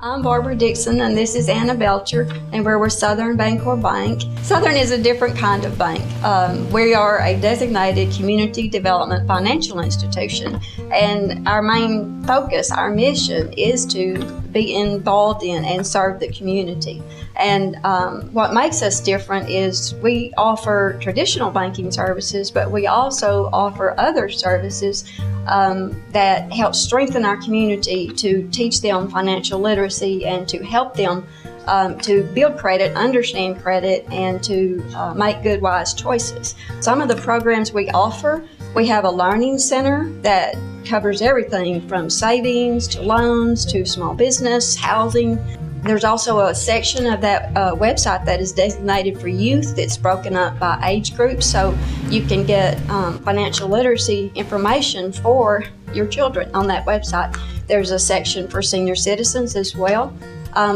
I'm Barbara Dixon, and this is Anna Belcher, and we're with Southern Bancorp Bank. Southern is a different kind of bank. We are a designated community development financial institution, and our main focus, our mission, is to be involved in and serve the community. And what makes us different is we offer traditional banking services, but we also offer other services that help strengthen our community to teach them financial literacy and to help them to build credit, understand credit, and to make good, wise choices. Some of the programs we offer, we have a learning center that covers everything from savings to loans to small business, housing. There's also a section of that website that is designated for youth that's broken up by age groups, so you can get financial literacy information for your children on that website. There's a section for senior citizens as well.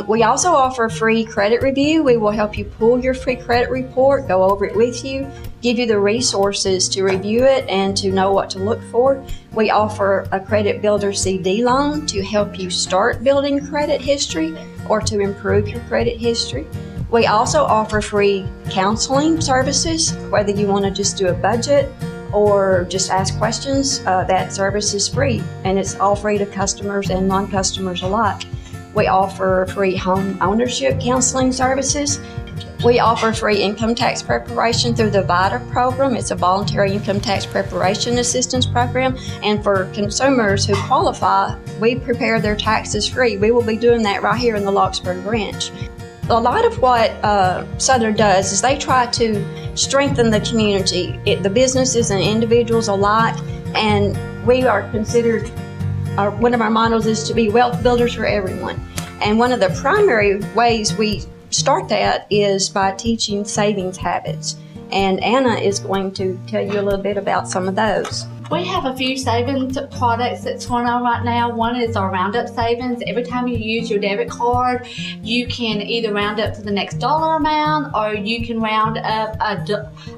We also offer free credit review. We will help you pull your free credit report, go over it with you, give you the resources to review it and to know what to look for. We offer a credit builder CD loan to help you start building credit history or to improve your credit history. We also offer free counseling services, whether you want to just do a budget or just ask questions. That service is free, and it's all free to customers and non-customers alike. We offer free home ownership counseling services. We offer free income tax preparation through the VITA program. It's a voluntary income tax preparation assistance program. And for consumers who qualify, we prepare their taxes free. We will be doing that right here in the Lockesburg branch. A lot of what Southern does is they try to strengthen the community, the businesses and individuals alike, and we are considered, one of our mottos is to be wealth builders for everyone. And one of the primary ways we start that is by teaching savings habits. And Anna is going to tell you a little bit about some of those. We have a few savings products that's going on right now. One is our Roundup Savings. Every time you use your debit card, you can either round up to the next dollar amount, or you can round up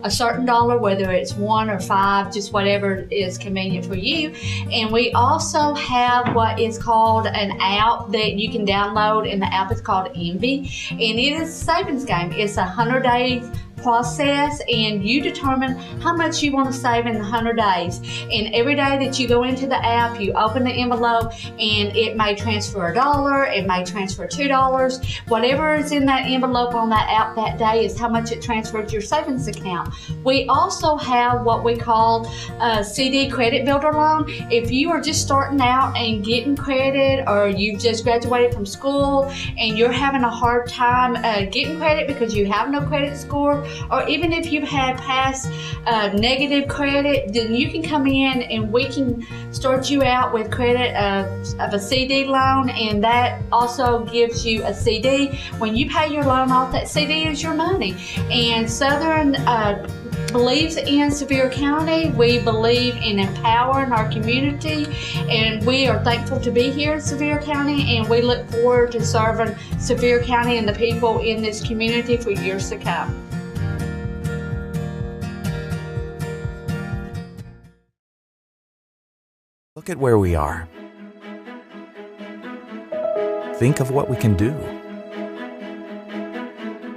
a certain dollar, whether it's 1 or 5, just whatever is convenient for you. And we also have what is called an app that you can download, and the app is called Envy. And it is a savings game. It's a 100-day process, and you determine how much you want to save in the 100 days. And every day that you go into the app, you open the envelope, and it may transfer $1, it may transfer $2. Whatever is in that envelope on that app that day is how much it transferred to your savings account. We also have what we call a CD credit builder loan. If you are just starting out and getting credit, or you've just graduated from school and you're having a hard time getting credit because you have no credit score, or even if you've had past negative credit, then you can come in and we can start you out with credit of a CD loan, and that also gives you a CD. When you pay your loan off, that CD is your money. And Southern believes in Sevier County. We believe in empowering our community, and we are thankful to be here in Sevier County, and we look forward to serving Sevier County and the people in this community for years to come. Look at where we are. Think of what we can do.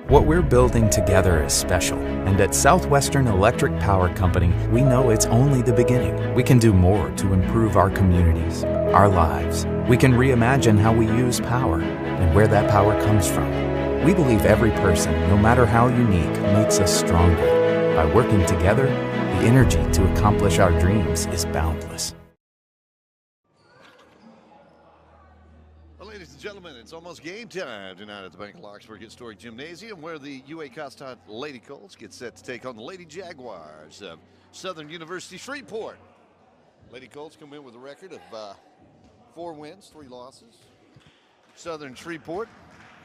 What we're building together is special, and at Southwestern Electric Power Company, we know it's only the beginning. We can do more to improve our communities, our lives. We can reimagine how we use power and where that power comes from. We believe every person, no matter how unique, makes us stronger. By working together, the energy to accomplish our dreams is boundless. Ladies and gentlemen, it's almost game time tonight at the Bank of Lockesburg Historic Gymnasium, where the UA Cossatot Lady Colts get set to take on the Lady Jaguars of Southern University Shreveport. Lady Colts come in with a record of 4 wins, 3 losses. Southern Shreveport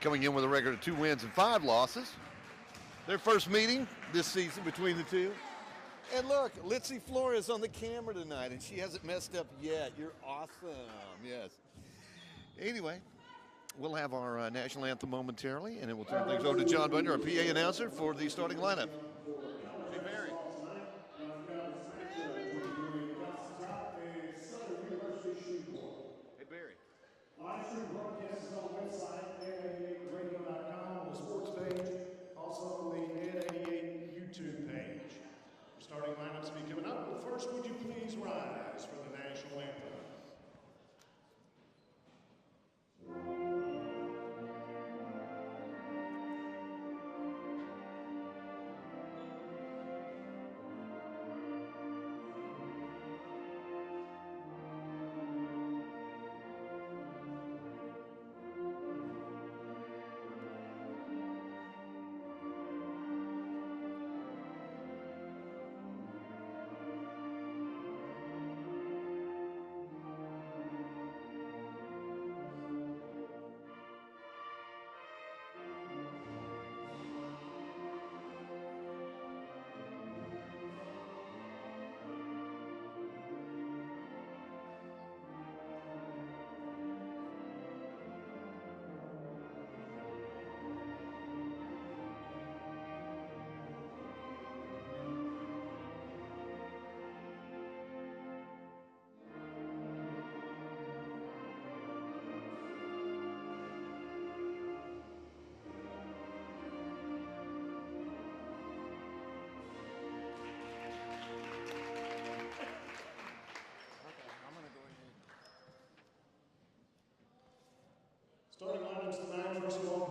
coming in with a record of 2 wins and 5 losses. Their first meeting this season between the two. And look, Litzy Flores on the camera tonight, and she hasn't messed up yet. You're awesome, yes. Anyway, we'll have our national anthem momentarily, and then we'll turn things over to John Bunyer, our PA announcer, for the starting lineup. Hey, Barry. Hey, Barry. Live stream broadcast is on the website.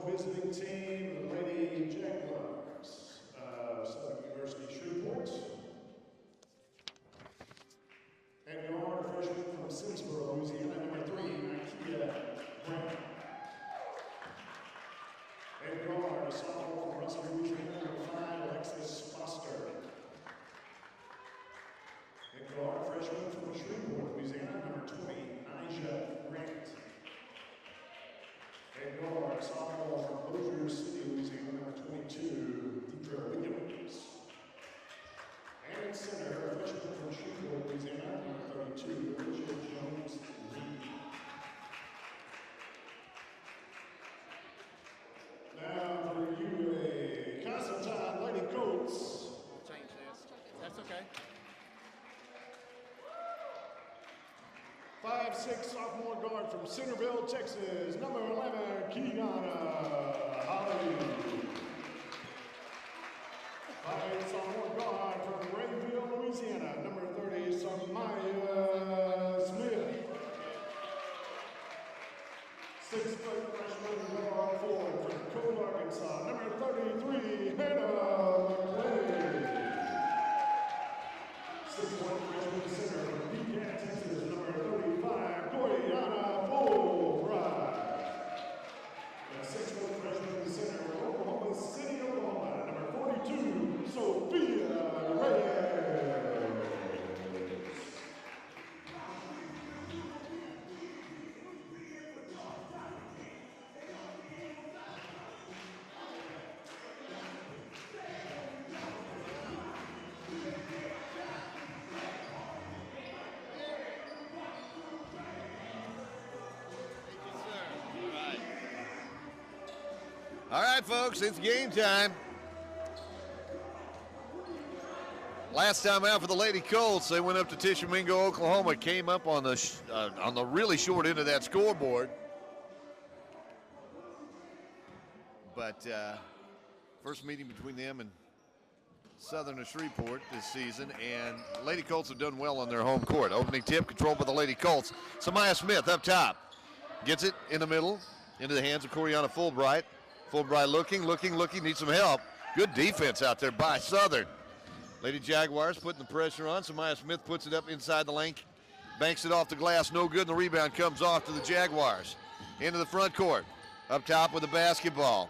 visiting team, the Lady Jaguars, Southern University Shreveport. And guard, freshman from Simsboro, Louisiana, number 3, Ikea Grant. And guard, sophomore from Russell, Louisiana, number 5, Alexis Foster. And guard, freshman from Shreveport, Louisiana, number 20, Nija Grant. And guard, sophomore from Bossier City, Louisiana, number 22, Deidre Williams. And center, freshman from Shreveport, Louisiana, number 32, Richard Jones Lee. Now for UA Cossatot Lady Colts. Change this. That's okay. 5'6" sophomore guard from Centerville, Texas, number 11, Kiana Holly. 5'8" sophomore guard from Grayville, Louisiana, number 30, Samaya Smith. 6-foot freshman guard forward from Cold, Arkansas, number 33, Hannah McClay. 6'1" freshman center from Pecan, Texas, number 35, Coriana Fulbright. And 6'4" freshman center from Oklahoma City, Oklahoma, number 42, Sophia Reyes. All right, folks, it's game time. Last time out for the Lady Colts, they went up to Tishomingo, Oklahoma, came up on the really short end of that scoreboard. But first meeting between them and Southern of Shreveport this season, and Lady Colts have done well on their home court. Opening tip controlled by the Lady Colts. Samaya Smith up top. Gets it in the middle, into the hands of Coriana Fulbright. Fulbright looking, needs some help. Good defense out there by Southern. Lady Jaguars putting the pressure on. Samaya Smith puts it up inside the lane, banks it off the glass, no good, and the rebound comes off to the Jaguars. Into the front court, up top with the basketball.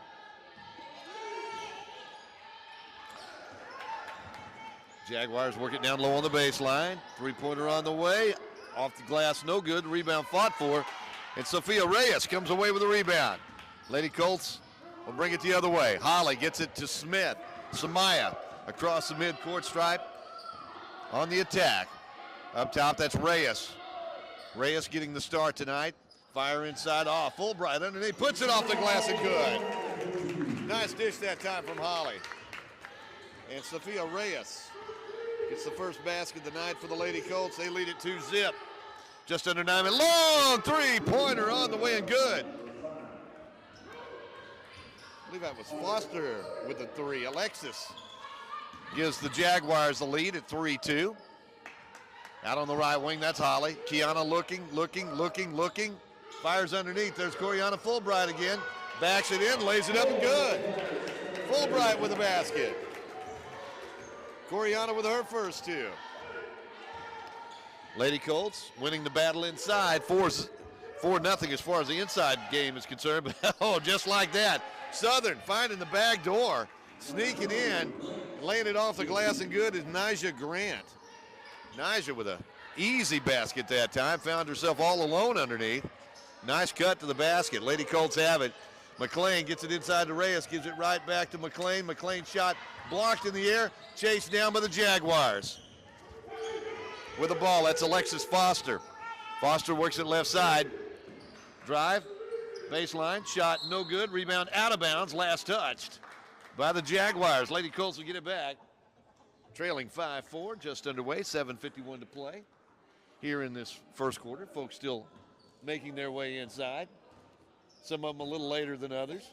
Jaguars work it down low on the baseline. Three-pointer on the way, off the glass, no good, rebound fought for, and Sophia Reyes comes away with the rebound. Lady Colts will bring it the other way. Holly gets it to Smith. Samaya across the midcourt stripe on the attack. Up top, that's Reyes. Reyes getting the start tonight. Fire inside off. Fulbright underneath, puts it off the glass and good. Nice dish that time from Holly. And Sophia Reyes gets the first basket of the night for the Lady Colts. They lead it 2-zip. Just under 9 minutes. Long three-pointer on the way and good. I believe that was Foster with the three. Alexis gives the Jaguars the lead at 3-2. Out on the right wing, that's Holly. Kiana looking. Fires underneath. There's Coriana Fulbright again. Backs it in, lays it up and good. Fulbright with the basket. Coriana with her first two. Lady Colts winning the battle inside. 4-0 as far as the inside game is concerned. But oh, just like that. Southern finding the back door, sneaking in, laying it off the glass and good is Nija Grant. Nija with a easy basket that time, found herself all alone underneath. Nice cut to the basket. Lady Colts have it. McLean gets it inside to Reyes, gives it right back to McLean. McLean shot blocked in the air, chased down by the Jaguars. With the ball, that's Alexis Foster. Foster works it left side. Drive, baseline, shot no good, rebound out of bounds, last touched by the Jaguars. Lady Colts will get it back. Trailing 5-4, just underway, 7:51 to play here in this first quarter. Folks still making their way inside. Some of them a little later than others.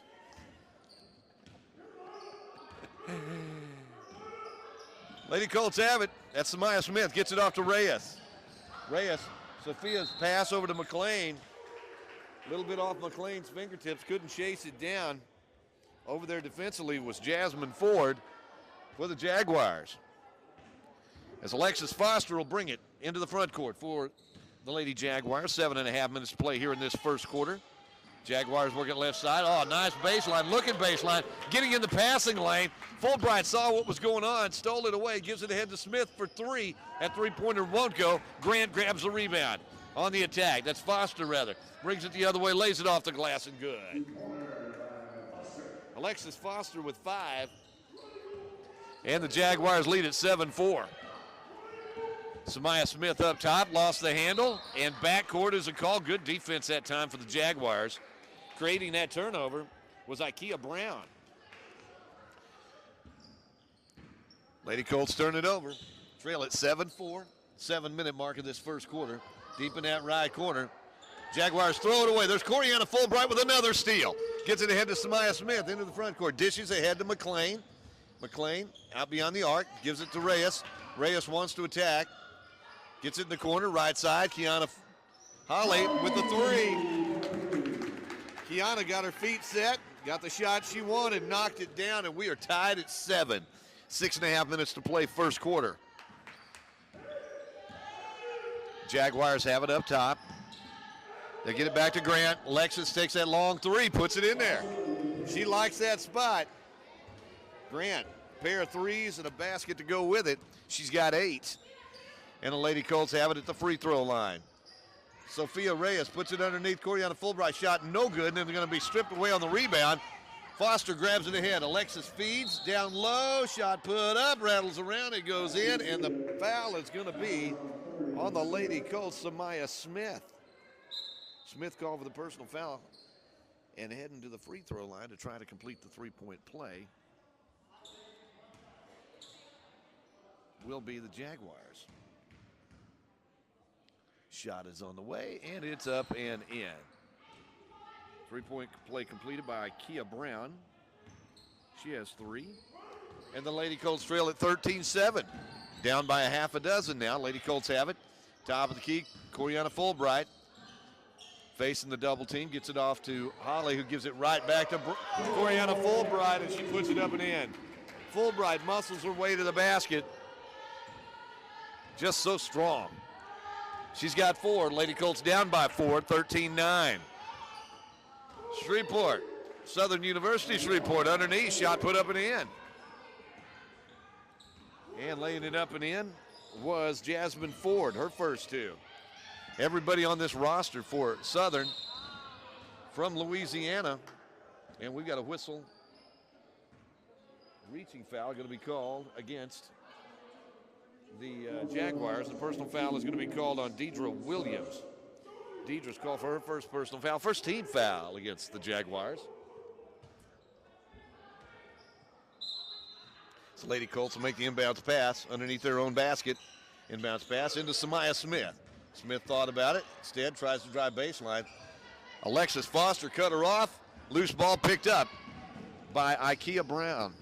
Lady Colts have it. That's Samaya Smith. Gets it off to Reyes. Reyes, Sophia's pass over to McLean. A little bit off McLean's fingertips. Couldn't chase it down. over there defensively was Jasmine Ford for the Jaguars. As Alexis Foster will bring it into the front court for the Lady Jaguars. 7.5 minutes to play here in this first quarter. Jaguars working left side. Oh, nice baseline, looking baseline, getting in the passing lane. Fulbright saw what was going on, stole it away, gives it ahead to Smith for three. That three-pointer won't go. Grant grabs the rebound on the attack. That's Foster, rather. Brings it the other way, lays it off the glass, and good. Alexis Foster with 5. And the Jaguars lead at 7-4. Samaya Smith up top, lost the handle, and backcourt is a call. Good defense that time for the Jaguars. Creating that turnover was Ikea Brown. Lady Colts turn it over. Trail at 7-4. 7-minute mark of this first quarter. Deep in that right corner. Jaguars throw it away. There's Coriana Fulbright with another steal. Gets it ahead to Samaya Smith into the front court. Dishes ahead to McLean. McLean out beyond the arc. Gives it to Reyes. Reyes wants to attack. Gets it in the corner, right side. Kiana Holly with the three. Kiana got her feet set, got the shot she wanted, knocked it down, and we are tied at 7. 6.5 minutes to play first quarter. Jaguars have it up top. They get it back to Grant. Alexis takes that long three, puts it in there. She likes that spot. Grant, pair of threes and a basket to go with it. She's got 8. And the Lady Colts have it at the free throw line. Sophia Reyes puts it underneath. Coriana Fulbright shot no good, and then they're going to be stripped away on the rebound. Foster grabs it ahead. Alexis feeds down low. Shot put up, rattles around, it goes in, and the foul is going to be on the Lady Colts, Samaya Smith. Smith called for the personal foul and heading to the free throw line to try to complete the three-point play will be the Jaguars. Shot is on the way, and it's up and in. Three-point play completed by Kia Brown. She has 3. And the Lady Colts trail at 13-7. Down by a half a dozen now. Lady Colts have it. Top of the key, Coriana Fulbright. Facing the double team, gets it off to Holly, who gives it right back to Coriana Fulbright, and she puts it up and in. Fulbright muscles her way to the basket. Just so strong. She's got 4. Lady Colts down by 4, 13-9. Shreveport, Southern University Shreveport underneath. Shot put up and in. And laying it up and in was Jasmine Ford, her first 2. Everybody on this roster for Southern from Louisiana. And we've got a whistle. Reaching foul going to be called against the Jaguars. The personal foul is going to be called on Deidre Williams. Deidre's called for her first personal foul, first team foul against the Jaguars. So Lady Colts will make the inbounds pass underneath their own basket. Inbounds pass into Samaya Smith. Smith thought about it. Instead, tries to drive baseline. Alexis Foster cut her off. Loose ball picked up by Ikea Brown.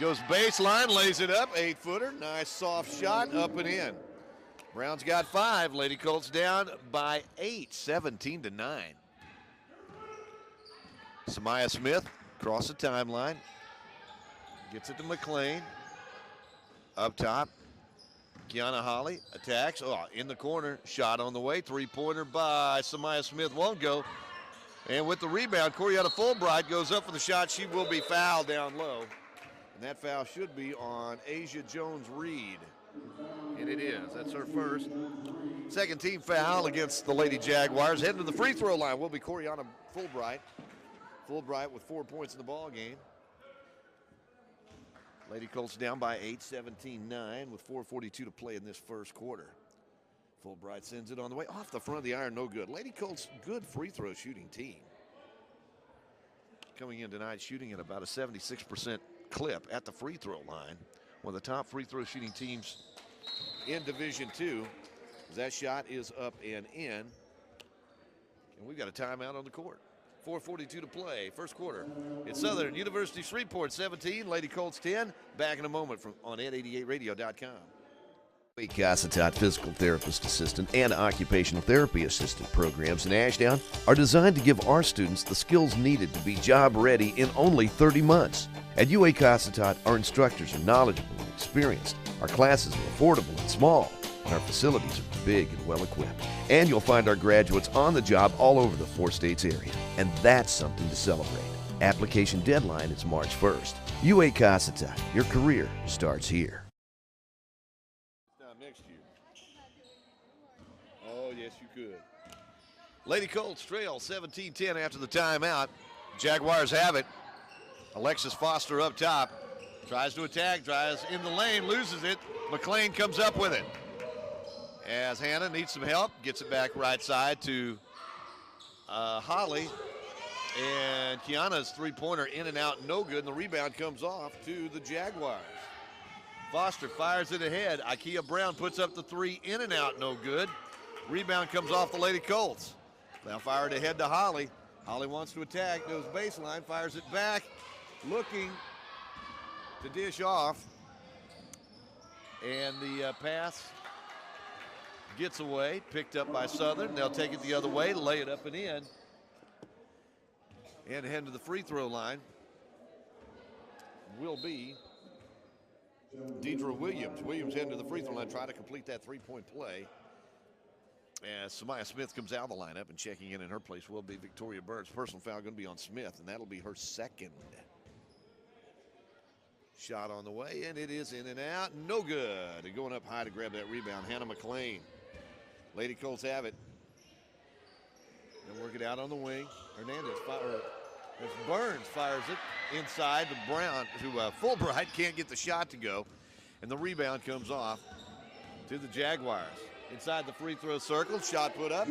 Goes baseline, lays it up, 8-footer. Nice soft shot, up and in. Brown's got 5. Lady Colts down by 8, 17-9. Samaya Smith across the timeline. Gets it to McLean. Up top. Kiana Holly attacks. Oh, in the corner. Shot on the way. Three-pointer by Samaya Smith. Won't go. And with the rebound, Coriana Fulbright goes up for the shot. She will be fouled down low. And that foul should be on Asia Jones-Reed. And it is. That's her first. Second team foul against the Lady Jaguars. Heading to the free throw line will be Coriana Fulbright. Fulbright with 4 points in the ball game. Lady Colts down by 8, 17-9 with 4:42 to play in this first quarter. Fulbright sends it on the way. Off the front of the iron, no good. Lady Colts, good free throw shooting team. Coming in tonight shooting at about a 76% clip at the free throw line. One of the top free throw shooting teams in Division II. That shot is up and in. And we've got a timeout on the court. 4:42 to play, first quarter. It's Southern University Shreveport 17, Lady Colts 10. Back in a moment on ed88radio.com. Cossatot Physical Therapist Assistant and Occupational Therapy Assistant programs in Ashdown are designed to give our students the skills needed to be job ready in only 30 months. At UA Cossatot, our instructors are knowledgeable and experienced. Our classes are affordable and small, and our facilities are big and well equipped. And you'll find our graduates on the job all over the 4 states area. And that's something to celebrate. Application deadline is March 1st. UA Cossatot, your career starts here. Next year. Oh, yes, you could. Lady Colts trail 17-10 after the timeout. Jaguars have it. Alexis Foster up top. Tries to attack, drives in the lane, loses it. McLean comes up with it. As Hannah needs some help, gets it back right side to Holly. And Kiana's three-pointer in and out, no good. And the rebound comes off to the Jaguars. Foster fires it ahead. Ikea Brown puts up the three, in and out, no good. Rebound comes off the Lady Colts. They'll fire it ahead to Holly. Holly wants to attack, goes baseline, fires it back, looking to dish off. And the pass gets away, picked up by Southern. They'll take it the other way, lay it up and in. And head to the free throw line will be Deidre Williams. Williams heading to the free throw line, try to complete that three-point play. As Samaya Smith comes out of the lineup, and checking in her place will be Victoria Burns. Personal foul going to be on Smith, and that'll be her second. Shot on the way, and it is in and out. No good. And going up high to grab that rebound, Hannah McLean. Lady Colts have it. They'll work it out on the wing. Hernandez as Burns fires it inside to Brown, who Fulbright can't get the shot to go. And the rebound comes off to the Jaguars. Inside the free throw circle, shot put up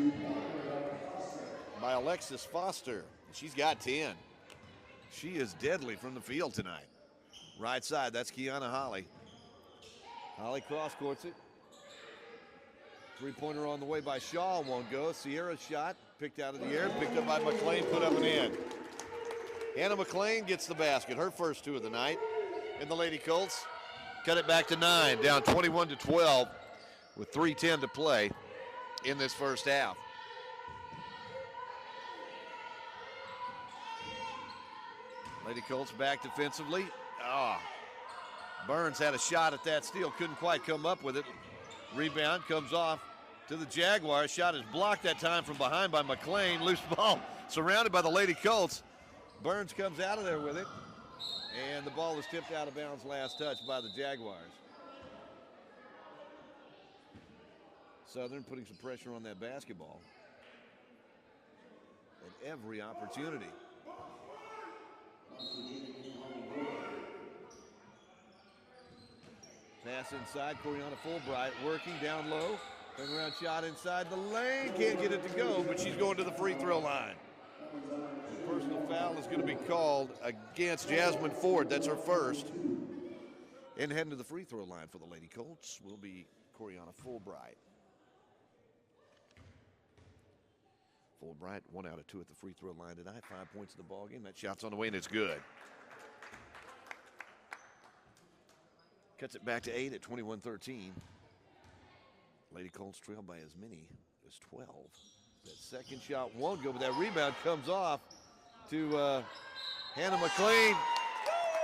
by Alexis Foster. She's got 10. She is deadly from the field tonight. Right side, that's Kiana Holly. Holly cross courts it. Three-pointer on the way by Shaw, won't go. Sierra's shot picked out of the air, picked up by McLean, put up and in. Hannah McLean gets the basket, her first two of the night. And the Lady Colts cut it back to 9, down 21-12 with 3:10 to play in this first half. Lady Colts back defensively. Burns had a shot at that steal, couldn't quite come up with it. Rebound comes off to the Jaguars. Shot is blocked that time from behind by McLean. Loose ball surrounded by the Lady Colts. Burns comes out of there with it, and the ball is tipped out of bounds last touch by the Jaguars. Southern putting some pressure on that basketball at every opportunity. Pass inside, Coriana Fulbright working down low. Turnaround shot inside the lane, can't get it to go, but she's going to the free throw line. The personal foul is going to be called against Jasmine Ford. That's her first. And heading to the free throw line for the Lady Colts will be Coriana Fulbright. Fulbright 1 out of 2 at the free throw line tonight. 5 points in the ball game. That shot's on the way and it's good. Cuts it back to 8 at 21-13. Lady Colts trail by as many as 12. That second shot won't go, but that rebound comes off to Hannah McLean.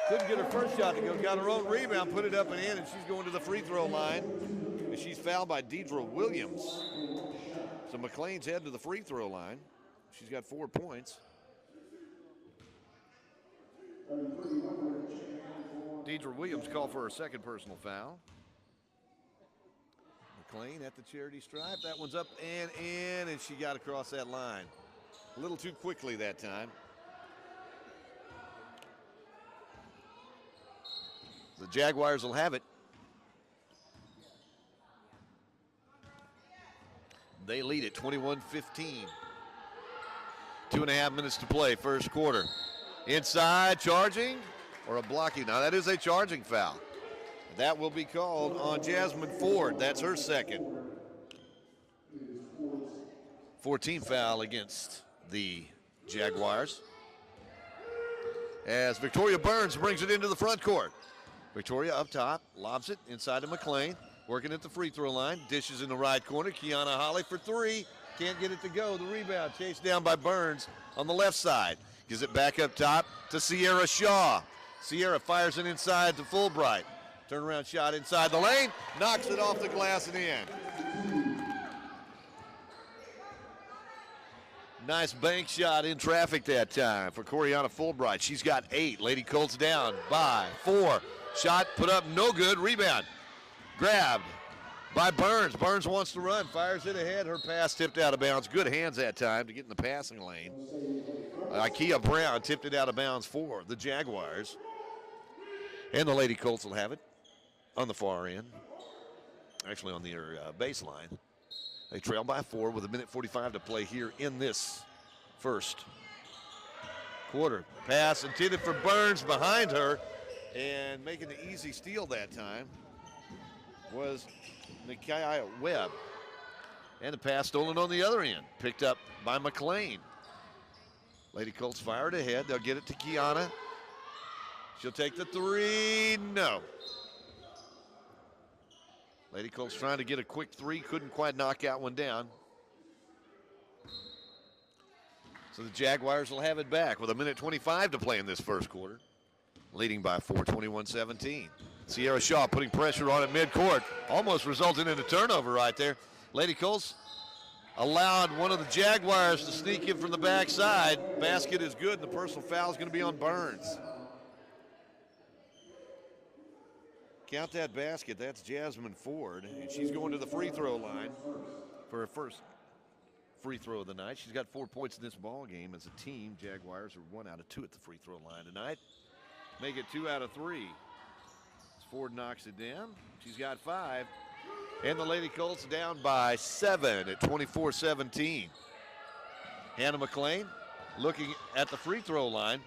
Couldn't get her first shot to go. Got her own rebound, put it up and in, and she's going to the free throw line. And she's fouled by Deidre Williams. So McLean's heading to the free throw line. She's got 4 points. Deidre Williams called for her second personal foul. McLean at the charity stripe. That one's up and in, and she got across that line. A little too quickly that time. The Jaguars will have it. They lead at 21-15. 2.5 minutes to play, first quarter. Inside, charging, or a blocking. Now that is a charging foul. That will be called on Jasmine Ford. That's her second. 14th foul against the Jaguars. As Victoria Burns brings it into the front court. Victoria up top, lobs it inside to McLean. working at the free throw line. Dishes in the right corner. Kiana Holly for three. Can't get it to go. The rebound chased down by Burns on the left side. Gives it back up top to Sierra Shaw. Sierra fires it inside to Fulbright. Turnaround shot inside the lane. Knocks it off the glass and in. Nice bank shot in traffic that time for Coriana Fulbright. She's got 8. Lady Colts down by 4. Shot put up, no good. Rebound. Grabbed by Burns. Burns wants to run, fires it ahead. Her pass tipped out of bounds. Good hands that time to get in the passing lane. Ikea Brown tipped it out of bounds for the Jaguars. And the Lady Colts will have it on the far end. Actually on their baseline. They trail by 4 with 1:45 to play here in this first quarter. Pass intended for Burns behind her, and making the easy steal that time was Nikia Webb. And the pass stolen on the other end, picked up by McLean. Lady Colts fired ahead. They'll get it to Kiana. She'll take the three. No. Lady Colts trying to get a quick three, couldn't quite knock out one down. So the Jaguars will have it back with 1:25 to play in this first quarter. Leading by 4, 21-17. Sierra Shaw putting pressure on at midcourt. Almost resulting in a turnover right there. Lady Colts allowed one of the Jaguars to sneak in from the backside. Basket is good, and the personal foul is going to be on Burns. Count that basket. That's Jasmine Ford, and she's going to the free throw line for her first free throw of the night. She's got 4 points in this ball game as a team. Jaguars are 1 out of 2 at the free throw line tonight. Make it 2 out of 3. As Ford knocks it down. She's got 5. And the Lady Colts down by 7 at 24-17. Hannah McLean looking at the free throw line.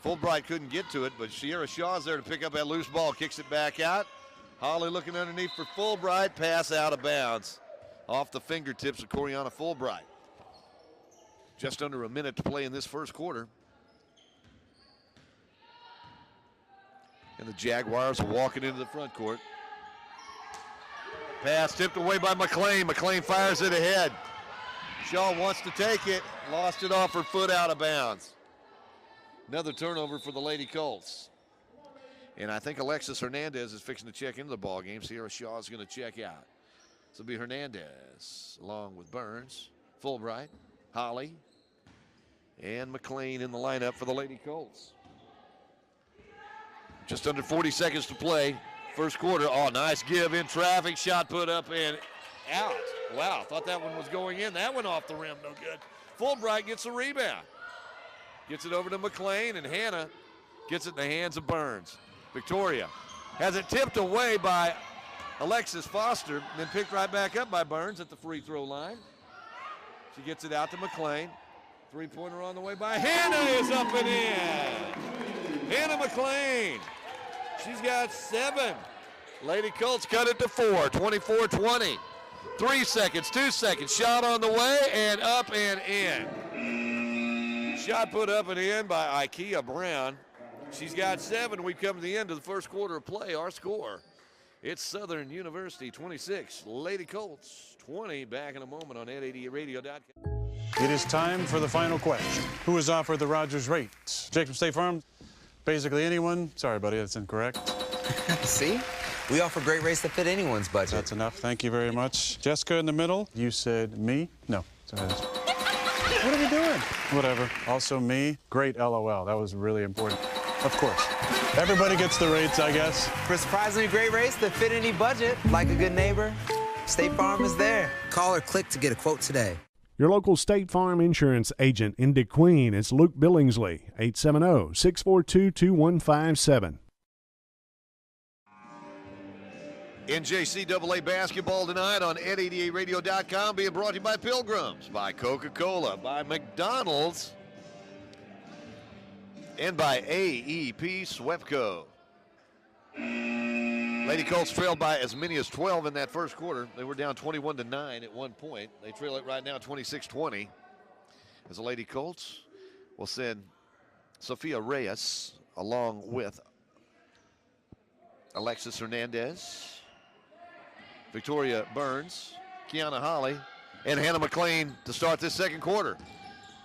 Fulbright couldn't get to it, but Sierra Shaw's there to pick up that loose ball, kicks it back out. Holly looking underneath for Fulbright, pass out of bounds. Off the fingertips of Coriana Fulbright. Just under a minute to play in this first quarter. And the Jaguars are walking into the front court. Pass tipped away by McLean. McLean fires it ahead. Shaw wants to take it, lost it off her foot out of bounds. Another turnover for the Lady Colts. And I think Alexis Hernandez is fixing to check into the ball game. Sierra Shaw is going to check out. So it'll be Hernandez along with Burns, Fulbright, Holly, and McLean in the lineup for the Lady Colts. Just under 40 seconds to play. First quarter. Oh, nice give in traffic. Shot put up and out. Wow, thought that one was going in. That one off the rim, no good. Fulbright gets a rebound. Gets it over to McLean, and Hannah gets it in the hands of Burns. Victoria has it tipped away by Alexis Foster, and then picked right back up by Burns at the free throw line. She gets it out to McLean. Three-pointer on the way by Hannah is up and in. Hannah McLean. She's got 7. Lady Colts cut it to 4, 24-20. 3 seconds, 2 seconds. Shot on the way and up and in. Shot put up and in by Ikea Brown. She's got 7. We've come to the end of the first quarter of play. Our score, it's Southern University 26, Lady Colts 20. Back in a moment on 880radio.com. It is time for the final question. Who is offered the Rogers rate? Jake from State Farm? Basically anyone. Sorry, buddy, that's incorrect. See? We offer great rates that fit anyone's budget. That's enough. Thank you very much. Jessica in the middle. You said me? No. What are we doing? Whatever. Also me. Great LOL. That was really important. Of course. Everybody gets the rates, I guess. For surprisingly great rates that fit any budget, like a good neighbor, State Farm is there. Call or click to get a quote today. Your local State Farm insurance agent in DeQueen is Luke Billingsley, 870-642-2157. NJCAA basketball tonight on 888radio.com, being brought to you by Pilgrims, by Coca-Cola, by McDonald's, and by AEP Swepco. Lady Colts trailed by as many as 12 in that first quarter. They were down 21-9 at one point. They trail it right now 26-20. As the Lady Colts will send Sophia Reyes along with Alexis Hernandez Victoria Burns, Kiana Holly, and Hannah McLean to start this second quarter.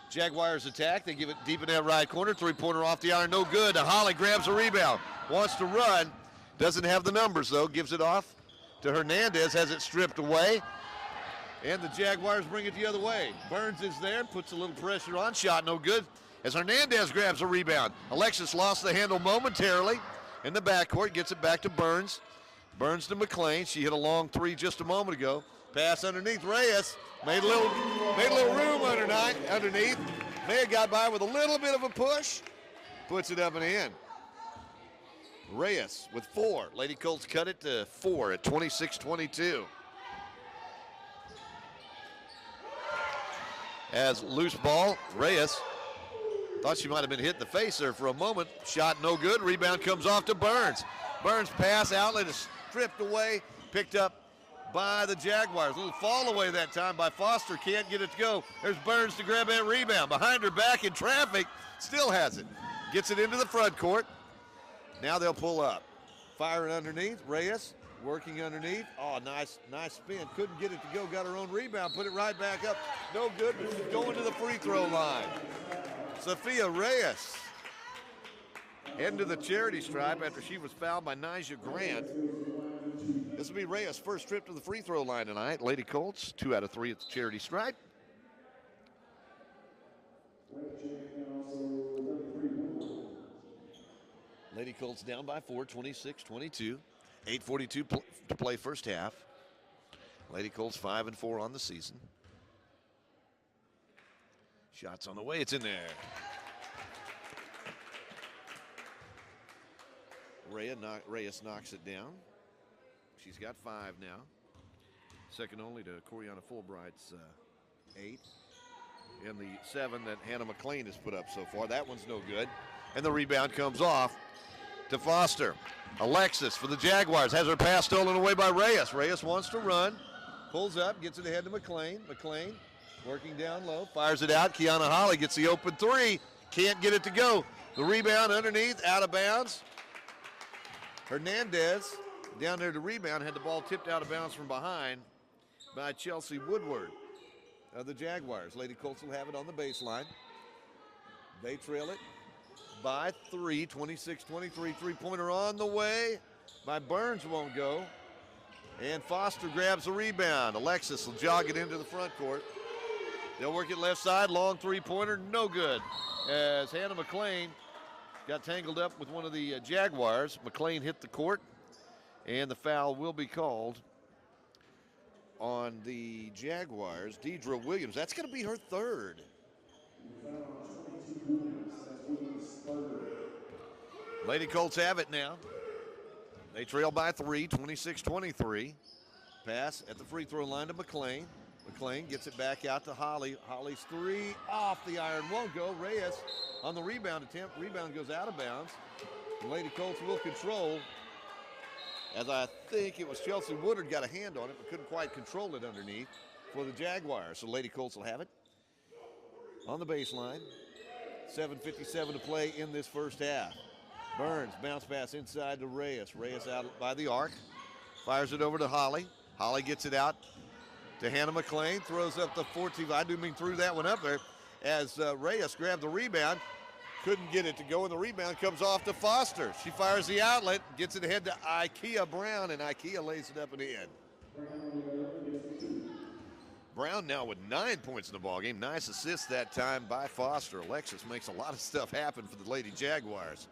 Jaguars attack. They give it deep in that right corner. Three-pointer off the iron, no good. Holly grabs a rebound. Wants to run. Doesn't have the numbers, though. Gives it off to Hernandez. Has it stripped away. And the Jaguars bring it the other way. Burns is there. Puts a little pressure on. Shot no good as Hernandez grabs a rebound. Alexis lost the handle momentarily in the backcourt. Gets it back to Burns. Burns to McLean. She hit a long three just a moment ago. Pass underneath. Reyes made a little room underneath. May have got by with a little bit of a push. Puts it up and in. Reyes with 4. Lady Colts cut it to 4 at 26-22. As loose ball, Reyes thought she might have been hit in the face there for a moment. Shot no good. Rebound comes off to Burns. Burns pass outlet is stripped away. Picked up by the Jaguars. A little fall away that time by Foster. Can't get it to go. There's Burns to grab that rebound. Behind her back in traffic. Still has it. Gets it into the front court. Now they'll pull up. Firing underneath. Reyes working underneath. Oh, nice spin. Couldn't get it to go. Got her own rebound. Put it right back up. No good, but she's going to the free throw line. Sophia Reyes heading to the charity stripe after she was fouled by Nyjah Grant. This will be Reyes' first trip to the free throw line tonight. Lady Colts, 2 out of 3 at the charity stripe. Lady Colts down by 4, 26-22. 8:42 to play first half. Lady Colts 5-4 on the season. Shots on the way, it's in there. Reyes knocks it down. She's got 5 now. Second only to Coriana Fulbright's 8. And the 7 that Hannah McLean has put up so far. That one's no good. And the rebound comes off to Foster. Alexis for the Jaguars has her pass stolen away by Reyes. Reyes wants to run. Pulls up, gets it ahead to McLean. McLean working down low, fires it out. Kiana Holly gets the open 3. Can't get it to go. The rebound underneath, out of bounds. Hernandez down there to rebound, had the ball tipped out of bounds from behind by Chelsea Woodward of the Jaguars. Lady Colts will have it on the baseline. They trail it by 3, 26-23. Three-pointer on the way by Burns, won't go. And Foster grabs the rebound. Alexis will jog it into the front court. They'll work it left side, long three-pointer, no good. As Hannah McLean got tangled up with one of the Jaguars. McLean hit the court, and the foul will be called on the Jaguars. Deidre Williams, that's going to be her 3rd. Lady Colts have it now. They trail by 3, 26-23. Pass at the free throw line to McLean. McLean gets it back out to Holly. Holly's 3 off the iron, won't go. Reyes on the rebound attempt. Rebound goes out of bounds. The Lady Colts will control, as I think it was Chelsea Woodard got a hand on it, but couldn't quite control it underneath for the Jaguars. So Lady Colts will have it on the baseline. 7:57 to play in this first half. Burns, bounce pass inside to Reyes. Reyes out by the arc. Fires it over to Holly. Holly gets it out to Hannah McLean. Throws up the 14. I do mean threw that one up there as Reyes grabbed the rebound. Couldn't get it to go, and the rebound comes off to Foster. She fires the outlet, gets it ahead to Ikea Brown, and Ikea lays it up and in. Brown now with 9 points in the ballgame. Nice assist that time by Foster. Alexis makes a lot of stuff happen for the Lady Jaguars.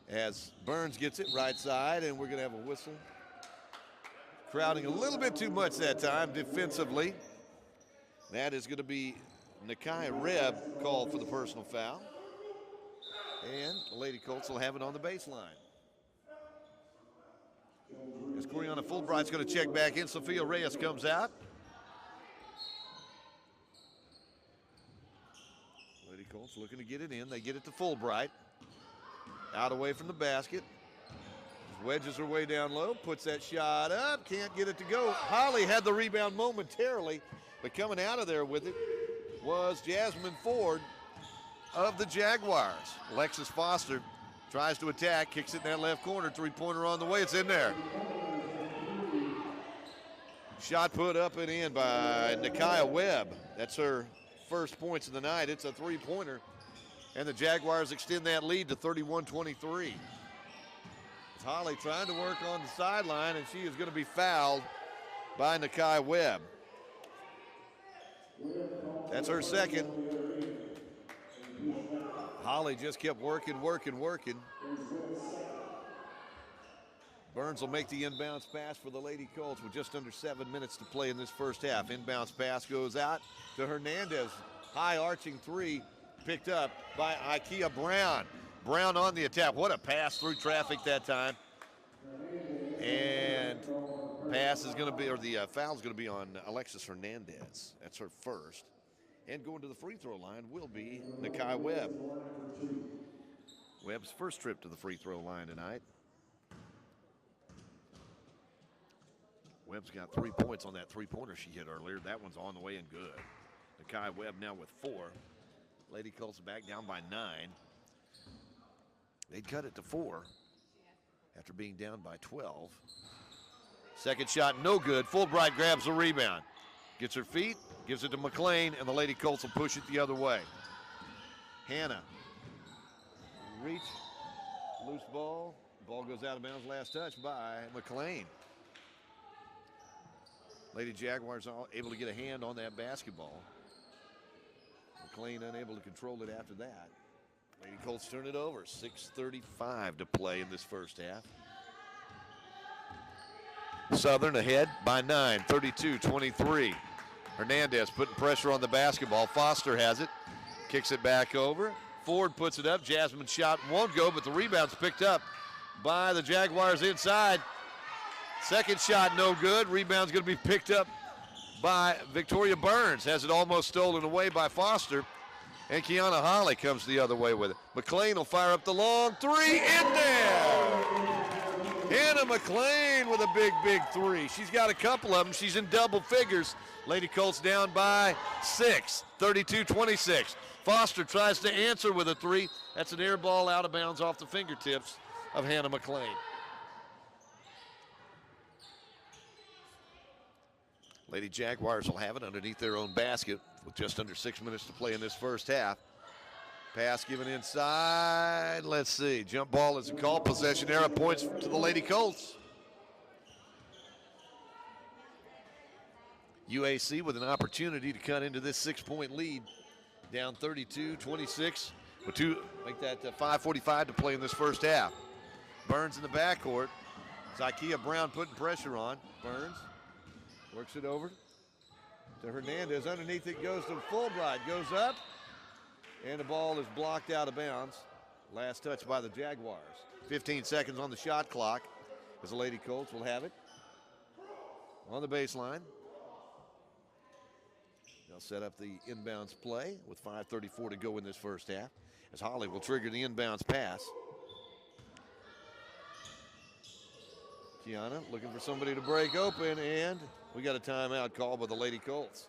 As Burns gets it right side, and we're going to have a whistle. Crowding a little bit too much that time defensively. That is going to be Nakai Reb called for the personal foul. And the Lady Colts will have it on the baseline. As Coriana Fulbright's going to check back in, Sophia Reyes comes out. Lady Colts looking to get it in. They get it to Fulbright. Out away from the basket. Wedges her way down low, puts that shot up, can't get it to go. Holly had the rebound momentarily, but coming out of there with it was Jasmine Ford of the Jaguars. Alexis Foster tries to attack, kicks it in that left corner, three-pointer on the way, it's in there. Shot put up and in by Nakia Webb. That's her first points of the night. It's a three-pointer. And the Jaguars extend that lead to 31-23. Holly trying to work on the sideline, and she is going to be fouled by Nakia Webb. That's her second. Holly just kept working. Burns will make the inbounds pass for the Lady Colts with just under 7 minutes to play in this first half. Inbounds pass goes out to Hernandez. High arching three picked up by Ikea Brown. Brown on the attack. What a pass through traffic that time. And pass is going to be, or the foul is going to be on Alexis Hernandez. That's her first. And going to the free throw line will be Nakia Webb. Webb's first trip to the free throw line tonight. Webb's got 3 points on that three-pointer she hit earlier. That one's on the way and good. Nakia Webb now with 4. Lady Colts back down by 9. They'd cut it to 4 after being down by 12. Second shot, no good. Fulbright grabs the rebound. Gets her feet, gives it to McLean, and the Lady Colts will push it the other way. Hannah. Reach, loose ball. Ball goes out of bounds, last touch by McLean. Lady Jaguars are able to get a hand on that basketball. McLean unable to control it after that. Lady Colts turn it over. 6:35 to play in this first half. Southern ahead by 9, 32-23. Hernandez putting pressure on the basketball. Foster has it, kicks it back over. Ford puts it up. Jasmine's shot won't go, but the rebound's picked up by the Jaguars inside. Second shot no good. Rebound's going to be picked up by Victoria Burns. Has it almost stolen away by Foster. And Kiana Holly comes the other way with it. McLean will fire up the long three. In there! Hannah McLean with a big three. She's got a couple of them. She's in double figures. Lady Colts down by 6, 32-26. Foster tries to answer with a three. That's an air ball out of bounds off the fingertips of Hannah McLean. Lady Jaguars will have it underneath their own basket with just under 6 minutes to play in this first half. Pass given inside. Let's see. Jump ball is a call. Possession error, points to the Lady Colts. UAC with an opportunity to cut into this 6-point lead. Down 32-26 with make that 5:45 to play in this first half. Burns in the backcourt. Zykia Brown putting pressure on. Burns works it over to Hernandez. Underneath it goes to Fulbright. Goes up, and the ball is blocked out of bounds. Last touch by the Jaguars. 15 seconds on the shot clock as the Lady Colts will have it on the baseline. They'll set up the inbounds play with 5:34 to go in this first half as Holly will trigger the inbounds pass. Kiana looking for somebody to break open, and we got a timeout call by the Lady Colts.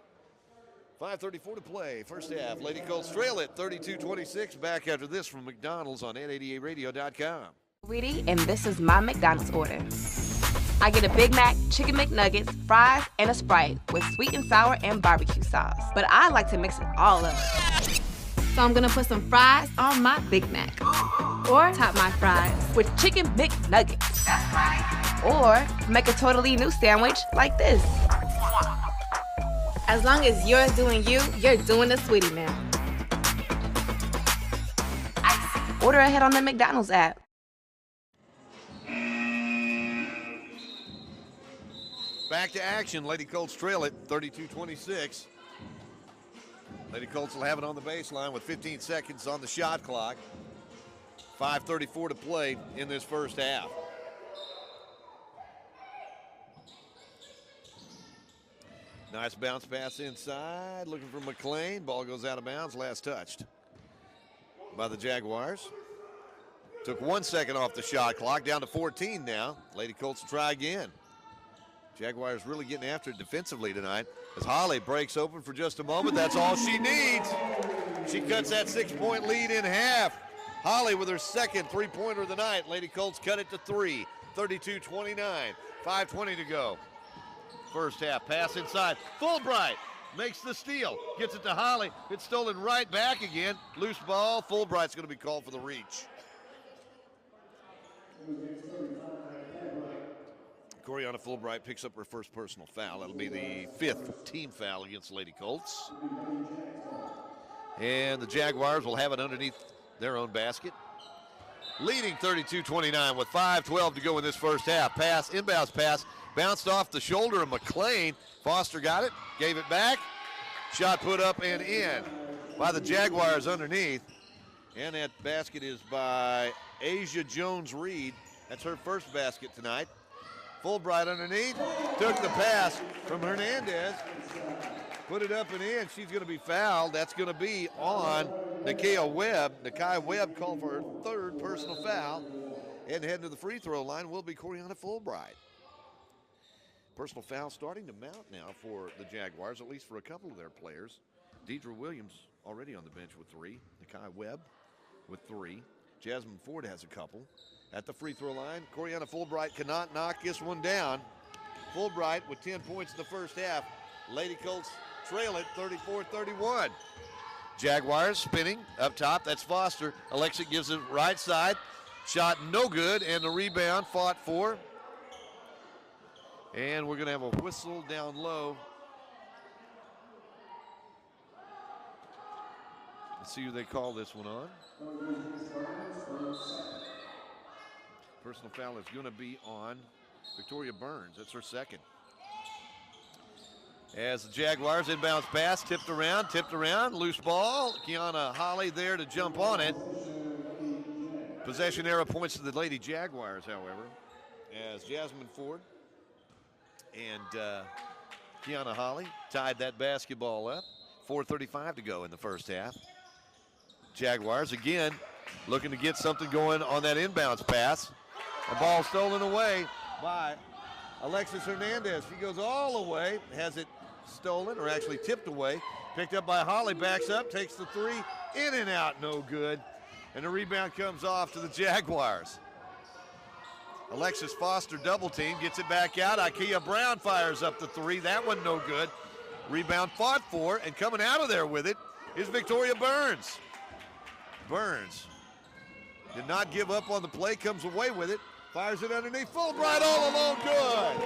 5:34 to play, first half. Lady Colts trail it 32-26. Back after this from McDonald's on N88radio.com. Sweetie, and this is my McDonald's order. I get a Big Mac, Chicken McNuggets, fries, and a Sprite with sweet and sour and barbecue sauce. But I like to mix it all up. So I'm gonna put some fries on my Big Mac. Or top my fries with Chicken McNuggets. That's right. Or make a totally new sandwich like this. As long as you're doing you, you're doing the Sweetie meal. Order ahead on the McDonald's app. Back to action. Lady Colts trail it 32-26. Lady Colts will have it on the baseline with 15 seconds on the shot clock. 5:34 to play in this first half. Nice bounce pass inside. Looking for McLean. Ball goes out of bounds. Last touched by the Jaguars. Took 1 second off the shot clock. Down to 14 now. Lady Colts will try again. Jaguars really getting after it defensively tonight as Holly breaks open for just a moment. That's all she needs. She cuts that 6-point lead in half. Holly with her second three-pointer of the night. Lady Colts cut it to 3, 32-29. 5:20 to go. first half. Pass inside. Fulbright makes the steal. Gets it to Holly. It's stolen right back again. Loose ball. Fulbright's going to be called for the reach. Coriana Fulbright picks up her first personal foul. That'll be the 5th team foul against Lady Colts. And the Jaguars will have it underneath their own basket. Leading 32-29 with 5:12 to go in this first half. Pass, inbounds pass, bounced off the shoulder of McLean. Foster got it, gave it back. Shot put up and in by the Jaguars underneath. And that basket is by Asia Jones-Reed. That's her first basket tonight. Fulbright underneath, took the pass from Hernandez, put it up and in. She's going to be fouled. That's going to be on Nakia Webb. Nakia Webb called for her 3rd personal foul. And heading to the free throw line will be Coriana Fulbright. Personal foul starting to mount now for the Jaguars, at least for a couple of their players. Deidre Williams already on the bench with 3. Nakia Webb with 3. Jasmine Ford has a couple. At the free throw line, Coriana Fulbright cannot knock this one down. Fulbright with 10 points in the first half. Lady Colts trail it 34-31. Jaguars spinning up top. That's Foster. Alexa gives it right side. Shot no good, and the rebound fought for. And we're going to have a whistle down low. Let's see who they call this one on. Personal foul is going to be on Victoria Burns. That's her 2nd. As the Jaguars inbounds pass, tipped around, loose ball. Kiana Holly there to jump on it. Possession arrow points to the Lady Jaguars, however, as Jasmine Ford and Kiana Holly tied that basketball up. 4:35 to go in the first half. Jaguars again looking to get something going on that inbounds pass. The ball stolen away by Alexis Hernandez. She goes all the way, has it stolen, or actually tipped away. Picked up by Holly, backs up, takes the 3, in and out, no good. And the rebound comes off to the Jaguars. Alexis Foster double team, gets it back out. Ikea Brown fires up the 3, that one no good. Rebound fought for, and coming out of there with it is Victoria Burns. Burns did not give up on the play, comes away with it. Fires it underneath. Fulbright all alone, good.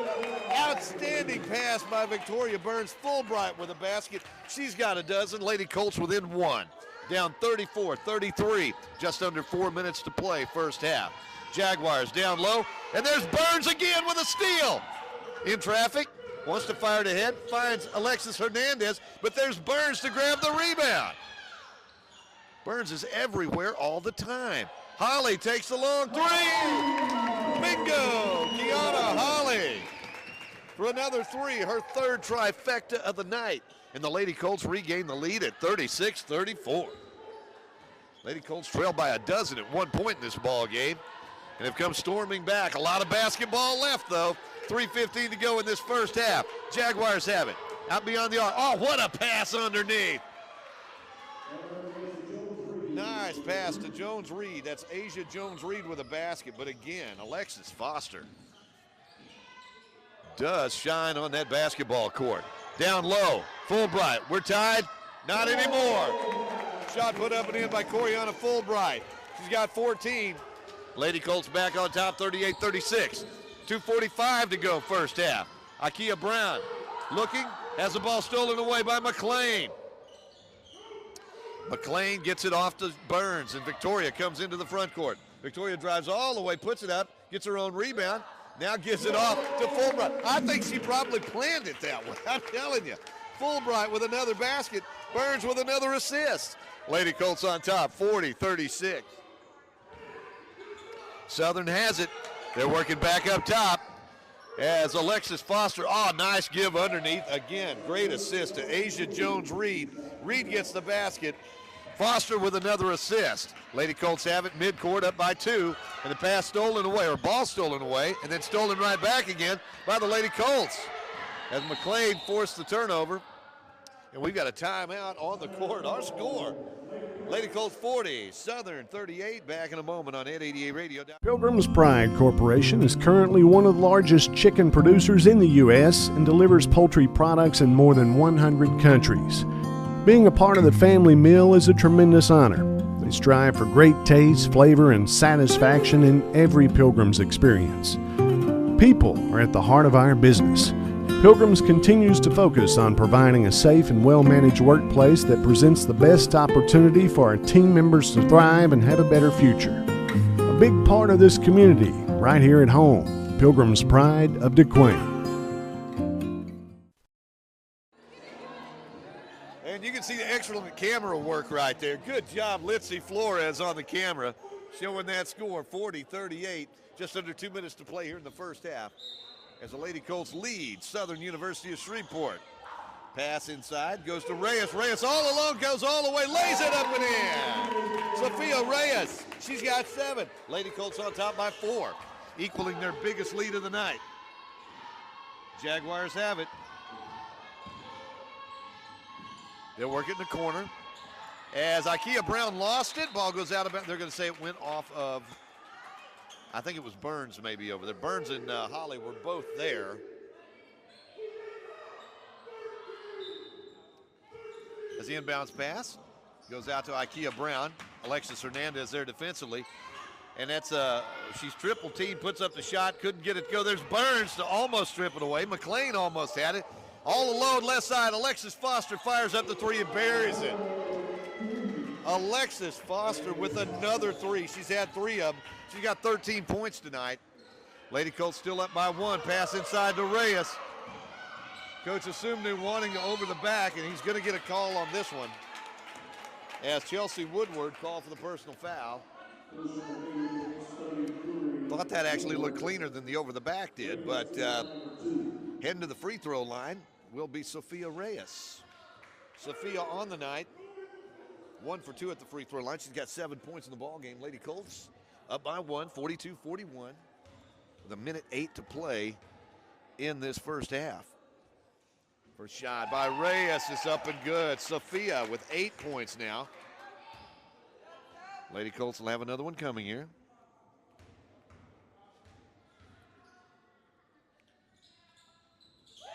Outstanding pass by Victoria Burns. Fulbright with a basket. She's got a dozen. Lady Colts within 1. Down 34-33. Just under 4 minutes to play first half. Jaguars down low. And there's Burns again with a steal. In traffic. Wants to fire it ahead. Finds Alexis Hernandez. But there's Burns to grab the rebound. Burns is everywhere all the time. Holly takes the long 3. Bingo! Kiana Holly for another 3, her 3rd trifecta of the night. And the Lady Colts regain the lead at 36-34. Lady Colts trail by a dozen at one point in this ball game and have come storming back. A lot of basketball left, though. 3:15 to go in this first half. Jaguars have it. Out beyond the arc. Oh, what a pass underneath. Nice pass to Jones-Reed. That's Asia Jones-Reed with a basket. But again, Alexis Foster does shine on that basketball court. Down low, Fulbright. We're tied. Not anymore. Shot put up and in by Coriana Fulbright. She's got 14. Lady Colts back on top, 38-36. 2:45 to go first half. Ikea Brown looking, has the ball stolen away by McLean. McLean gets it off to Burns, and Victoria comes into the front court. Victoria drives all the way, puts it up, gets her own rebound, now gives it off to Fulbright. I think she probably planned it that way, I'm telling you. Fulbright with another basket, Burns with another assist. Lady Colts on top, 40-36. Southern has it. They're working back up top as Alexis Foster, nice give underneath. Again, great assist to Asia Jones-Reed. Reed gets the basket. Foster with another assist. Lady Colts have it midcourt up by 2, and the pass stolen away, or ball stolen away, and then stolen right back again by the Lady Colts. As McLean forced the turnover, And we've got a timeout on the court. Our score, Lady Colts 40, Southern 38. Back in a moment on 888 Radio. Pilgrim's Pride Corporation is currently one of the largest chicken producers in the U.S. and delivers poultry products in more than 100 countries. Being a part of the family meal is a tremendous honor. They strive for great taste, flavor, and satisfaction in every Pilgrim's experience. People are at the heart of our business. Pilgrim's continues to focus on providing a safe and well-managed workplace that presents the best opportunity for our team members to thrive and have a better future. A big part of this community, right here at home, Pilgrim's Pride of DeQueen. And you can see the excellent camera work right there. Good job, Litzy Flores on the camera, showing that score, 40-38. Just under 2 minutes to play here in the first half, as the Lady Colts lead Southern University of Shreveport. Pass inside, goes to Reyes. Reyes all alone, goes all the way, lays it up and in. Sophia Reyes, she's got 7. Lady Colts on top by 4, equaling their biggest lead of the night. Jaguars have it. They'll work it in the corner. As Ikea Brown lost it, ball goes out of bounds. They're going to say it went off of, I think it was Burns maybe over there. Burns and Holly were both there. As the inbounds pass goes out to Ikea Brown. Alexis Hernandez there defensively. And that's, she's triple teamed, puts up the shot, couldn't get it to go. There's Burns to almost strip it away. McLean almost had it. All alone left side, Alexis Foster fires up the 3 and buries it. Alexis Foster with another 3. She's had 3 of them. She's got 13 points tonight. Lady Colts still up by 1. Pass inside to Reyes. Coach Asumnu wanting to over the back, and he's going to get a call on this one. As Chelsea Woodward called for the personal foul. Thought that actually looked cleaner than the over the back did, but heading to the free throw line will be Sophia Reyes. Sophia on the night, 1 for 2 at the free throw line. She's got 7 points in the ball game. Lady Colts up by 1, 42-41, with 1:08 to play in this first half. First shot by Reyes is up and good. Sophia with 8 points now. Lady Colts will have another one coming here.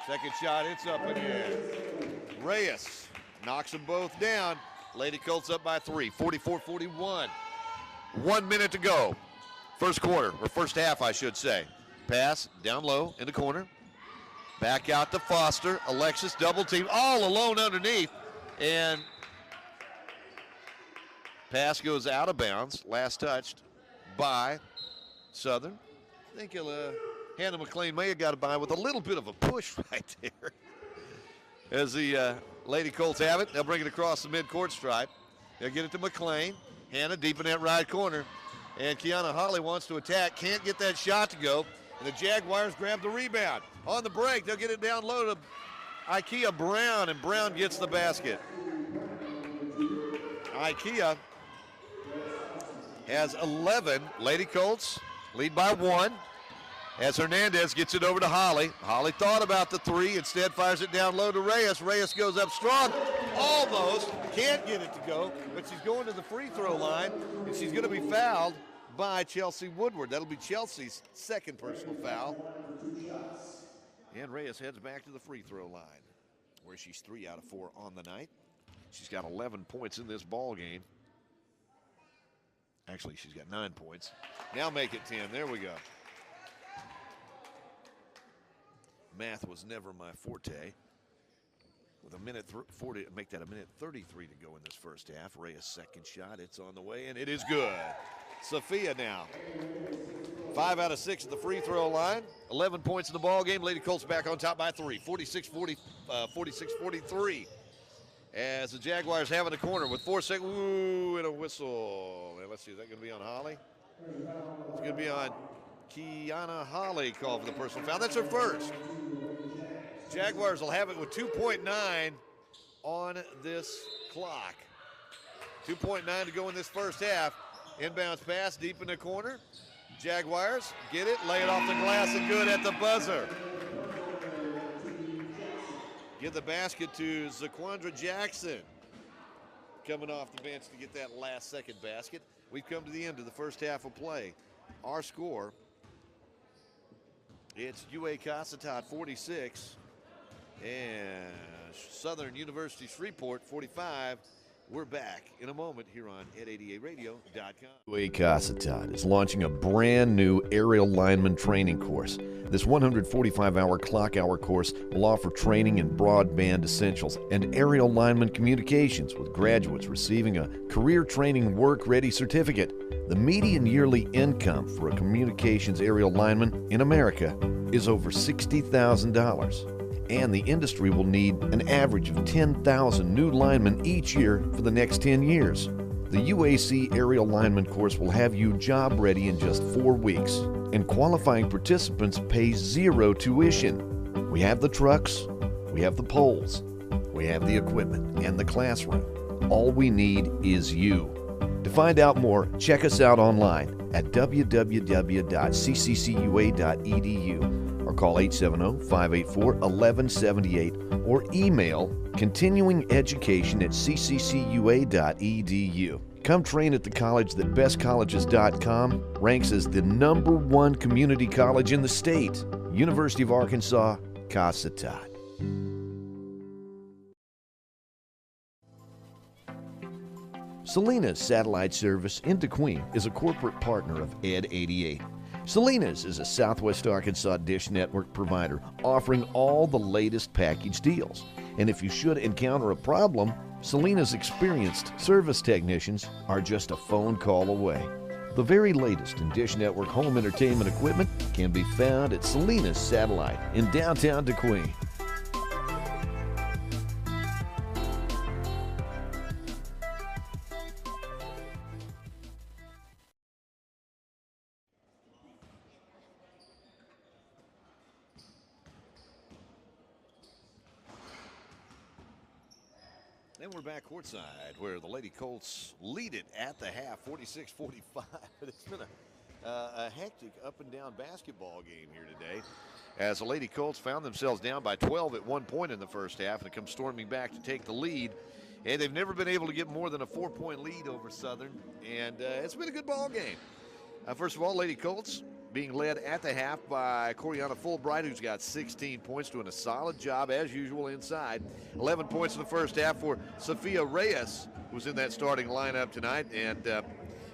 Second shot, it's up and in. Reyes knocks them both down. Lady Colts up by 3, 44-41. 1 minute to go. First quarter, or first half, I should say. Pass down low in the corner. Back out to Foster. Alexis double team, all alone underneath. And pass goes out of bounds. Last touched by Southern. I think Hannah McLean may have got it by with a little bit of a push right there. As the Lady Colts have it, they'll bring it across the midcourt stripe. They'll get it to McLean. Hannah deep in that right corner. And Kiana Holly wants to attack, can't get that shot to go. And the Jaguars grab the rebound. On the break, they'll get it down low to Ikea Brown, and Brown gets the basket. Ikea has 11. Lady Colts lead by 1. As Hernandez gets it over to Holly. Holly thought about the 3, instead fires it down low to Reyes. Reyes goes up strong, almost, can't get it to go, but she's going to the free throw line, and she's going to be fouled by Chelsea Woodward. That'll be Chelsea's second personal foul. And Reyes heads back to the free throw line, where she's 3 out of 4 on the night. She's got 11 points in this ball game. Actually, she's got 9 points. Now make it 10, there we go. Math was never my forte. With a minute 40, make that a minute 33 to go in this first half. Reyes' second shot, it's on the way, and it is good. Sophia now. 5 out of 6 at the free throw line. 11 points in the ball game. Lady Colts back on top by 3. 46-43. As the Jaguars have in the corner with 4 seconds. Ooh, and a whistle. And let's see, is that going to be on Holly? It's going to be on Kiana Holly, called for the personal foul. That's her first. Jaguars will have it with 2.9 on this clock. 2.9 to go in this first half. Inbounds pass deep in the corner. Jaguars get it, lay it off the glass, and good at the buzzer. Get the basket to Zaquandra Jackson. Coming off the bench to get that last second basket. We've come to the end of the first half of play. Our score, it's UA Cossatot 46 and Southern University Shreveport 45. We're back in a moment here on at88radio.com. UA Cossatot is launching a brand new aerial lineman training course. This 145-hour clock hour course will offer training in broadband essentials and aerial lineman communications, with graduates receiving a career training work-ready certificate. The median yearly income for a communications aerial lineman in America is over $60,000. And the industry will need an average of 10,000 new linemen each year for the next 10 years. The UAC Aerial Lineman course will have you job ready in just 4 weeks, and qualifying participants pay zero tuition. We have the trucks, we have the poles, we have the equipment and the classroom. All we need is you. To find out more, check us out online at www.cccua.edu. or call 870-584-1178 or email continuingeducation@cccua.edu. Come train at the college that bestcolleges.com ranks as the #1 community college in the state. University of Arkansas, Cossatot. Selena's satellite service in DeQueen is a corporate partner of Ed 88. Selena's is a Southwest Arkansas dish network provider offering all the latest package deals. And if you should encounter a problem, Selena's experienced service technicians are just a phone call away. The very latest in dish network home entertainment equipment can be found at Selena's Satellite in downtown DeQueen. And we're back courtside where the Lady Colts lead it at the half, 46-45. But it's been a hectic up and down basketball game here today, as the Lady Colts found themselves down by 12 at one point in the first half and come storming back to take the lead. And they've never been able to get more than a 4-point lead over Southern, and it's been a good ball game. First of all, Lady Colts being led at the half by Coriana Fulbright, who's got 16 points, doing a solid job as usual inside. 11 points in the first half for Sophia Reyes, who's in that starting lineup tonight. And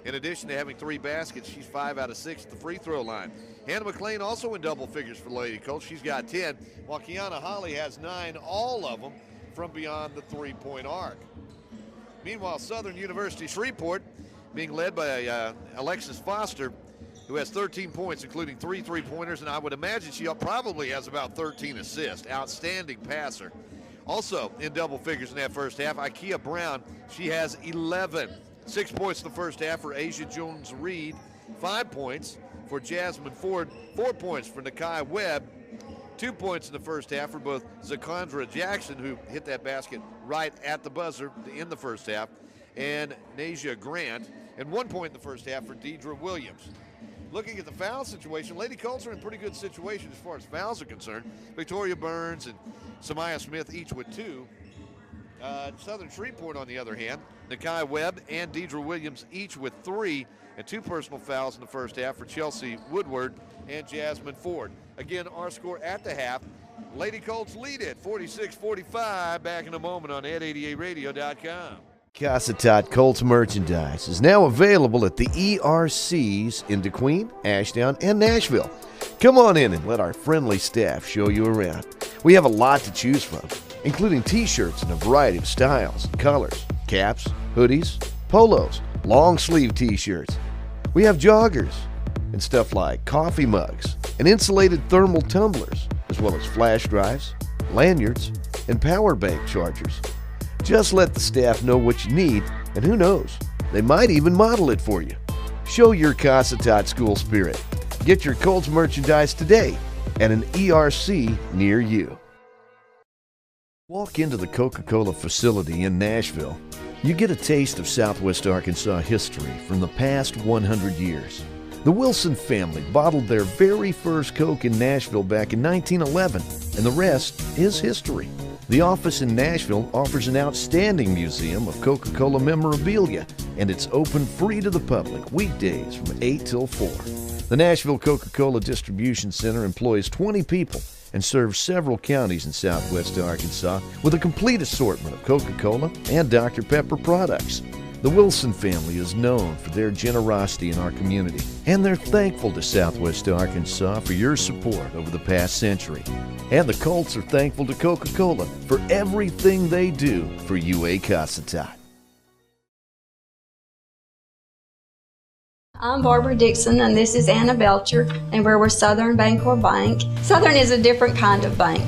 in addition to having 3 baskets, she's 5 out of 6 at the free throw line. Hannah McLean also in double figures for the Lady Colts. She's got 10, while Kiana Holly has 9, all of them from beyond the three-point arc. Meanwhile, Southern University Shreveport being led by Alexis Foster, who has 13 points, including 3 three-pointers, and I would imagine she probably has about 13 assists. Outstanding passer. Also in double figures in that first half, Ikea Brown, she has 11. 6 points in the first half for Asia Jones-Reed, 5 points for Jasmine Ford, 4 points for Nakai Webb, 2 points in the first half for both Zaquandra Jackson, who hit that basket right at the buzzer in the first half, and Nasia Grant, and 1 point in the first half for Deidre Williams. Looking at the foul situation, Lady Colts are in pretty good situation as far as fouls are concerned. Victoria Burns and Samaya Smith each with 2. Southern Shreveport, on the other hand, Nakai Webb and Deidre Williams each with 3, and 2 personal fouls in the first half for Chelsea Woodward and Jasmine Ford. Again, our score at the half, Lady Colts lead it 46-45. Back in a moment on at88radio.com. Cossatot Colts merchandise is now available at the ERCs in DeQueen, Ashdown, and Nashville. Come on in and let our friendly staff show you around. We have a lot to choose from, including t-shirts in a variety of styles and colors, caps, hoodies, polos, long sleeve t-shirts. We have joggers and stuff like coffee mugs and insulated thermal tumblers, as well as flash drives, lanyards, and power bank chargers. Just let the staff know what you need, and who knows, they might even model it for you. Show your Cossatot school spirit. Get your Colts merchandise today at an ERC near you. Walk into the Coca-Cola facility in Nashville. You get a taste of Southwest Arkansas history from the past 100 years. The Wilson family bottled their very first Coke in Nashville back in 1911, and the rest is history. The office in Nashville offers an outstanding museum of Coca-Cola memorabilia, and it's open free to the public weekdays from 8 till 4. The Nashville Coca-Cola Distribution Center employs 20 people and serves several counties in southwest Arkansas with a complete assortment of Coca-Cola and Dr. Pepper products. The Wilson family is known for their generosity in our community, and they're thankful to Southwest Arkansas for your support over the past century. And the Colts are thankful to Coca-Cola for everything they do for UA Cossatot. I'm Barbara Dixon, and this is Anna Belcher, and we're with Southern Bancorp Bank. Southern is a different kind of bank.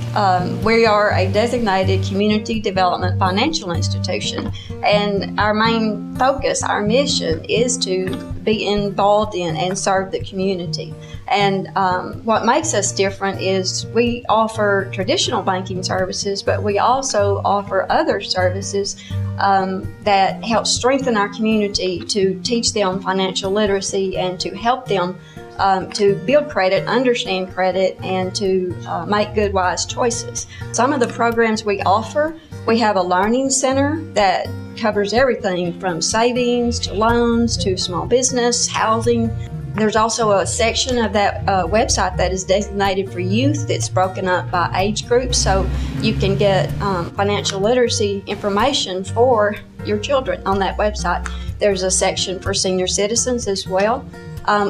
We are a designated community development financial institution, and our main focus, our mission, is to be involved in and serve the community. And what makes us different is we offer traditional banking services, but we also offer other services that help strengthen our community to teach them financial literacy and to help them to build credit, understand credit, and to make good, wise choices. Some of the programs we offer, we have a learning center that covers everything from savings to loans to small business, housing. There's also a section of that website that is designated for youth that's broken up by age groups, so you can get financial literacy information for your children on that website. There's a section for senior citizens as well.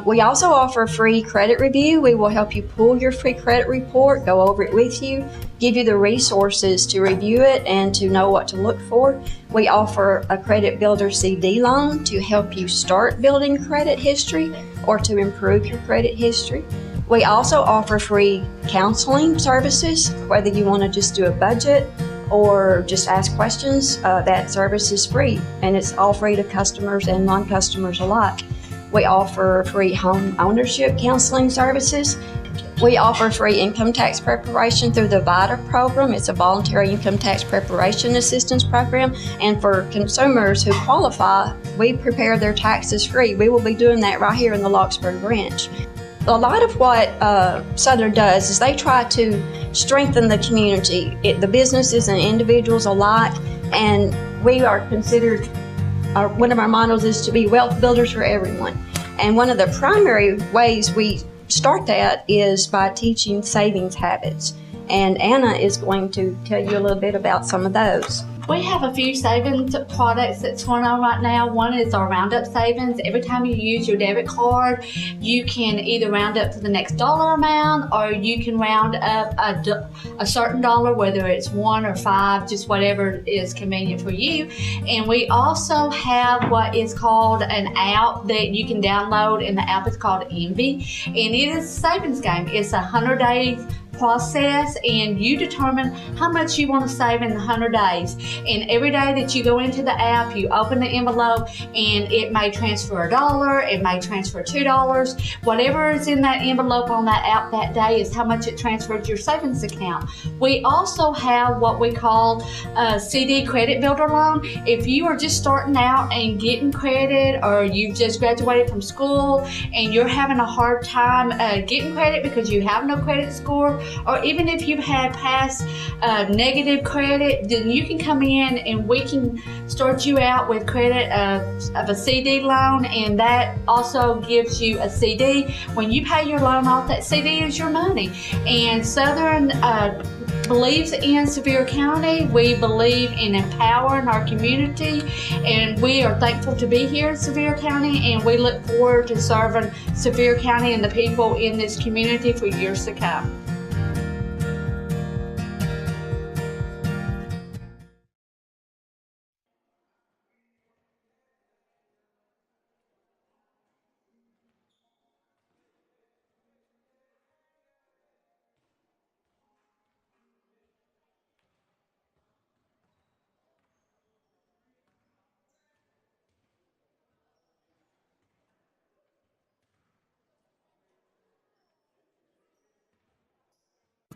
We also offer free credit review. We will help you pull your free credit report, go over it with you, give you the resources to review it and to know what to look for. We offer a Credit Builder CD loan to help you start building credit history or to improve your credit history. We also offer free counseling services, whether you want to just do a budget or just ask questions. That service is free, and it's all free to customers and non-customers alike. We offer free home ownership counseling services. We offer free income tax preparation through the VITA program. It's a voluntary income tax preparation assistance program. And for consumers who qualify, we prepare their taxes free. We will be doing that right here in the Lockesburg branch. A lot of what Southern does is they try to strengthen the community, the businesses and individuals alike, and we are considered, one of our mottos is to be wealth builders for everyone. And one of the primary ways we start that is by teaching savings habits. And Anna is going to tell you a little bit about some of those. We have a few savings products that's going on right now. One is our roundup savings. Every time you use your debit card, you can either round up to the next dollar amount, or you can round up a certain dollar, whether it's 1 or 5, just whatever is convenient for you. And we also have what is called an app that you can download, and the app is called Envy. And it is a savings game. It's a 100-day process, and you determine how much you want to save in the 100 days. And every day that you go into the app, you open the envelope, and it may transfer $1, it may transfer $2. Whatever is in that envelope on that app that day is how much it transferred to your savings account. We also have what we call a CD credit builder loan. If you are just starting out and getting credit, or you've just graduated from school and you're having a hard time getting credit because you have no credit score, or even if you've had past negative credit, then you can come in and we can start you out with credit of a CD loan, and that also gives you a CD. When you pay your loan off, that CD is your money. And Southern believes in Sevier County. We believe in empowering our community, and we are thankful to be here in Sevier County, and we look forward to serving Sevier County and the people in this community for years to come.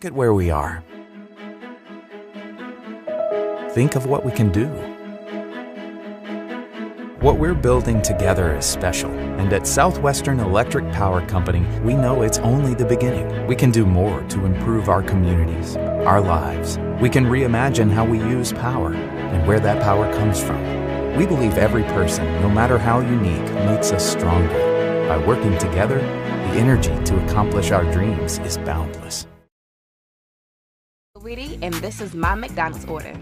Look at where we are. Think of what we can do. What we're building together is special, and at Southwestern Electric Power Company, we know it's only the beginning. We can do more to improve our communities, our lives. We can reimagine how we use power and where that power comes from. We believe every person, no matter how unique, makes us stronger. By working together, the energy to accomplish our dreams is boundless. Sweetie, and this is my McDonald's order.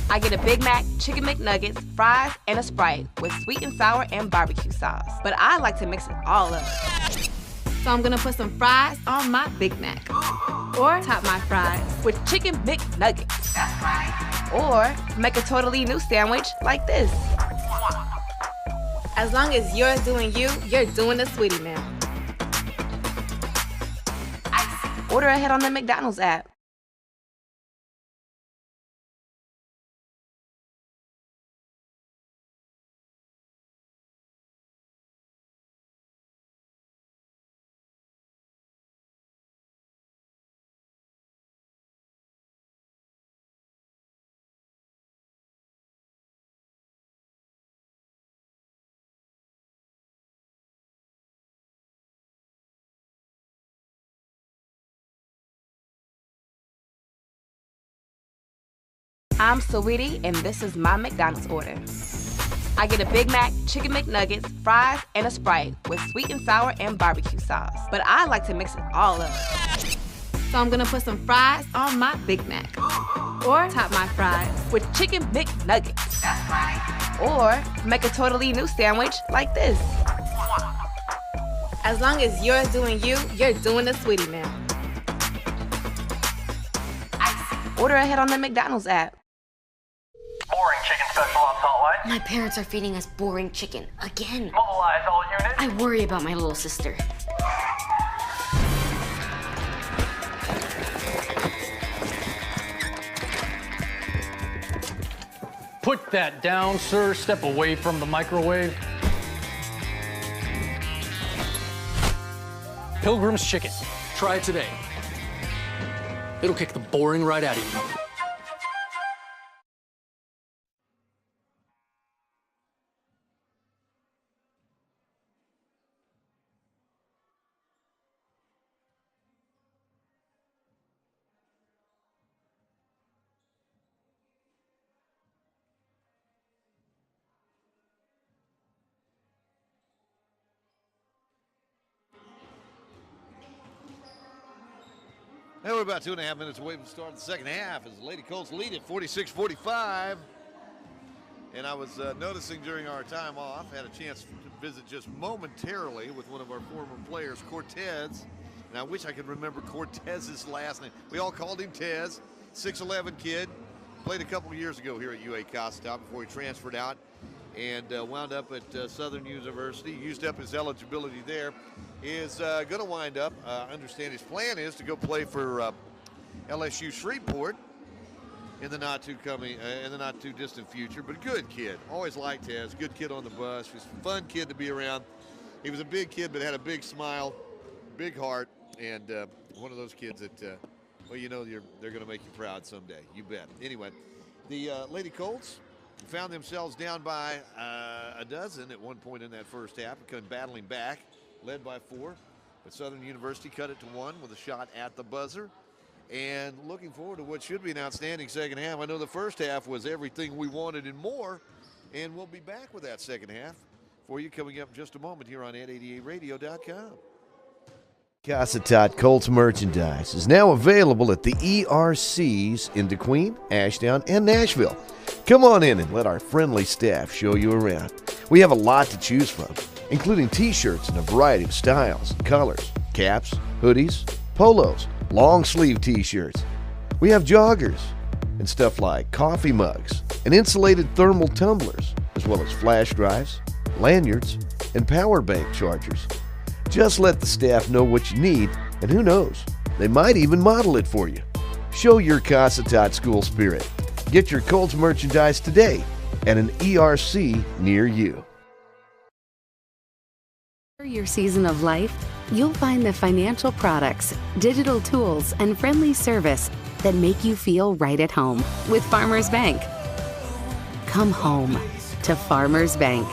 I get a Big Mac, Chicken McNuggets, fries, and a Sprite with sweet and sour and barbecue sauce. But I like to mix it all up. So I'm gonna put some fries on my Big Mac. Or top my fries with Chicken McNuggets. That's right. Or make a totally new sandwich like this. As long as you're doing you, you're doing the Sweetie now. Order ahead on the McDonald's app. I'm Sweetie, and this is my McDonald's order. I get a Big Mac, Chicken McNuggets, fries, and a Sprite with sweet and sour and barbecue sauce. But I like to mix it all up. So I'm gonna put some fries on my Big Mac. Or top my fries with Chicken McNuggets. That's right. Or make a totally new sandwich like this. As long as you're doing you, you're doing the Sweetie now. Order ahead on the McDonald's app. Boring chicken special on Salt Lake. My parents are feeding us boring chicken again. Mobilize all units. I worry about my little sister. Put that down, sir. Step away from the microwave. Pilgrim's Chicken. Try it today. It'll kick the boring right out of you. Now we're about 2.5 minutes away from the start of the second half as the Lady Colts lead at 46-45. And I was noticing during our time off, had a chance to visit just momentarily with one of our former players, Cortez. And I wish I could remember Cortez's last name. We all called him Tez, 6'11" kid. Played a couple of years ago here at UA Cossatot before he transferred out and wound up at Southern University. Used up his eligibility there. Is going to wind up, I understand his plan is to go play for LSU Shreveport in the not too distant future. But good kid, always liked Tez. Good kid on the bus. He's a fun kid to be around. He was a big kid, but had a big smile, big heart, and one of those kids that, well, you know, they're going to make you proud someday. You bet. Anyway, the Lady Colts found themselves down by a dozen at one point in that first half, come battling back. Led by 4, but Southern University cut it to 1 with a shot at the buzzer. And looking forward to what should be an outstanding second half. I know the first half was everything we wanted and more, and we'll be back with that second half for you coming up in just a moment here on Ed88radio.com. Cossatot Colts merchandise is now available at the ERCs in DeQueen, Ashdown, and Nashville. Come on in and let our friendly staff show you around. We have a lot to choose from, including t-shirts in a variety of styles and colors, caps, hoodies, polos, long sleeve t-shirts. We have joggers and stuff like coffee mugs and insulated thermal tumblers, as well as flash drives, lanyards, and power bank chargers. Just let the staff know what you need, and who knows, they might even model it for you. Show your Cossatot school spirit. Get your Colts merchandise today at an ERC near you. For your season of life, you'll find the financial products, digital tools, and friendly service that make you feel right at home with Farmers Bank. Come home to Farmers Bank.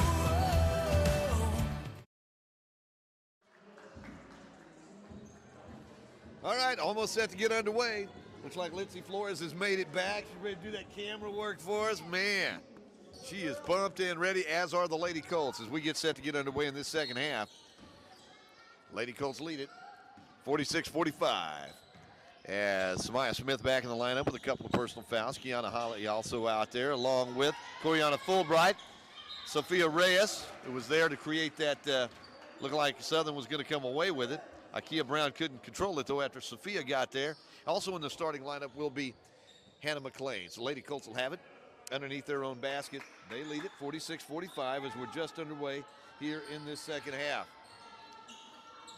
All right, almost set to get underway. Looks like Lindsay Flores has made it back. She's ready to do that camera work for us. Man, she is pumped and ready, as are the Lady Colts, as we get set to get underway in this second half. Lady Colts lead it 46-45. As Samaya Smith back in the lineup with a couple of personal fouls. Kiana Holly also out there, along with Coriana Fulbright. Sophia Reyes, who was there to create that, looked like Southern was going to come away with it. Ikea Brown couldn't control it, though, after Sophia got there. Also in the starting lineup will be Hannah McLean. So Lady Colts will have it underneath their own basket. They lead it 46-45 as we're just underway here in this second half.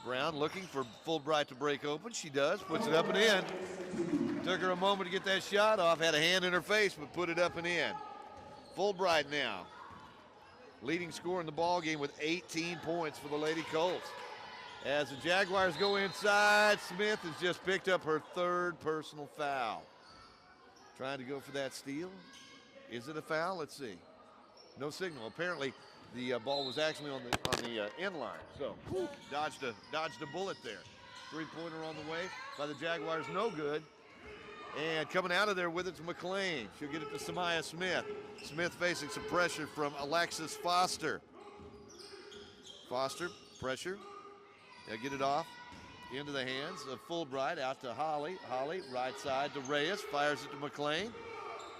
Brown looking for Fulbright to break open. She does, puts it up and in. Took her a moment to get that shot off, had a hand in her face, but put it up and in. Fulbright now, leading scorer in the ball game with 18 points for the Lady Colts. As the Jaguars go inside, Smith has just picked up her third personal foul. Trying to go for that steal. Is it a foul? Let's see. No signal. Apparently, the ball was actually on the end line. So, dodged a bullet there. Three-pointer on the way by the Jaguars, no good. And coming out of there with it's McLean. She'll get it to Samaya Smith. Smith facing some pressure from Alexis Foster. Foster, pressure. They'll get it off into the hands of Fulbright, out to Holly. Holly, right side to Reyes, fires it to McLean.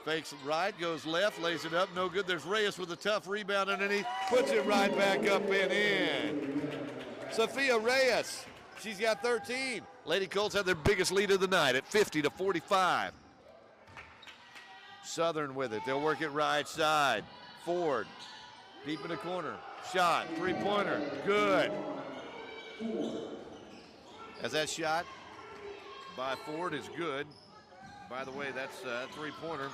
Fakes it right, goes left, lays it up, no good. There's Reyes with a tough rebound underneath, puts it right back up and in. Sophia Reyes, she's got 13. Lady Colts have their biggest lead of the night at 50-45. Southern with it, they'll work it right side. Ford, deep in the corner, shot, three-pointer, good. As that shot by Ford is good. By the way, that's a three-pointer.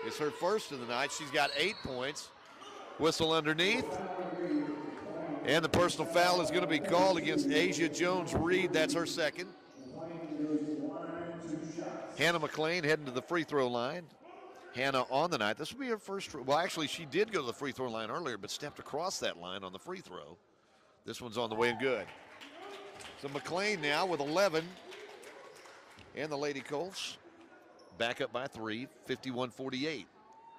It's her first of the night. She's got 8 points. Whistle underneath. And the personal foul is going to be called against Asia Jones-Reed. That's her second. Hannah McLean heading to the free throw line. Hannah on the night. This will be her first. Well, actually, she did go to the free throw line earlier, but stepped across that line on the free throw. This one's on the way and good. So McLean now with 11. And the Lady Colts back up by 3, 51-48.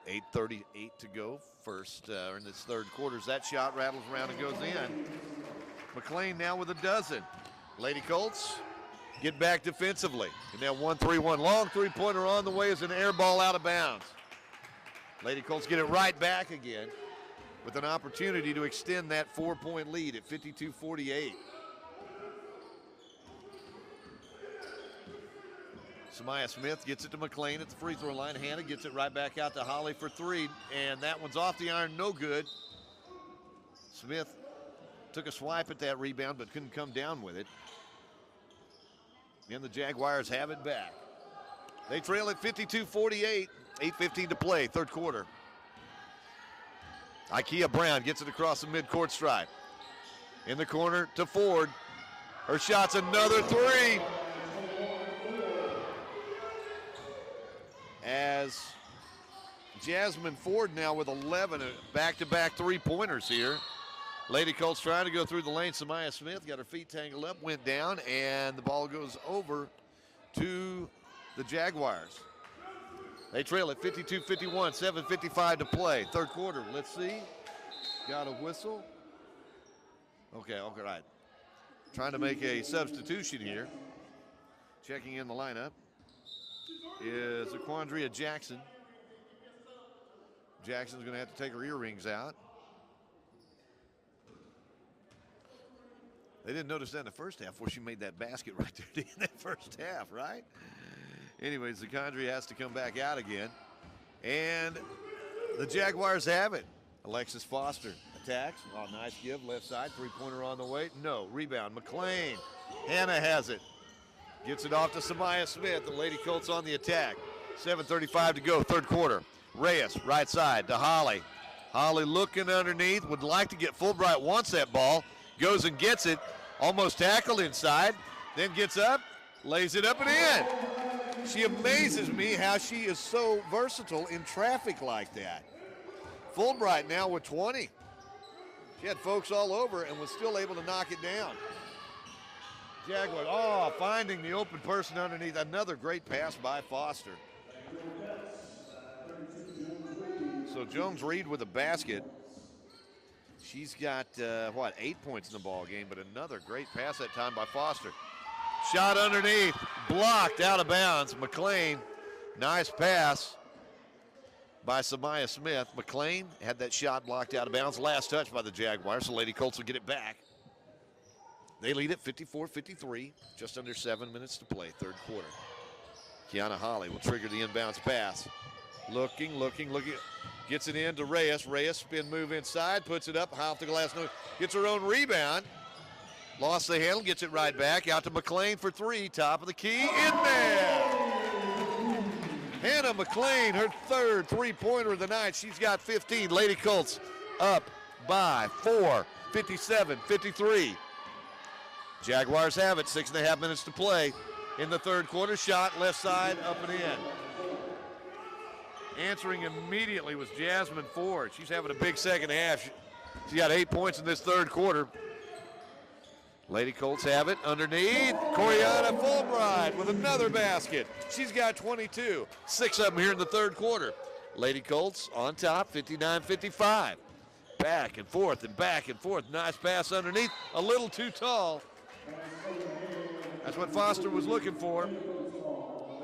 8:38 to go first in this third quarter. As that shot rattles around and goes in. McLean now with a dozen. Lady Colts get back defensively. And now 1-3-1. Long three-pointer on the way as an air ball out of bounds. Lady Colts get it right back again with an opportunity to extend that 4-point lead at 52-48. Samaya Smith gets it to McLean at the free throw line. Hannah gets it right back out to Holly for three, and that one's off the iron, no good. Smith took a swipe at that rebound but couldn't come down with it. And the Jaguars have it back. They trail at 52-48, 8:15 to play, third quarter. Ikea Brown gets it across the midcourt stripe. In the corner to Ford. Her shot's another three. As Jasmine Ford now with 11 back-to-back three-pointers here. Lady Colts trying to go through the lane. Samaya Smith got her feet tangled up, went down, and the ball goes over to the Jaguars. They trail at 52-51, 7:55 to play. Third quarter, let's see. Got a whistle. Okay, right. Trying to make a substitution here. Checking in the lineup is Aquandria Jackson. Jackson's going to have to take her earrings out. They didn't notice that in the first half before she made that basket right there in that first half, right? Anyways, Aquandria has to come back out again. And the Jaguars have it. Alexis Foster attacks. Oh, nice give, left side. Three-pointer on the way. No, rebound. McLean. Hannah has it. Gets it off to Samaya Smith. The Lady Colts on the attack. 7:35 to go, third quarter. Reyes, right side to Holly. Holly looking underneath. Would like to get Fulbright, wants that ball. Goes and gets it. Almost tackled inside. Then gets up, lays it up and in. She amazes me how she is so versatile in traffic like that. Fulbright now with 20. She had folks all over and was still able to knock it down. Jaguar, finding the open person underneath. Another great pass by Foster. So Jones-Reed with a basket. She's got, 8 points in the ball game, but another great pass that time by Foster. Shot underneath, blocked out of bounds. McLean, nice pass by Samaya Smith. McLean had that shot blocked out of bounds. Last touch by the Jaguars, so Lady Colts will get it back. They lead at 54-53, just under 7 minutes to play, third quarter. Kiana Holly will trigger the inbounds pass. Looking. Gets it in to Reyes. Reyes spin move inside, puts it up, high off the glass. Gets her own rebound. Lost the handle, gets it right back. Out to McLean for three. Top of the key, in there. Hannah McLean, her third three-pointer of the night. She's got 15. Lady Colts up by 4, 57-53. Jaguars have it, 6.5 minutes to play in the third quarter. Shot left side, up and in. Answering immediately was Jasmine Ford. She's having a big second half. She got 8 points in this third quarter. Lady Colts have it underneath. Coriana Fulbright with another basket. She's got 22. 6 of them here in the third quarter. Lady Colts on top, 59-55. Back and forth and back and forth. Nice pass underneath. A little too tall. That's what Foster was looking for.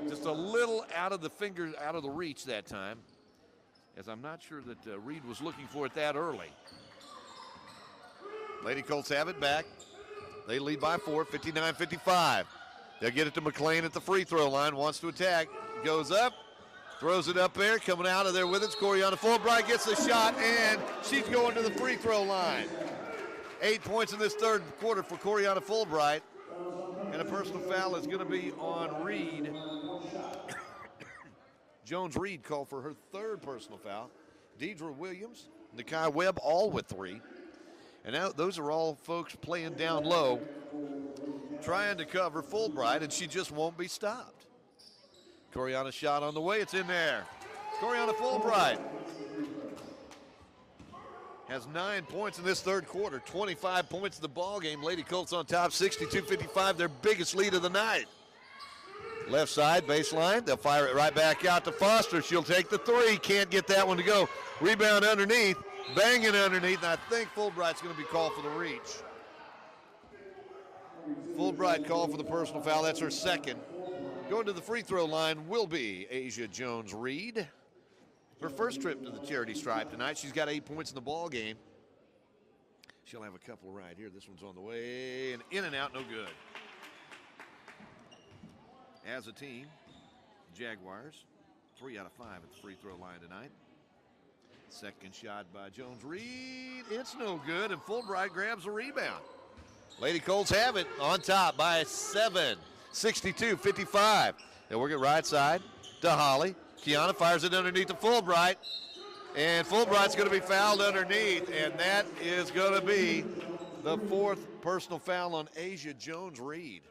Just a little out of the fingers, out of the reach that time, as I'm not sure that Reed was looking for it that early. Lady Colts have it back. They lead by 4, 59-55. They'll get it to McLean at the free throw line, wants to attack, goes up, throws it up there, coming out of there with it. Coriana Fulbright gets the shot, and she's going to the free throw line. 8 points in this third quarter for Coriana Fulbright. And a personal foul is going to be on Reed. Jones-Reed called for her third personal foul. Deidre Williams, Nakai Webb, all with 3. And now those are all folks playing down low, trying to cover Fulbright, and she just won't be stopped. Coriana's shot on the way. It's in there. Coriana Fulbright has 9 points in this third quarter, 25 points in the ball game. Lady Colts on top, 62-55, their biggest lead of the night. Left side, baseline. They'll fire it right back out to Foster. She'll take the three. Can't get that one to go. Rebound underneath. Banging underneath. And I think Fulbright's going to be called for the reach. Fulbright called for the personal foul. That's her second. Going to the free throw line will be Asia Jones-Reed. Her first trip to the charity stripe tonight. She's got 8 points in the ball game. She'll have a couple right here. This one's on the way. And in and out, no good. As a team, Jaguars, 3 out of 5 at the free throw line tonight. Second shot by Jones-Reed. It's no good, and Fulbright grabs a rebound. Lady Colts have it on top by 7, 62-55. They'll work it right side to Holly. Kiana fires it underneath to Fulbright, and Fulbright's going to be fouled underneath, and that is going to be the fourth personal foul on Asia Jones-Reed.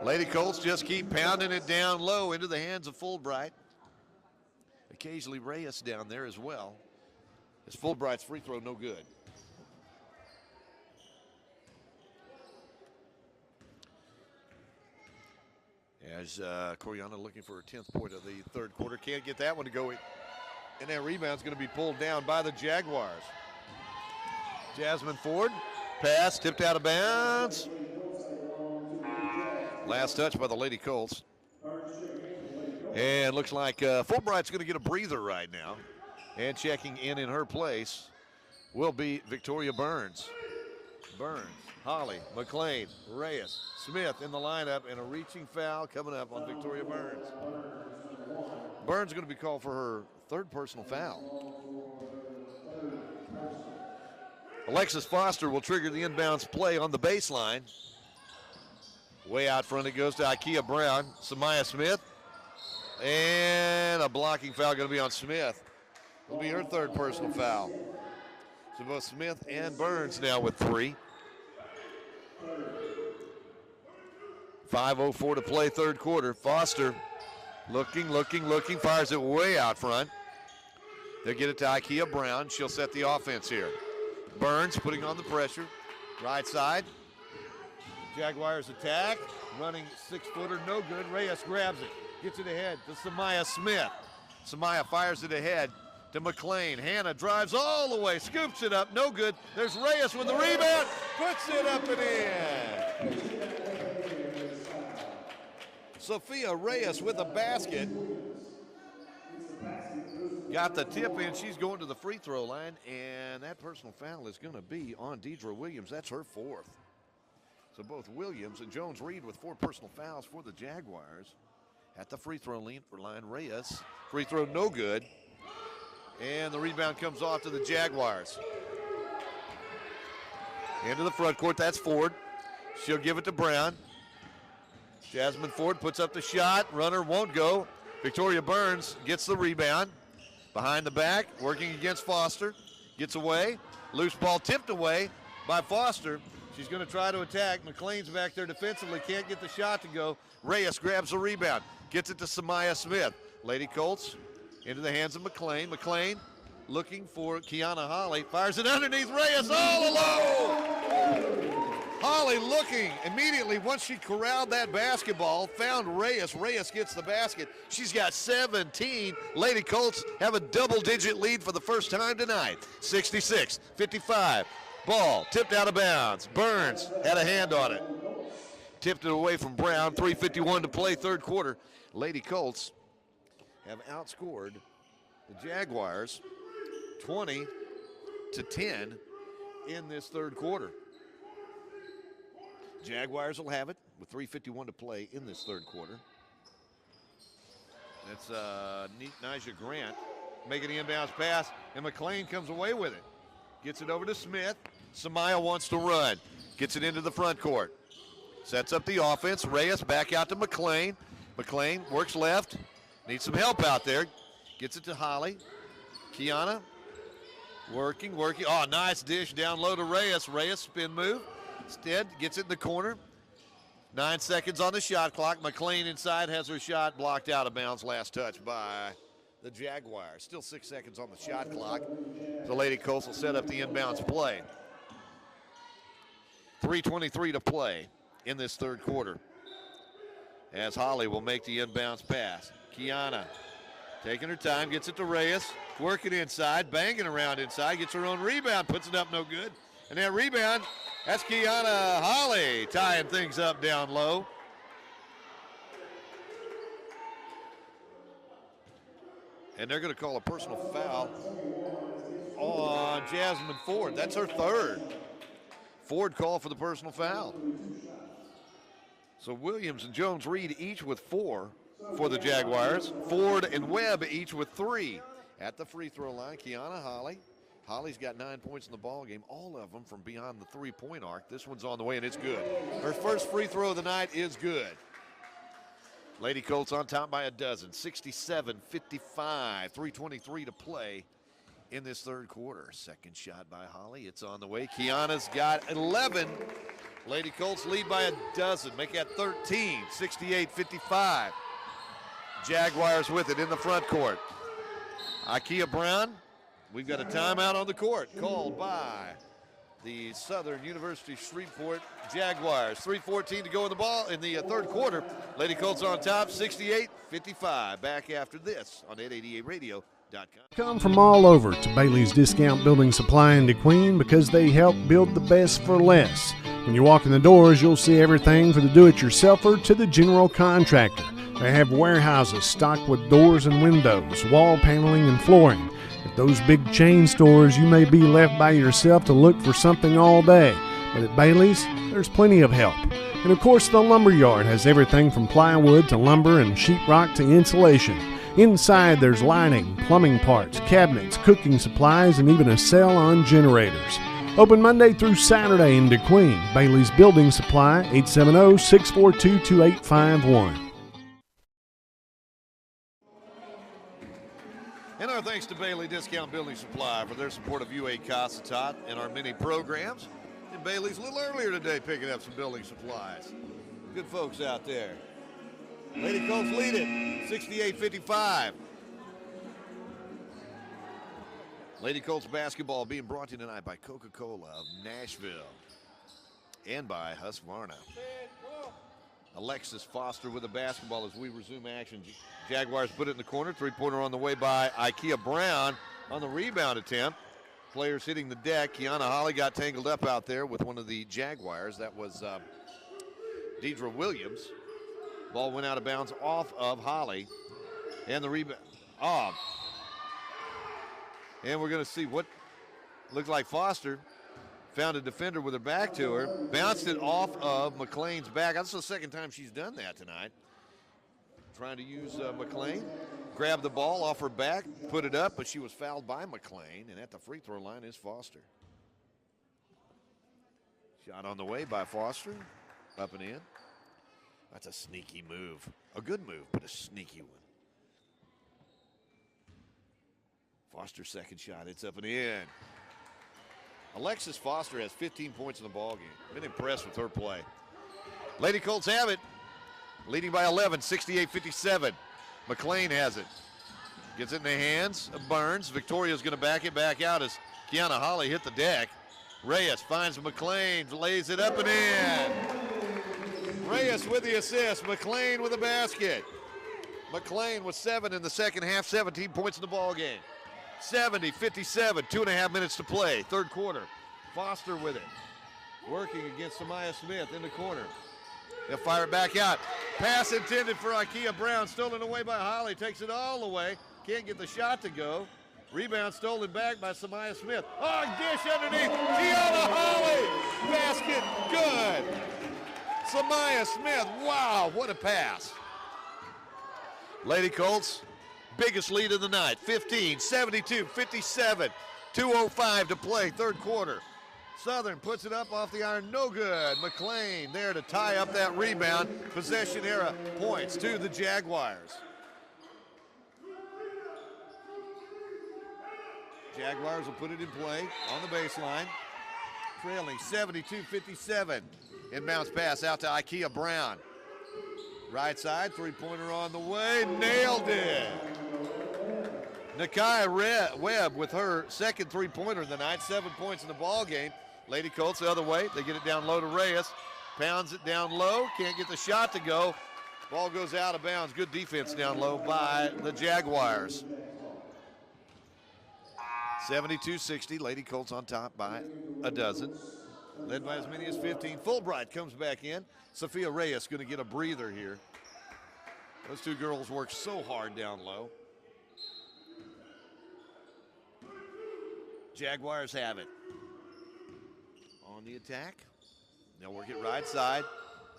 Lady Colts just keep pounding it down low into the hands of Fulbright. Occasionally Reyes down there as well. As Fulbright's free throw no good. As Coriana looking for her 10th point of the third quarter. Can't get that one to go. And that rebound's going to be pulled down by the Jaguars. Jasmine Ford, pass, tipped out of bounds. Last touch by the Lady Colts. And looks like Fulbright's going to get a breather right now. And checking in her place will be Victoria Burns. Burns, Holly, McLean, Reyes, Smith in the lineup, and a reaching foul coming up on Victoria Burns. Burns going to be called for her third personal foul. Alexis Foster will trigger the inbounds play on the baseline. Way out front it goes to Ikea Brown. Samaya Smith. And a blocking foul going to be on Smith. It'll be her third personal foul. So both Smith and Burns now with 3. 5:04 to play third quarter. Foster looking, fires it way out front. They'll get it to Ikea Brown. She'll set the offense here. Burns putting on the pressure. Right side. Jaguars attack. Running 6-footer, no good. Reyes grabs it. Gets it ahead to Samaya Smith. Samaya fires it ahead to McLean. Hannah drives all the way, scoops it up, no good. There's Reyes with the rebound, puts it up and in. Sophia Reyes with a basket. Got the tip in, she's going to the free throw line, and that personal foul is gonna be on Deidre Williams. That's her 4th. So both Williams and Jones-Reed with 4 personal fouls for the Jaguars. At the free throw line, Reyes. Free throw no good. And the rebound comes off to the Jaguars. Into the front court, that's Ford. She'll give it to Brown. Jasmine Ford puts up the shot. Runner won't go. Victoria Burns gets the rebound. Behind the back, working against Foster. Gets away. Loose ball tipped away by Foster. She's going to try to attack. McLean's back there defensively. Can't get the shot to go. Reyes grabs the rebound. Gets it to Samaya Smith. Lady Colts into the hands of McLean. McLean looking for Kiana Holly. Fires it underneath Reyes all alone. Holly looking immediately once she corralled that basketball. Found Reyes. Reyes gets the basket. She's got 17. Lady Colts have a double-digit lead for the first time tonight. 66-55. Ball tipped out of bounds. Burns had a hand on it. Tipped it away from Brown. 3:51 to play, third quarter. Lady Colts have outscored the Jaguars 20-10 in this third quarter. Jaguars will have it with 3:51 to play in this third quarter. That's Nijah Grant making the inbounds pass, and McLean comes away with it. Gets it over to Smith. Samaya wants to run. Gets it into the front court. Sets up the offense. Reyes back out to McLean. McLean works left. Needs some help out there. Gets it to Holly. Kiana working. Oh, nice dish down low to Reyes. Reyes spin move. Instead, gets it in the corner. 9 seconds on the shot clock. McLean inside has her shot blocked out of bounds. Last touch by the Jaguars. Still 6 seconds on the shot clock. The Lady Colts will set up the inbounds play. 3:23 to play in this third quarter, as Holly will make the inbounds pass. Kiana taking her time, gets it to Reyes, working inside, banging around inside, gets her own rebound, puts it up no good. And that rebound, that's Kiana Holly tying things up down low. And they're going to call a personal foul on Jasmine Ford. That's her 3rd. Ford called for the personal foul. So Williams and Jones-Reed each with 4 for the Jaguars. Ford and Webb each with 3. At the free throw line, Kiana Holly. Holly's got 9 points in the ball game, all of them from beyond the 3-point arc. This one's on the way, and it's good. Her first free throw of the night is good. Lady Colts on top by a dozen, 67-55, 3:23 to play in this third quarter. Second shot by Holly, it's on the way. Kiana's got 11. Lady Colts lead by a dozen, make that 13, 68-55. Jaguars with it in the front court. Ikea Brown, we've got a timeout on the court called by the Southern University Shreveport Jaguars. 3:14 to go in the ball in the third quarter. Lady Colts on top, 68-55. Back after this on 888radio.com. Come from all over to Bailey's Discount Building Supply in DeQueen because they help build the best for less. When you walk in the doors, you'll see everything from the do-it-yourselfer to the general contractor. They have warehouses stocked with doors and windows, wall paneling and flooring. At those big chain stores, you may be left by yourself to look for something all day. But at Bailey's, there's plenty of help. And of course, the lumber yard has everything from plywood to lumber and sheetrock to insulation. Inside, there's lining, plumbing parts, cabinets, cooking supplies, and even a sale on generators. Open Monday through Saturday in DeQueen. Bailey's Building Supply, 870-642-2851. And our thanks to Bailey Discount Building Supply for their support of UA Cossatot and our many programs. And Bailey's a little earlier today picking up some building supplies. Good folks out there. Lady Colts lead it, 68-55. Lady Colts basketball being brought to you tonight by Coca-Cola of Nashville. and by Husqvarna. Alexis Foster with the basketball as we resume action. Jaguars put it in the corner. Three-pointer on the way by Ikea Brown on the rebound attempt. Players hitting the deck. Kiana Holly got tangled up out there with one of the Jaguars. That was Deidre Williams. Ball went out of bounds off of Holly. And the rebound. And we're going to see what looked like Foster found a defender with her back to her. Bounced it off of McLean's back. That's the second time she's done that tonight. Trying to use McLean. Grabbed the ball off her back, put it up, but she was fouled by McLean. And at the free throw line is Foster. Shot on the way by Foster. Up and in. That's a sneaky move. A good move, but a sneaky one. Foster's second shot. It's up and in. Alexis Foster has 15 points in the ball game. Been impressed with her play. Lady Colts have it. Leading by 11, 68-57. McLean has it. Gets it in the hands of Burns. Victoria's going to back it back out as Kiana Holly hit the deck. Reyes finds McLean, lays it up and in. Reyes with the assist. McLean with the basket. McLean with 7 in the second half, 17 points in the ball game. 70-57, 2.5 minutes to play, third quarter. Foster with it. Working against Samaya Smith in the corner. They'll fire it back out. Pass intended for Ikea Brown, stolen away by Holly, takes it all the way. Can't get the shot to go. Rebound stolen back by Samaya Smith. Oh, dish underneath. Kiana Holly. Basket good. Samaya Smith, wow, what a pass. Lady Colts, biggest lead of the night, 15, 72-57, 2:05 to play, third quarter. Southern puts it up off the iron, no good. McLean there to tie up that rebound. Possession era points to the Jaguars. Jaguars will put it in play on the baseline. Trailing 72-57. Inbounds pass out to Ikea Brown. Right side, three-pointer on the way, nailed it. Nakia Webb with her second three-pointer of the night, 7 points in the ball game. Lady Colts the other way, they get it down low to Reyes. Pounds it down low, can't get the shot to go. Ball goes out of bounds, good defense down low by the Jaguars. 72-60, Lady Colts on top by a dozen. Led by as many as 15. Fulbright comes back in. Sophia Reyes going to get a breather here. Those two girls work so hard down low. Jaguars have it. On the attack. They'll work it right side.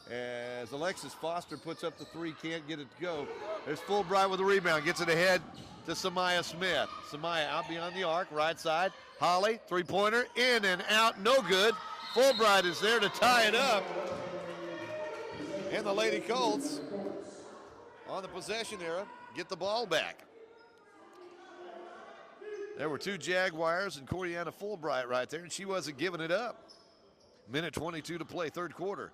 As Alexis Foster puts up the three, can't get it to go. There's Fulbright with the rebound. Gets it ahead to Samaya Smith. Samaya out beyond the arc, right side. Holly, three-pointer, in and out, no good. Fulbright is there to tie it up. And the Lady Colts, on the possession era, get the ball back. There were two Jaguars and Coriana Fulbright right there, and she wasn't giving it up. Minute 22 to play, third quarter.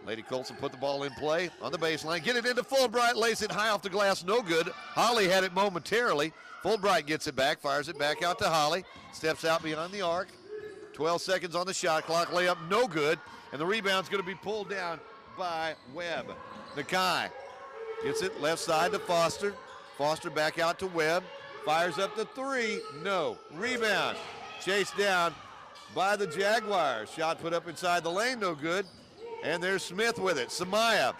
Lady Colts will put the ball in play on the baseline. Get it into Fulbright, lays it high off the glass, no good. Holly had it momentarily. Fulbright gets it back, fires it back out to Holly. Steps out beyond the arc. 12 seconds on the shot clock, layup no good, and the rebound's going to be pulled down by Webb. Nakai gets it left side to Foster. Foster back out to Webb. Fires up the three, no. Rebound, chased down by the Jaguars. Shot put up inside the lane, no good. And there's Smith with it. Samaya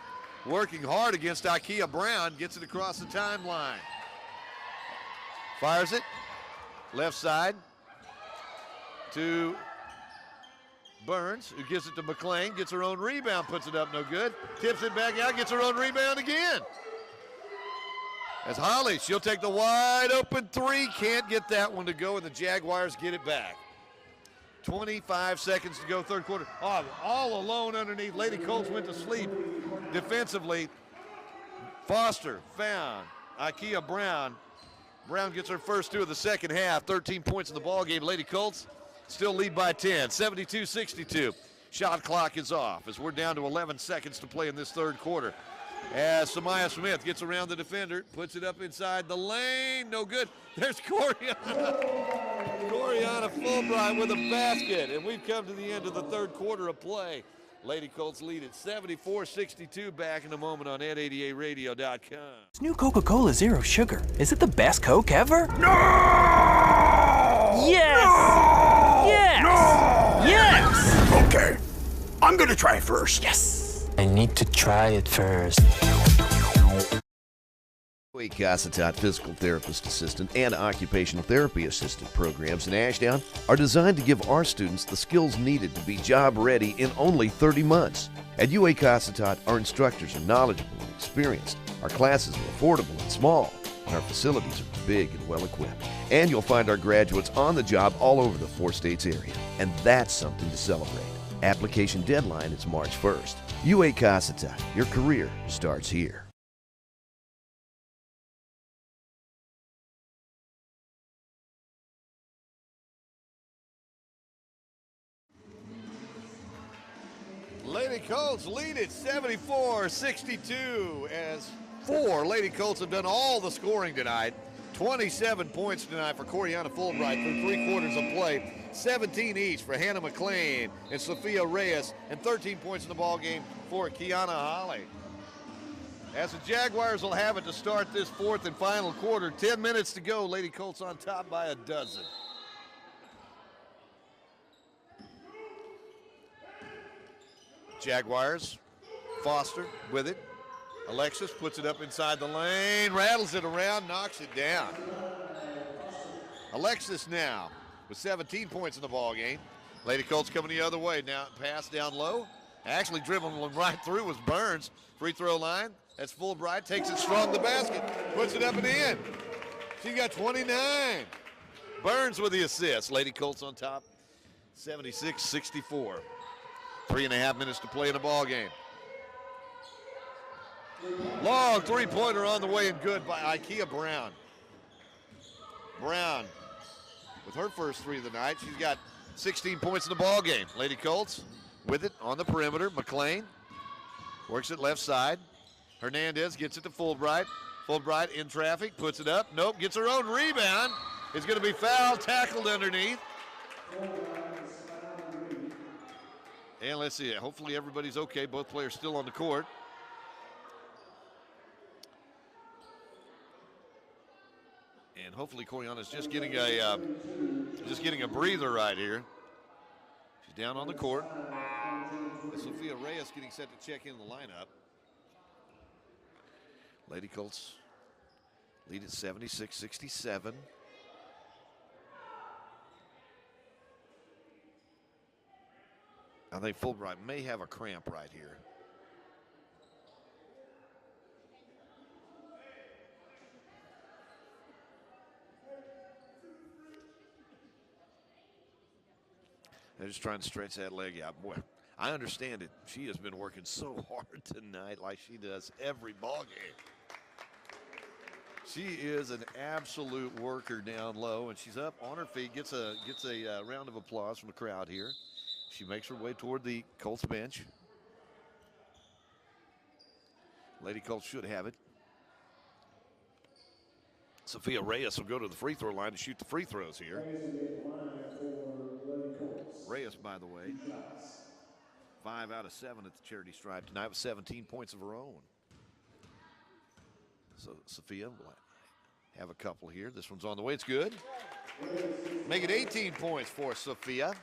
working hard against Ikea Brown, gets it across the timeline. Fires it, left side to Burns, who gives it to McLean, gets her own rebound, puts it up, no good. Tips it back out, gets her own rebound again. As Holly, she'll take the wide open three, can't get that one to go, and the Jaguars get it back. 25 seconds to go, third quarter. Oh, all alone underneath. Lady Colts went to sleep defensively. Foster found Ikea Brown. Brown gets her first two of the second half, 13 points in the ball game. Lady Colts still lead by 10, 72-62. Shot clock is off as we're down to 11 seconds to play in this third quarter. As Samaya Smith gets around the defender, puts it up inside the lane, no good. There's Coriana Kiana Fulbright with a basket, and we've come to the end of the third quarter of play. Lady Colts lead at 74-62. Back in a moment on Ed88radio.com. This new Coca-Cola Zero Sugar. Is it the best Coke ever? No! Yes! No! Yes! No! Yes! Okay, I'm gonna try it first. Yes! I need to try it first. Cossatot Physical Therapist Assistant and Occupational Therapy Assistant programs in Ashdown are designed to give our students the skills needed to be job ready in only 30 months. At UA Cossatot, our instructors are knowledgeable and experienced. Our classes are affordable and small, and our facilities are big and well equipped. And you'll find our graduates on the job all over the 4 states area, and that's something to celebrate. Application deadline is March 1st. UA Cossatot, your career starts here. Lady Colts lead at 74-62 as 4 Lady Colts have done all the scoring tonight. 27 points tonight for Coriana Fulbright through 3 quarters of play. 17 each for Hannah McLean and Sophia Reyes, and 13 points in the ball game for Kiana Holly. As the Jaguars will have it to start this 4th and final quarter. 10 minutes to go. Lady Colts on top by a dozen. Jaguars, Foster with it. Alexis puts it up inside the lane, rattles it around, knocks it down. Alexis now with 17 points in the ball game. Lady Colts coming the other way. Now pass down low. Actually dribbling right through was Burns. Free throw line. That's Fulbright. Takes it strong to the basket. Puts it up and in. She got 29. Burns with the assist. Lady Colts on top. 76-64. 3.5 minutes to play in the ball game. Long three-pointer on the way and good by Ikea Brown. Brown with her first 3 of the night. She's got 16 points in the ball game. Lady Colts with it on the perimeter. McLean works it left side. Hernandez gets it to Fulbright. Fulbright in traffic, puts it up. Nope, gets her own rebound. It's going to be fouled, tackled underneath. And let's see, hopefully everybody's okay. Both players still on the court. And hopefully Coriana's just getting a breather right here. She's down on the court. And Sophia Reyes getting set to check in the lineup. Lady Colts lead at 76-67. I think Fulbright may have a cramp right here. They're just trying to stretch that leg out. Boy, I understand it. She has been working so hard tonight, like she does every ball game. She is an absolute worker down low, and she's up on her feet. Gets a round of applause from the crowd here. She makes her way toward the Colts bench. Lady Colts should have it. Sophia Reyes will go to the free throw line to shoot the free throws here. Reyes, by the way, 5 out of 7 at the charity stripe tonight with 17 points of her own. So Sophia will have a couple here. This one's on the way. It's good. Make it 18 points for Sophia.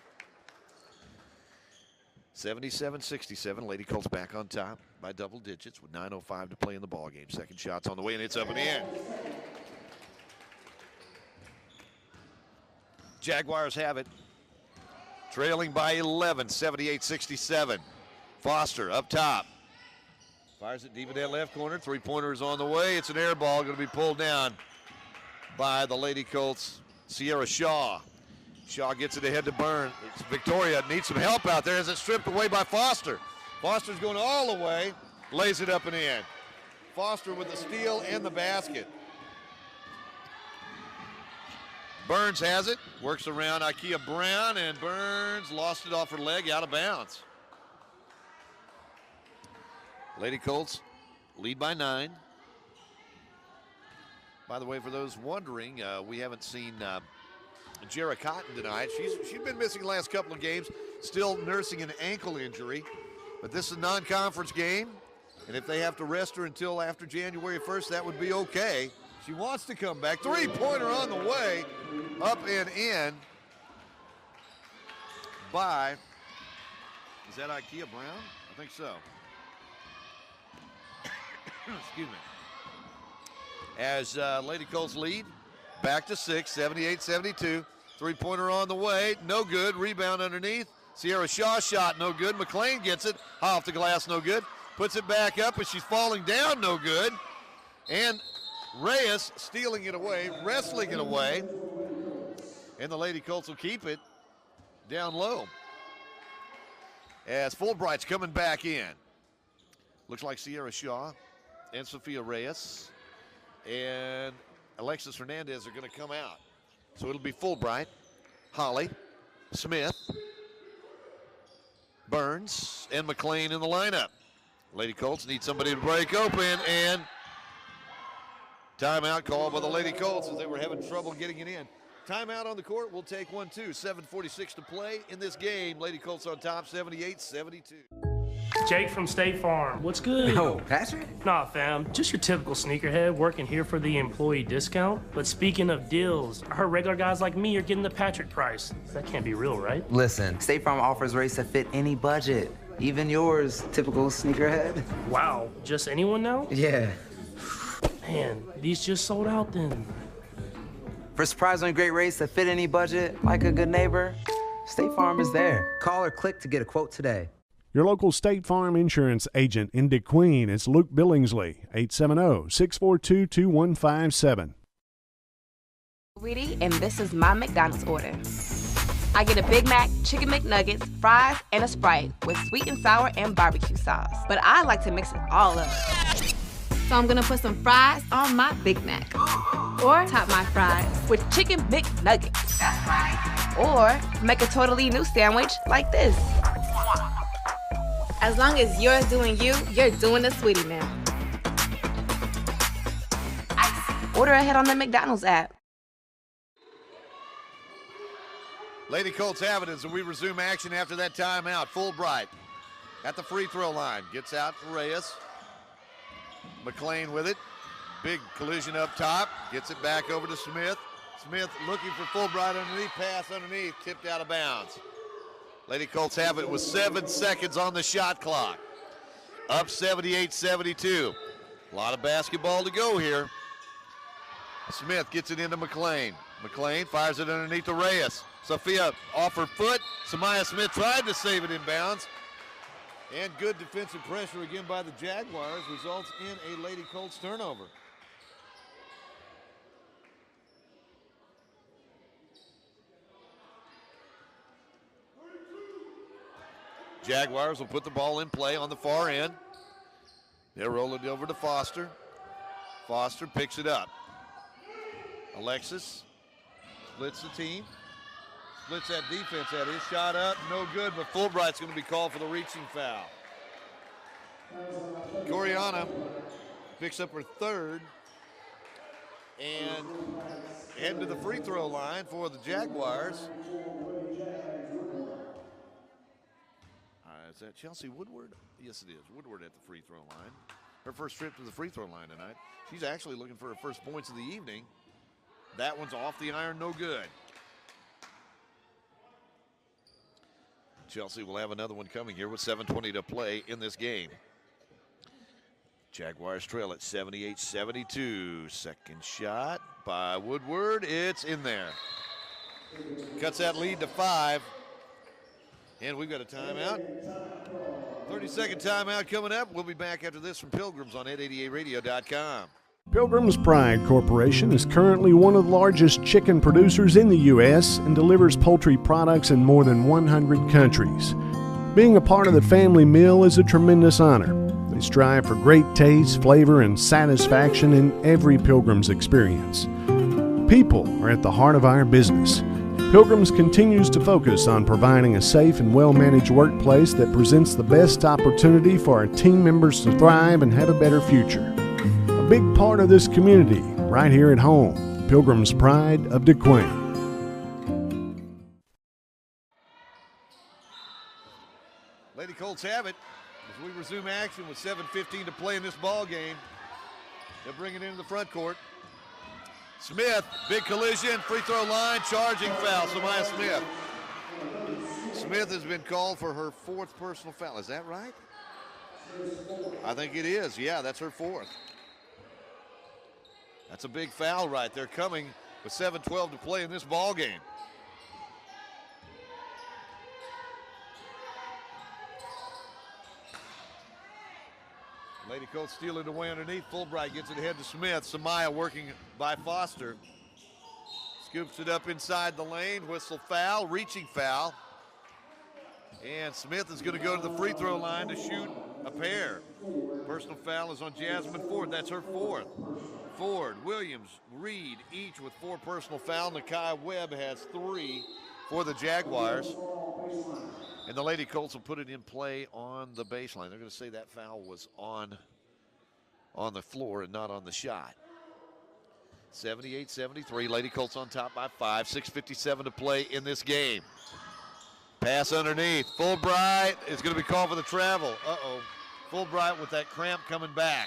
77-67. Lady Colts back on top by double digits with 9:05 to play in the ball game. Second shot's on the way, and it's up and in. Jaguars have it. Trailing by 11, 78-67. Foster up top. Fires it deep in that left corner. Three-pointer is on the way. It's an air ball going to be pulled down by the Lady Colts. Sierra Shaw. Shaw gets it ahead to Burn. Victoria needs some help out there as it's stripped away by Foster. Foster's going all the way. Lays it up and in. Foster with the steal and the basket. Burns has it. Works around Ikea Brown, and Burns lost it off her leg out of bounds. Lady Colts lead by 9. By the way, for those wondering, we haven't seen Jara Cotton tonight. She's been missing the last couple of games, still nursing an ankle injury. But this is a non-conference game, and if they have to rest her until after January 1st, that would be okay. She wants to come back. Three-pointer on the way, up and in by, is that Ikea Brown? I think so. Excuse me. As Lady Colts lead, back to 6, 78-72. Three-pointer on the way, no good. Rebound underneath. Sierra Shaw shot, no good. McLean gets it, off the glass, no good. Puts it back up, but she's falling down, no good. And Reyes stealing it away, wrestling it away. And the Lady Colts will keep it down low. As Fulbright's coming back in. Looks like Sierra Shaw and Sophia Reyes and Alexis Hernandez are going to come out. So it'll be Fulbright, Holly, Smith, Burns, and McLean in the lineup. Lady Colts need somebody to break open, and timeout called by the Lady Colts as they were having trouble getting it in. Timeout on the court. We'll take 1-2. 7:46 to play in this game. Lady Colts on top, 78-72. Jake from State Farm. What's good? Oh, Patrick? Nah, fam. Just your typical sneakerhead working here for the employee discount. But speaking of deals, I heard regular guys like me are getting the Patrick price. That can't be real, right? Listen, State Farm offers rates that fit any budget. Even yours, typical sneakerhead. Wow, just anyone now? Yeah. Man, these just sold out then. For surprisingly great rates that fit any budget, like a good neighbor, State Farm is there. Call or click to get a quote today. Your local State Farm insurance agent in DeQueen is Luke Billingsley, 870-642-2157. Sweetie, and this is my McDonald's order. I get a Big Mac, Chicken McNuggets, fries, and a Sprite with sweet and sour and barbecue sauce. But I like to mix it all up. So I'm gonna put some fries on my Big Mac. Or top my fries with Chicken McNuggets. That's right. Or make a totally new sandwich like this. As long as you're doing you, you're doing the Sweetie now. Order ahead on the McDonald's app. Lady Colts have it as we resume action after that timeout. Fulbright at the free throw line. Gets out to Reyes. McLean with it. Big collision up top. Gets it back over to Smith. Smith looking for Fulbright underneath. Pass underneath. Tipped out of bounds. Lady Colts have it with 7 seconds on the shot clock. Up 78-72. A lot of basketball to go here. Smith gets it into McLean. McLean fires it underneath to Reyes. Sophia off her foot. Samaya Smith tried to save it in bounds. And good defensive pressure again by the Jaguars results in a Lady Colts turnover. Jaguars will put the ball in play on the far end. They're rolling it over to Foster. Foster picks it up. Alexis splits the team. Splits that defense out. His shot up, no good, but Fulbright's going to be called for the reaching foul. Coriana picks up her third and heading to the free throw line for the Jaguars. Is that Chelsea Woodward? Yes, it is. Woodward at the free throw line. Her first trip to the free throw line tonight. She's actually looking for her first points of the evening. That one's off the iron, no good. Chelsea will have another one coming here with 7:20 to play in this game. Jaguars trail at 78-72. Second shot by Woodward. It's in there. Cuts that lead to 5. And we've got a timeout. 30-second timeout coming up. We'll be back after this from Pilgrims on 888radio.com. Pilgrim's Pride Corporation is currently one of the largest chicken producers in the U.S. and delivers poultry products in more than 100 countries. Being a part of the family meal is a tremendous honor. They strive for great taste, flavor, and satisfaction in every Pilgrim's experience. People are at the heart of our business. Pilgrims continues to focus on providing a safe and well-managed workplace that presents the best opportunity for our team members to thrive and have a better future. A big part of this community, right here at home, Pilgrim's Pride of DeQueen. Lady Colts have it as we resume action with 7:15 to play in this ball game. They're bringing it into the front court. Smith, big collision, free throw line, charging foul, Samaya Smith. Smith has been called for her 4th personal foul. Is that right? I think it is. Yeah, that's her 4th. That's a big foul right there coming with 7:12 to play in this ball game. Lady Colts stealing away underneath. Fulbright gets it ahead to Smith. Samaya working by Foster. Scoops it up inside the lane. Whistle foul, reaching foul. And Smith is going to go to the free throw line to shoot a pair. Personal foul is on Jasmine Ford. That's her 4th. Ford, Williams, Reed, each with 4 personal fouls. Nakai Webb has 3 for the Jaguars. And the Lady Colts will put it in play on the baseline. They're going to say that foul was on the floor and not on the shot. 78-73. Lady Colts on top by 5. 6:57 to play in this game. Pass underneath. Fulbright is going to be called for the travel. Uh-oh. Fulbright with that cramp coming back.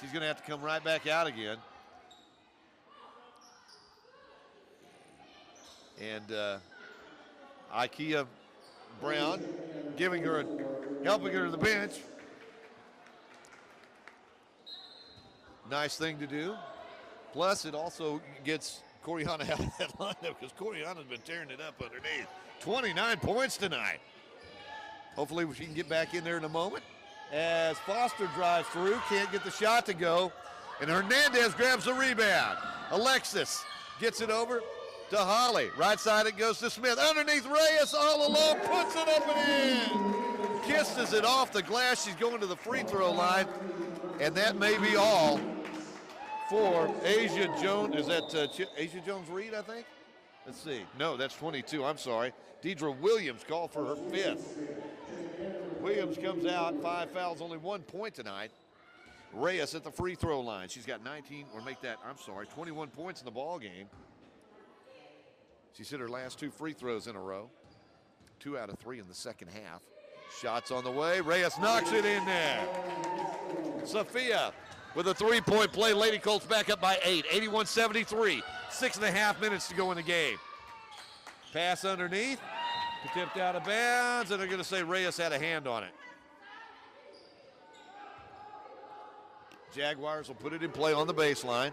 She's going to have to come right back out again. And Ikea Brown helping her to the bench. Nice thing to do. Plus, it also gets Coriana out of that lineup because Coriana's been tearing it up underneath. 29 points tonight. Hopefully she can get back in there in a moment. As Foster drives through, can't get the shot to go, and Hernandez grabs the rebound. Alexis gets it over to Holly. Right side it goes to Smith. Underneath Reyes all alone, puts it up and in. Kisses it off the glass. She's going to the free throw line, and that may be all for Asia Jones. Is that Asia Jones-Reed, I think? Let's see. No, that's 22. I'm sorry. Deidre Williams called for her 5th. Williams comes out, 5 fouls, only 1 point tonight. Reyes at the free throw line. She's got 21 points in the ball game. She's hit her last 2 free throws in a row. 2 out of 3 in the second half. Shots on the way. Reyes knocks it in there. Sophia with a 3-point play. Lady Colts back up by 8. 81-73. 6.5 minutes to go in the game. Pass underneath. Tipped out of bounds, and they're going to say Reyes had a hand on it. Jaguars will put it in play on the baseline.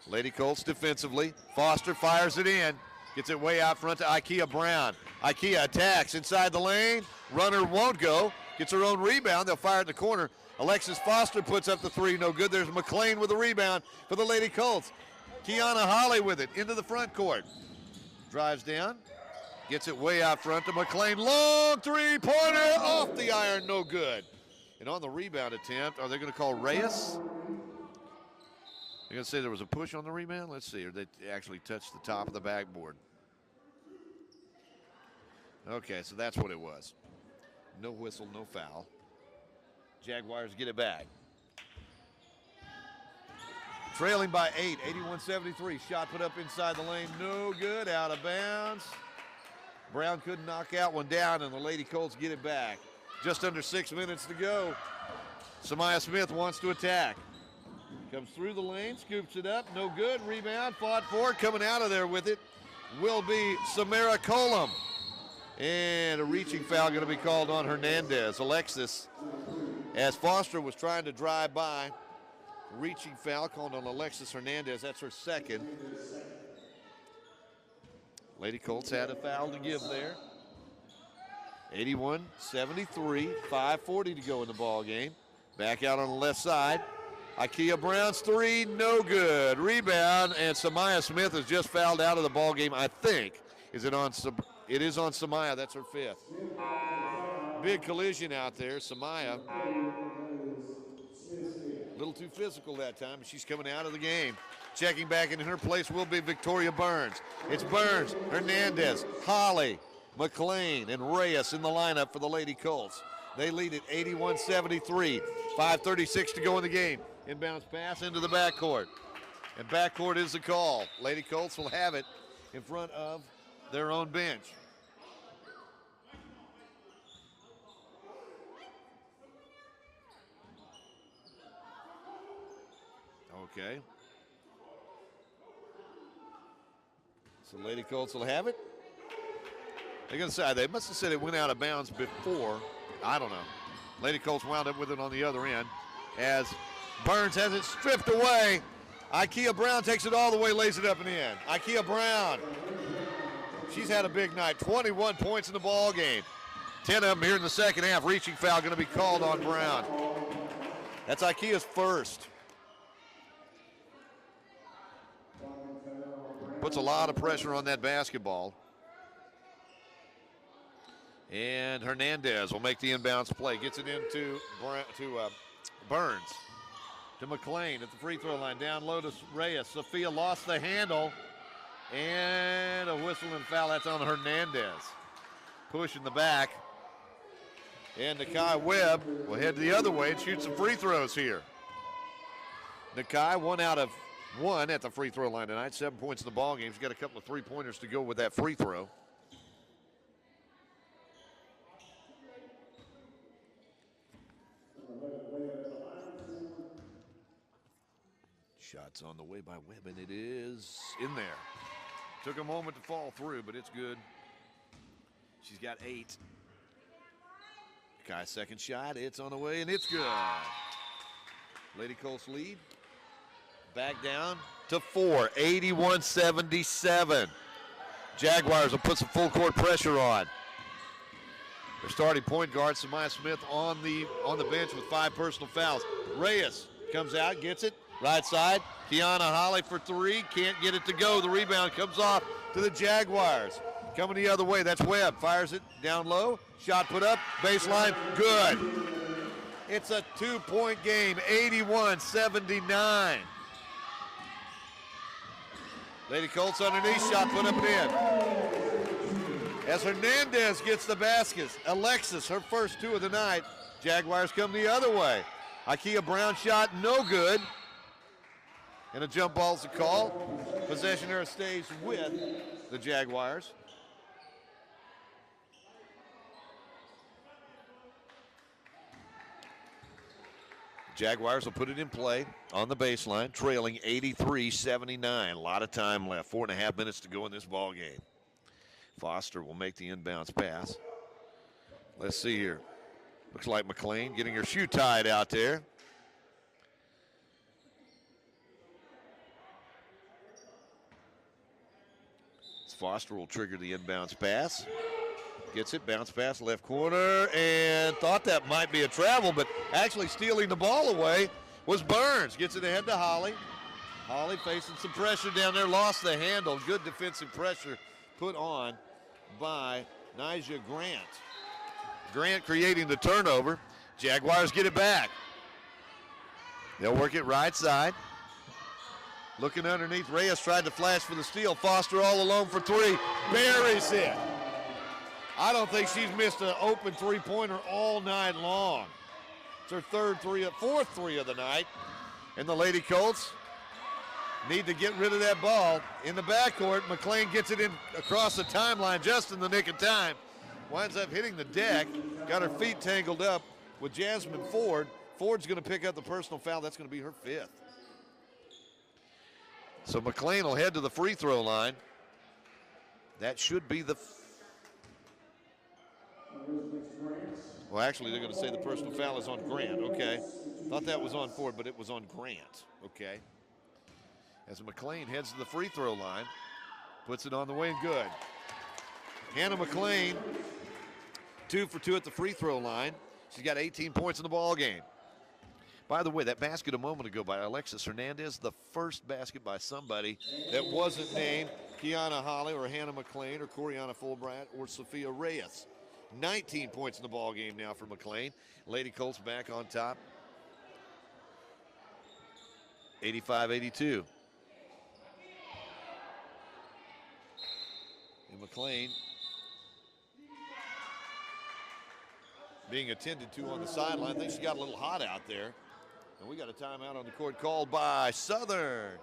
Lady Colts defensively. Foster fires it in. Gets it way out front to Ikea Brown. Ikea attacks inside the lane. Runner won't go. Gets her own rebound. They'll fire it in the corner. Alexis Foster puts up the 3. No good. There's McLean with the rebound for the Lady Colts. Kiana Holly with it into the front court. Drives down. Gets it way out front to McLean. Long 3-pointer off the iron. No good. And on the rebound attempt, are they going to call Reyes? They're going to say there was a push on the rebound? Let's see. Or they actually touched the top of the backboard. Okay, so that's what it was. No whistle, no foul. Jaguars get it back. Trailing by 8, 81-73. Shot put up inside the lane. No good, out of bounds. Brown couldn't knock out one down, and the Lady Colts get it back. Just under 6 minutes to go. Samaya Smith wants to attack. Comes through the lane, scoops it up. No good. Rebound, fought for. Coming out of there with it will be Samara Colum. And a reaching foul going to be called on Hernandez. Alexis, as Foster was trying to drive by. Reaching foul called on Alexis Hernandez. That's her 2nd. Lady Colts had a foul to give there. 81-73, 5:40 to go in the ball game. Back out on the left side. Ikea Brown's 3, no good. Rebound, and Samaya Smith has just fouled out of the ball game, I think. It is on Samaya. That's her 5th. Big collision out there. Samaya, a little too physical that time, but she's coming out of the game. Checking back in her place will be Victoria Burns. It's Burns, Hernandez, Holly, McLean, and Reyes in the lineup for the Lady Colts. They lead at 81-73. 5:36 to go in the game. Inbounds pass into the backcourt. And backcourt is the call. Lady Colts will have it in front of their own bench. Okay. So Lady Colts will have it. They're going to say, they must have said it went out of bounds before. I don't know. Lady Colts wound up with it on the other end as Burns has it stripped away. Ikea Brown takes it all the way, lays it up and in. Ikea Brown. She's had a big night. 21 points in the ball game. 10 of them here in the second half. Reaching foul going to be called on Brown. That's Ikea's first. Puts a lot of pressure on that basketball. And Hernandez will make the inbounds play. Gets it into Burns. To McLean at the free throw line. Down low to Reyes. Sophia lost the handle. And a whistle and foul. That's on Hernandez. Pushing the back. And Nakai Webb will head the other way and shoot some free throws here. Nakai 1 out of 1 at the free throw line tonight. 7 points in the ball game. She's got a couple of three-pointers to go with that free throw. Shots on the way by Webb, and it is in there. Took a moment to fall through, but it's good. She's got 8. Kai's second shot, it's on the way, and it's good. Lady Colts lead. Back down to 4, 81-77. Jaguars will put some full court pressure on. Their starting point guard, Samaya Smith, on the bench with 5 personal fouls. Reyes comes out, gets it. Right side, Kiana Holly for 3, can't get it to go. The rebound comes off to the Jaguars. Coming the other way, that's Webb. Fires it down low, shot put up, baseline, good. It's a 2-point game, 81-79. Lady Colts underneath, shot put up and in. As Hernandez gets the baskets, Alexis, her first 2 of the night. Jaguars come the other way. Ikea Brown shot, no good. And a jump ball's the call. Possession error stays with the Jaguars. Jaguars will put it in play on the baseline, trailing 83-79. A lot of time left, 4.5 minutes to go in this ball game. Foster will make the inbounds pass. Let's see here. Looks like McLean getting her shoe tied out there. Foster will trigger the inbounds pass. Gets it, bounce pass, left corner, and thought that might be a travel, but actually stealing the ball away was Burns. Gets it ahead to Holly. Holly facing some pressure down there, lost the handle. Good defensive pressure put on by Nija Grant. Grant creating the turnover. Jaguars get it back. They'll work it right side. Looking underneath, Reyes tried to flash for the steal. Foster all alone for 3, buries it. I don't think she's missed an open three-pointer all night long. It's her fourth three of the night. And the Lady Colts need to get rid of that ball. In the backcourt, McLean gets it in across the timeline just in the nick of time. Winds up hitting the deck, got her feet tangled up with Jasmine Ford. Ford's gonna pick up the personal foul. That's gonna be her 5th. So McLean will head to the free throw line. That should be the... Well, actually, they're going to say the personal foul is on Grant. Okay. Thought that was on Ford, but it was on Grant. Okay. As McLean heads to the free throw line, puts it on the way and good. Hannah McLean, 2 for 2 at the free throw line. She's got 18 points in the ball game. By the way, that basket a moment ago by Alexis Hernandez, the first basket by somebody that wasn't named Kiana Holly or Hannah McLean or Coriana Fulbright or Sophia Reyes. 19 points in the ball game now for McLean. Lady Colts back on top. 85-82. And McLean being attended to on the sideline. I think she got a little hot out there. And we got a timeout on the court called by Southern.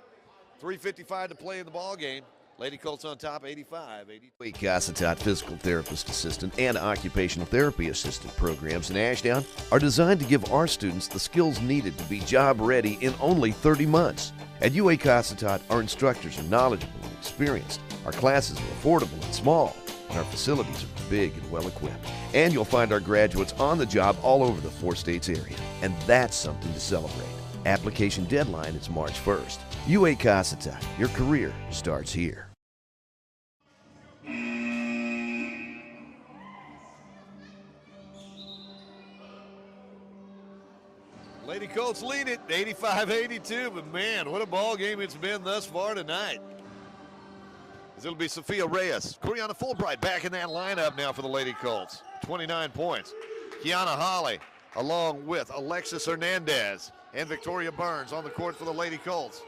3:55 to play in the ball game. Lady Colts on top, 85-80. Cossatot Physical Therapist Assistant and Occupational Therapy Assistant programs in Ashdown are designed to give our students the skills needed to be job ready in only 30 months. At UA Cossatot, our instructors are knowledgeable and experienced. Our classes are affordable and small, and our facilities are big and well-equipped. And you'll find our graduates on the job all over the 4 states area, and that's something to celebrate. Application deadline is March 1st. UA Cossatot, your career starts here. Lady Colts lead it 85-82, but man, what a ball game it's been thus far tonight. It'll be Sophia Reyes. Coriana Fulbright back in that lineup now for the Lady Colts. 29 points. Kiana Holly along with Alexis Hernandez and Victoria Burns on the court for the Lady Colts.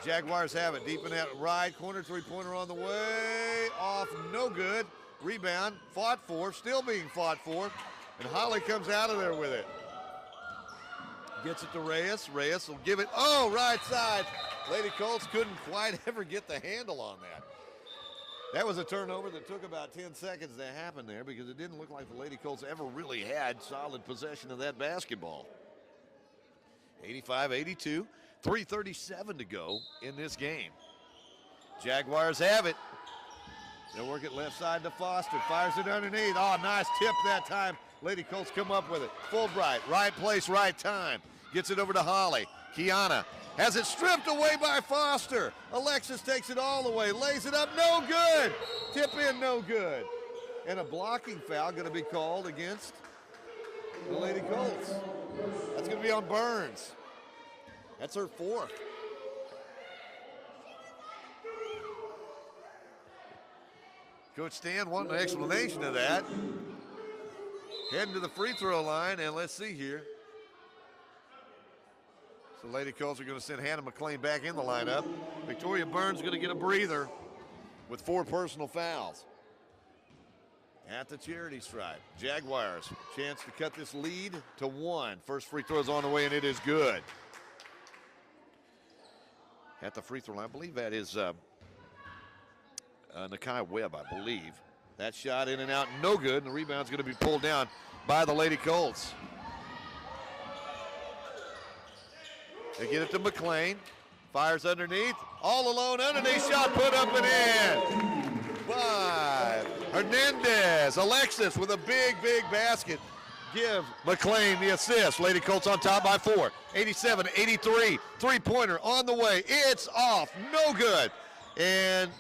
Jaguars have it deep in that right corner. 3-pointer on the way. Off, no good. Rebound, fought for, still being fought for. And Holly comes out of there with it. Gets it to Reyes. Reyes will give it, oh, right side. Lady Colts couldn't quite ever get the handle on that. That was a turnover that took about 10 seconds to happen there because it didn't look like the Lady Colts ever really had solid possession of that basketball. 85-82, 3:37 to go in this game. Jaguars have it. They'll work it left side to Foster. Fires it underneath. Oh, nice tip that time. Lady Colts come up with it. Fulbright, right place, right time. Gets it over to Holly. Kiana has it stripped away by Foster. Alexis takes it all the way, lays it up, no good. Tip in, no good. And a blocking foul going to be called against the Lady Colts. That's going to be on Burns. That's her 4th. Coach Stan wanting an explanation of that. Heading to the free throw line, and let's see here. So Lady Colts are going to send Hannah McLean back in the lineup. Victoria Burns going to get a breather with 4 personal fouls. At the charity stripe, Jaguars, chance to cut this lead to 1. First free throw is on the way, and it is good. At the free throw line, I believe that is Nakai Webb, I believe. That shot in and out, no good, and the rebound's going to be pulled down by the Lady Colts. They get it to McLean. Fires underneath. All alone underneath. Shot put up and in. 5. Hernandez. Alexis with a big, big basket. Give McLean the assist. Lady Colts on top by 4. 87-83. 3-pointer on the way. It's off. No good. And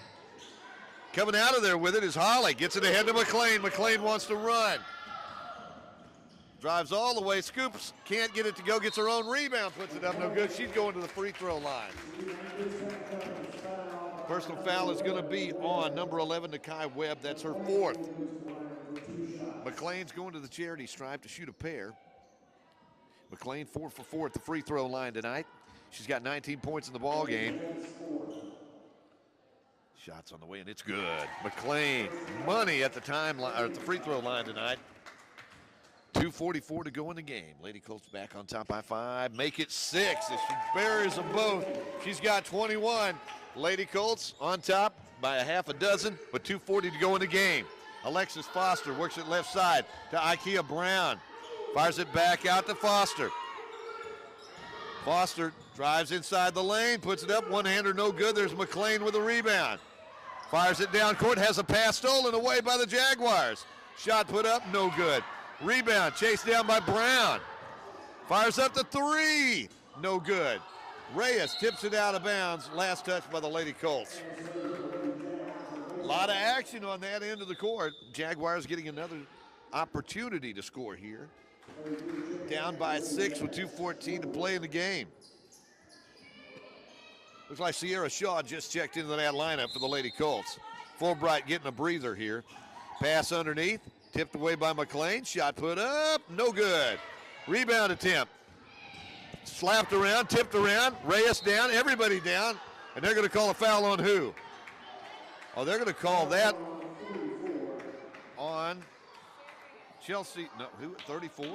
coming out of there with it is Holly. Gets it ahead to McLean. McLean wants to run. Drives all the way, scoops, can't get it to go, gets her own rebound, puts it up, no good. She's going to the free throw line. Personal foul is going to be on number 11, Nakai Webb. That's her 4th. McLean's going to the charity stripe to shoot a pair. McLean 4 for 4 at the free throw line tonight. She's got 19 points in the ball game. Shots on the way, and it's good. McLean, money at the at the free throw line tonight. 2:44 to go in the game. Lady Colts back on top by 5. Make it 6 as she buries them both. She's got 21. Lady Colts on top by a half a dozen, but 2:40 to go in the game. Alexis Foster works it left side to Ikea Brown. Fires it back out to Foster. Foster drives inside the lane, puts it up, one-hander, no good. There's McLean with a rebound. Fires it down court, has a pass stolen away by the Jaguars. Shot put up, no good. Rebound, chased down by Brown. Fires up to 3, no good. Reyes tips it out of bounds, last touch by the Lady Colts. A lot of action on that end of the court. Jaguars getting another opportunity to score here. Down by 6 with 2:14 to play in the game. Looks like Sierra Shaw just checked into that lineup for the Lady Colts. Fulbright getting a breather here. Pass underneath, tipped away by McLean. Shot put up, no good. Rebound attempt. Slapped around, tipped around, Reyes down, everybody down, and they're going to call a foul on who? Oh, they're going to call that on Chelsea, no, who, 34?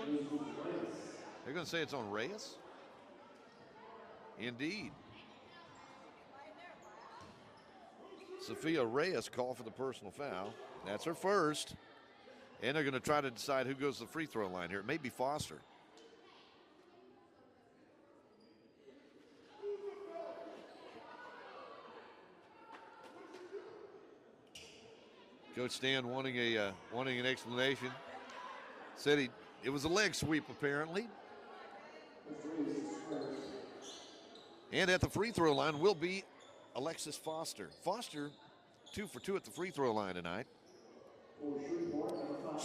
They're going to say it's on Reyes? Indeed. Sophia Reyes called for the personal foul. That's her first. And they're going to try to decide who goes to the free throw line here. It may be Foster. Coach Stan wanting an explanation. Said it was a leg sweep apparently. And at the free throw line will be Alexis Foster. Foster, 2 for 2 at the free throw line tonight.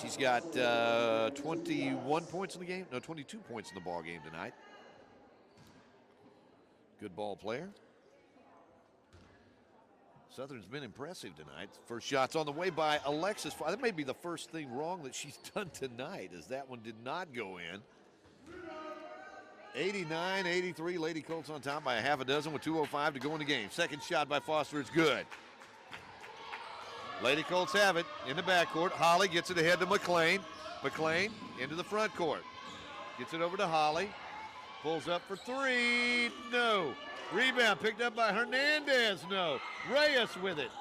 She's got 21 points in the game. No, 22 points in the ball game tonight. Good ball player. Southern's been impressive tonight. First shot's on the way by Alexis. That may be the first thing wrong that she's done tonight, as that one did not go in. 89-83, Lady Colts on top by a half a dozen with 2:05 to go in the game. Second shot by Foster is good. Lady Colts have it in the backcourt. Holly gets it ahead to McLean. McLean into the front court. Gets it over to Holly. Pulls up for three. No. Rebound picked up by Hernandez. No. Reyes with it.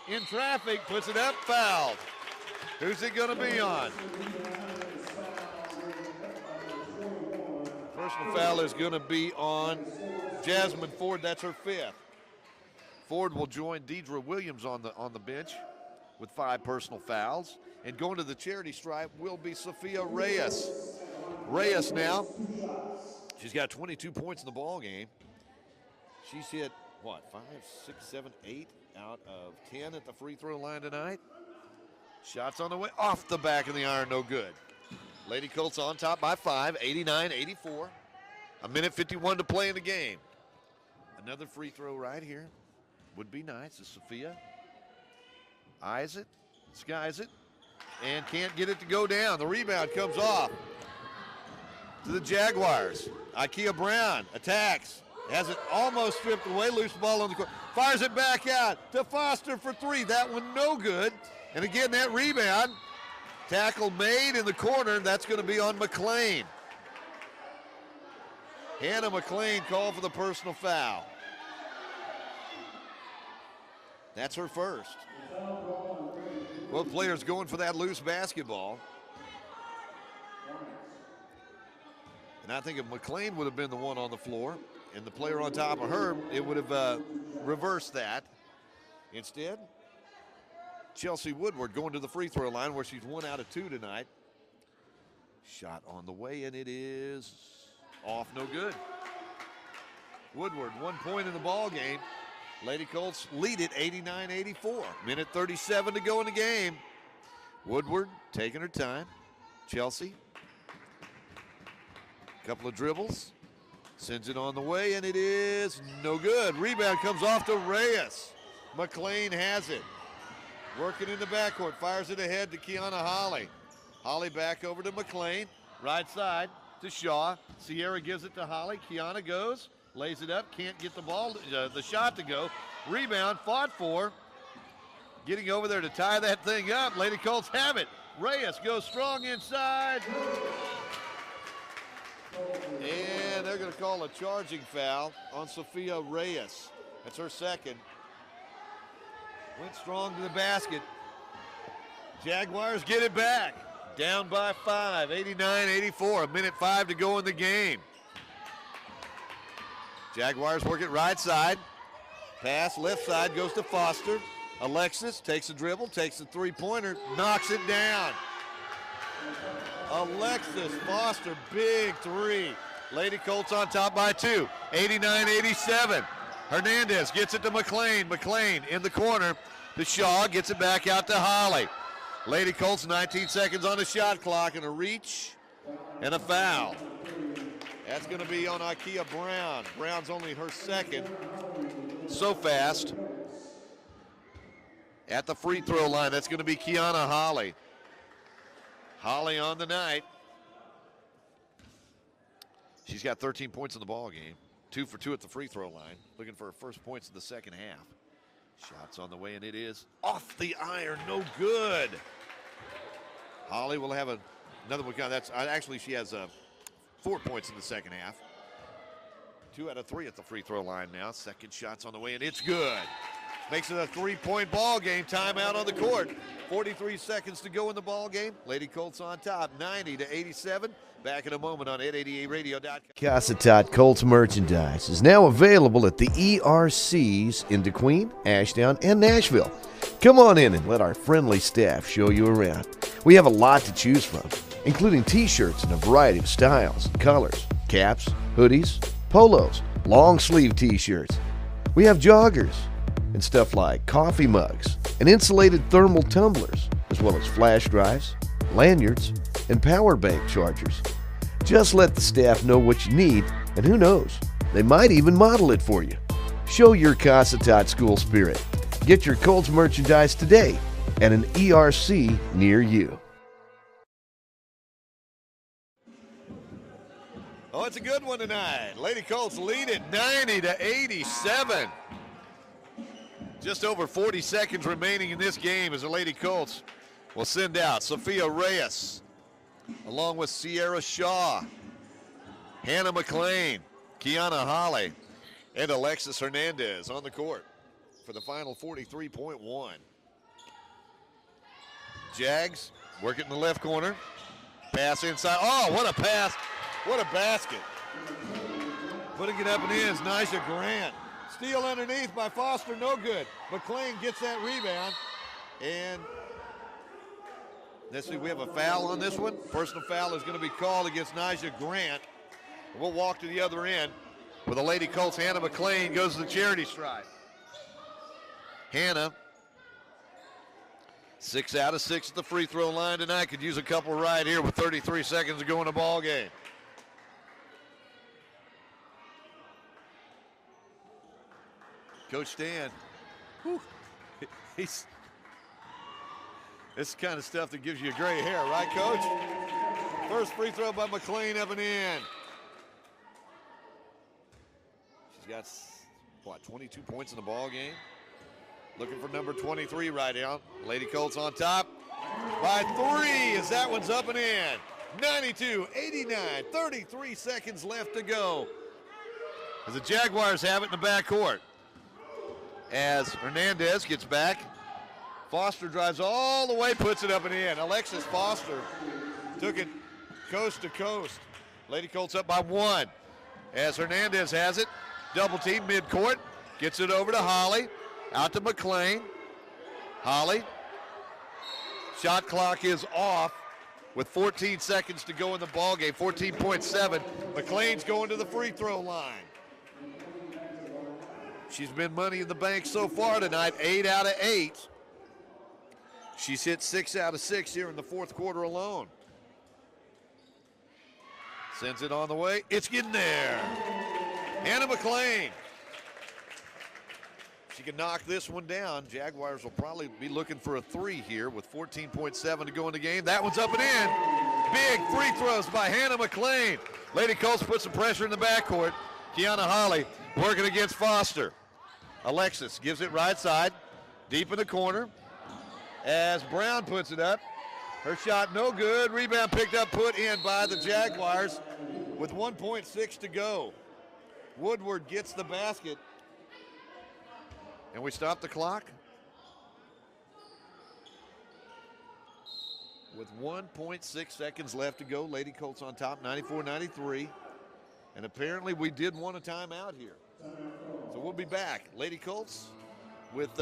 In traffic, puts it up, fouled. Who's it going to be on? Personal foul is going to be on Jasmine Ford. That's her 5th. Ford will join Deidre Williams on the bench with 5 personal fouls. And going to the charity stripe will be Sophia Reyes. Reyes now, she's got 22 points in the ball game. She's hit, 5, 6, 7, 8 out of 10 at the free throw line tonight. Shots on the way, off the back of the iron, no good. Lady Colts on top by 5, 89-84. A minute 51 to play in the game. Another free throw right here would be nice. As Sophia eyes it, skies it, and can't get it to go down. The rebound comes off to the Jaguars. Ikea Brown attacks. Has it almost stripped away. Loose ball on the court. Fires it back out to Foster for 3. That one no good. And again, that rebound. Tackle made in the corner. That's going to be on McLean. Hannah McLean called for the personal foul. That's her first. Both players going for that loose basketball. And I think if McLean would have been the one on the floor and the player on top of her, it would have reversed that. Instead, Chelsea Woodward going to the free throw line where she's 1 out of 2 tonight. Shot on the way, and it is off, no good. Woodward, 1 point in the ball game. Lady Colts lead it 89-84. Minute 37 to go in the game. Woodward taking her time. Chelsea, couple of dribbles, sends it on the way, and it is no good. Rebound comes off to Reyes. McLean has it. Working in the backcourt, fires it ahead to Kiana Holly. Holly back over to McLean. Right side to Shaw. Sierra gives it to Holly. Kiana goes, lays it up, can't get the ball, the shot to go. Rebound, fought for. Getting over there to tie that thing up. Lady Colts have it. Reyes goes strong inside. And they're going to call a charging foul on Sophia Reyes. That's her second. Went strong to the basket. Jaguars get it back. Down by 5, 89-84. A minute 5 to go in the game. Jaguars work it right side. Pass left side goes to Foster. Alexis takes a dribble, takes a three-pointer, knocks it down. Alexis Foster, big 3. Lady Colts on top by 2, 89-87. Hernandez gets it to McLean. McLean in the corner to Shaw, gets it back out to Holly. Lady Colts 19 seconds on the shot clock, and a reach and a foul. That's going to be on Ikea Brown. Brown's only her second. So fast. At the free throw line, that's going to be Kiana Holly. Holly on the night. She's got 13 points in the ball game. 2 for 2 at the free throw line. Looking for her first points in the second half. Shots on the way, and it is off the iron. No good. Holly will have another one. That's actually, she has 4 points in the second half. 2 out of 3 at the free throw line now. Second shot's on the way, and it's good. Makes it a 3-point ball game. Timeout on the court. 43 seconds to go in the ball game. Lady Colts on top, 90-87. Back in a moment on 888radio.com. Cossatot Colts merchandise is now available at the ERCs in DeQueen, Ashdown, and Nashville. Come on in and let our friendly staff show you around. We have a lot to choose from, including t-shirts in a variety of styles and colors, caps, hoodies, polos, long sleeve t-shirts. We have joggers and stuff like coffee mugs and insulated thermal tumblers, as well as flash drives, lanyards, and power bank chargers. Just let the staff know what you need, and who knows, they might even model it for you. Show your Cossatot school spirit. Get your Colts merchandise today at an ERC near you. Oh, it's a good one tonight. Lady Colts lead it 90-87. Just over 40 seconds remaining in this game as the Lady Colts will send out Sophia Reyes, along with Sierra Shaw, Hannah McLean, Kiana Holly, and Alexis Hernandez on the court for the final 43.1. Jags work it in the left corner. Pass inside. Oh, what a pass. What a basket. Putting it up and in is Nisha Grant. Steal underneath by Foster, no good. McLean gets that rebound. And let's see, we have a foul on this one. Personal foul is going to be called against Nisha Grant. We'll walk to the other end with the Lady Colts. Hannah McLean goes to the charity stripe. Hannah, 6 out of 6 at the free throw line tonight. Could use a couple right here with 33 seconds to go in the ball game. Coach Stan, this is the kind of stuff that gives you gray hair, right, Coach? First free throw by McLean up and in. She's got, what, 22 points in the ball game? Looking for number 23 right now. Lady Colts on top by 3 as that one's up and in. 92-89, 33 seconds left to go as the Jaguars have it in the backcourt. As Hernandez gets back, Foster drives all the way, puts it up and in. Alexis Foster took it coast to coast. Lady Colts up by 1. As Hernandez has it, double team midcourt, gets it over to Holly, out to McLean. Holly, shot clock is off with 14 seconds to go in the ball game, 14.7. McLean's going to the free throw line. She's been money in the bank so far tonight, 8 out of 8. She's hit 6 out of 6 here in the fourth quarter alone. Sends it on the way. It's getting there. Hannah McLean. She can knock this one down. Jaguars will probably be looking for a 3 here with 14.7 to go in the game. That one's up and in. Big free throws by Hannah McLean. Lady Colts put some pressure in the backcourt. Kiana Holly working against Foster. Alexis gives it right side, deep in the corner. As Brown puts it up. Her shot no good. Rebound picked up, put in by the Jaguars with 1.6 to go. Woodward gets the basket. And we stop the clock with 1.6 seconds left to go. Lady Colts on top, 94-93. And apparently we did want a timeout here. So we'll be back. Lady Colts with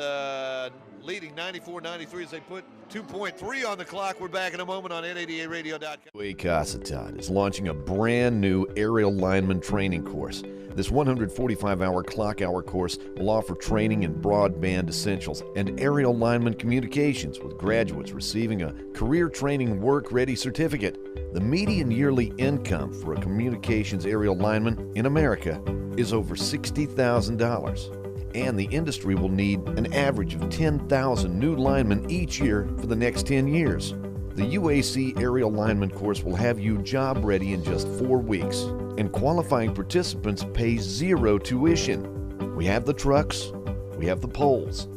leading 94-93 as they put 2.3 on the clock. We're back in a moment on 888radio.com. Cossatot is launching a brand new aerial lineman training course. This 145-hour clock hour course will offer training in broadband essentials and aerial lineman communications, with graduates receiving a career training work-ready certificate. The median yearly income for a communications aerial lineman in America is over $60,000. And the industry will need an average of 10,000 new linemen each year for the next 10 years. The UAC Aerial Lineman course will have you job ready in just 4 weeks, and qualifying participants pay 0 tuition. We have the trucks, we have the poles,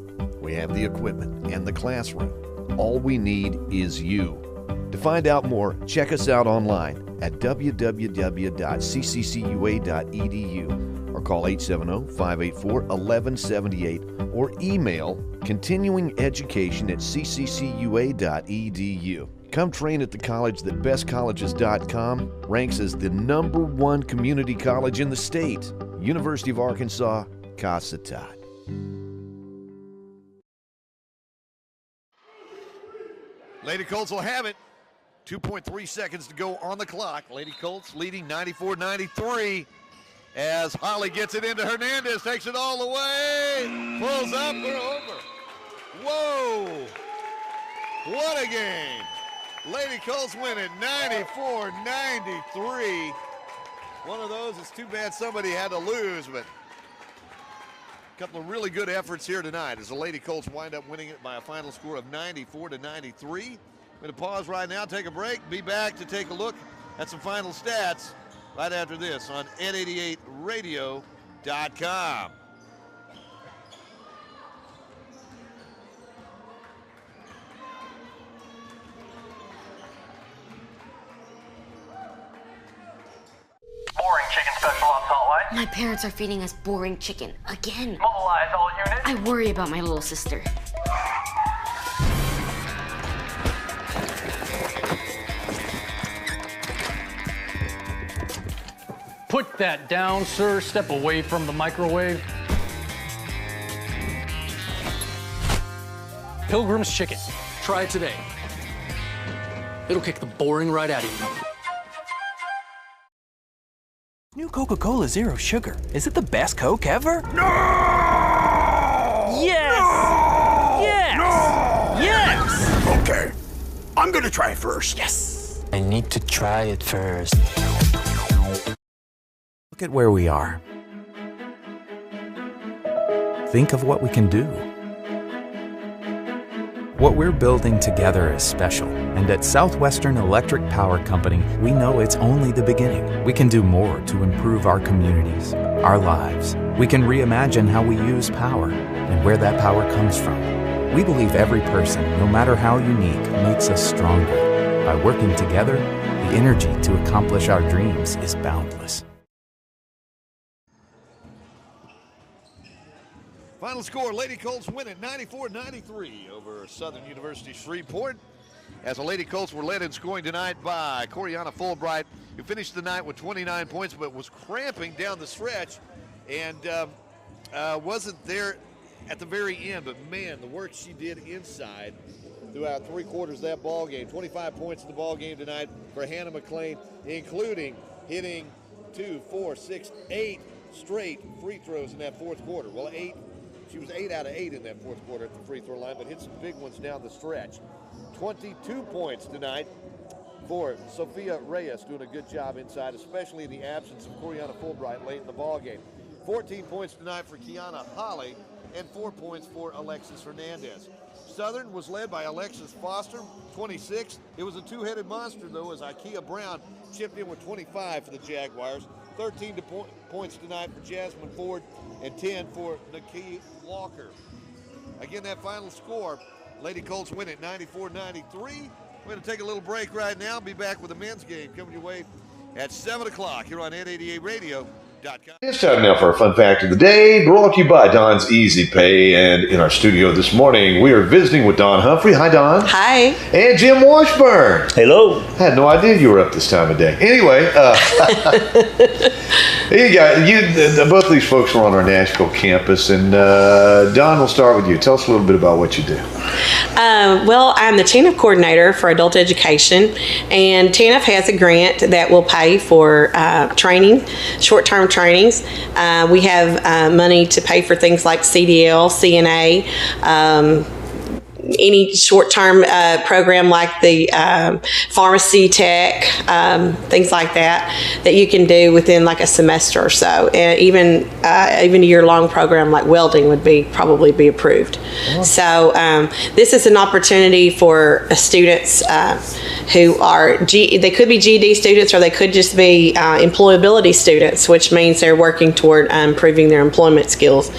we have the equipment and the classroom. All we need is you. To find out more, check us out online at www.cccua.edu or call 870-584-1178 or email continuingeducation@cccua.edu. Come train at the college that bestcolleges.com ranks as the #1 community college in the state. University of Arkansas, Cossatot. Lady Colts will have it. 2.3 seconds to go on the clock. Lady Colts leading 94-93 as Holly gets it into Hernandez, takes it all the way, pulls up, we're over. Whoa! What a game. Lady Colts win it 94-93. One of those, it's too bad somebody had to lose, but a couple of really good efforts here tonight as the Lady Colts wind up winning it by a final score of 94-93. I'm going to pause right now, take a break, be back to take a look at some final stats right after this on N88radio.com. Boring chicken special on Salt Lake. My parents are feeding us boring chicken again. Mobilize all units. I worry about my little sister. Put that down, sir. Step away from the microwave. Pilgrim's Chicken. Try it today. It'll kick the boring right out of you. New Coca-Cola Zero Sugar. Is it the best Coke ever? No! Yes! No! Yes! No! Yes! Okay, I'm gonna try first. Yes! I need to try it first. Look at where we are. Think of what we can do. What we're building together is special, and at Southwestern Electric Power Company, we know it's only the beginning. We can do more to improve our communities, our lives. We can reimagine how we use power and where that power comes from. We believe every person, no matter how unique, makes us stronger. By working together, the energy to accomplish our dreams is boundless. Final score, Lady Colts win it 94-93 over Southern University Shreveport. As the Lady Colts were led in scoring tonight by Coriana Fulbright, who finished the night with 29 points but was cramping down the stretch and wasn't there at the very end. But man, the work she did inside throughout 3 quarters of that ball game. 25 points in the ball game tonight for Hannah McLean, including hitting 2, 4, 6, 8 straight free throws in that fourth quarter. Well, 8. She was 8 out of 8 in that fourth quarter at the free throw line, but hit some big ones down the stretch. 22 points tonight for Sophia Reyes, doing a good job inside, especially in the absence of Coriana Fulbright late in the ball game. 14 points tonight for Kiana Holly, and 4 points for Alexis Hernandez. Southern was led by Alexis Foster, 26. It was a two-headed monster, though, as Ikea Brown chipped in with 25 for the Jaguars. 13 points tonight for Jasmine Ford, and 10 for Nikki Walker. Again, that final score, Lady Colts win it 94-93. We're going to take a little break right now. Be back with the men's game coming your way at 7 o'clock here on N88radio.com. It's time now for our fun fact of the day, brought to you by Don's Easy Pay. And in our studio this morning, we are visiting with Don Humphrey. Hi, Don. Hi. And Jim Washburn. Hello. I had no idea you were up this time of day. Anyway, both of these folks were on our Nashville campus. And Don, we'll start with you. Tell us a little bit about what you do. Well, I'm the TANF coordinator for adult education, and TANF has a grant that will pay for training, short-term trainings. We have money to pay for things like CDL, CNA, any short-term program like the pharmacy tech, things like that you can do within like a semester or so. And even a year-long program like welding would probably be approved. Oh. So this is an opportunity for students who are they could be GED students, or they could just be employability students, which means they're working toward improving their employment skills.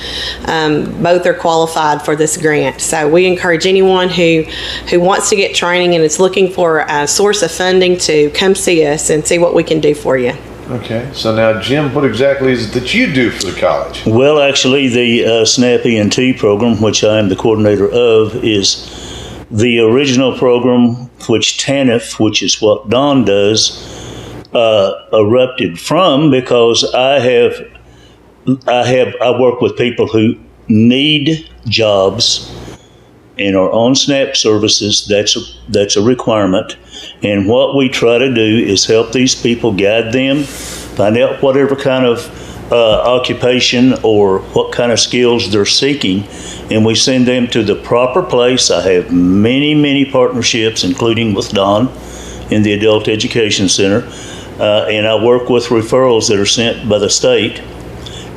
Both are qualified for this grant. So we encourage anyone who wants to get training and is looking for a source of funding to come see us and see what we can do for you. Okay, so now Jim, what exactly is it that you do for the college? Well, actually, the SNAP E&T program, which I am the coordinator of, is the original program which TANF, which is what Don does, erupted from, because I work with people who need jobs and are on SNAP services. That's a requirement. And what we try to do is help these people, guide them, find out whatever kind of occupation or what kind of skills they're seeking, and we send them to the proper place. I have many, many partnerships, including with Don in the Adult Education Center, and I work with referrals that are sent by the state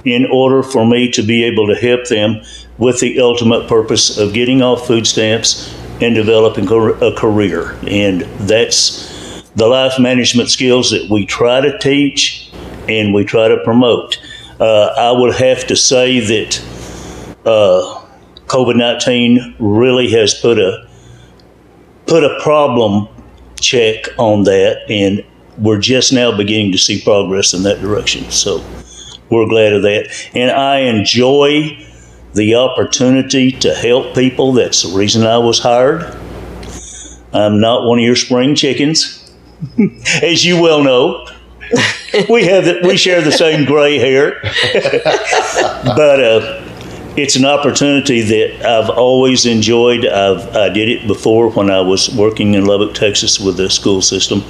in order for me to be able to help them with the ultimate purpose of getting off food stamps and developing a career. And that's the life management skills that we try to teach and we try to promote. I would have to say that COVID-19 really has put a problem check on that, and we're just now beginning to see progress in that direction. So we're glad of that. And I enjoy the opportunity to help people. That's the reason I was hired. I'm not one of your spring chickens, as you well know. We share the same gray hair, but it's an opportunity that I've always enjoyed. I did it before when I was working in Lubbock, Texas, with the school system,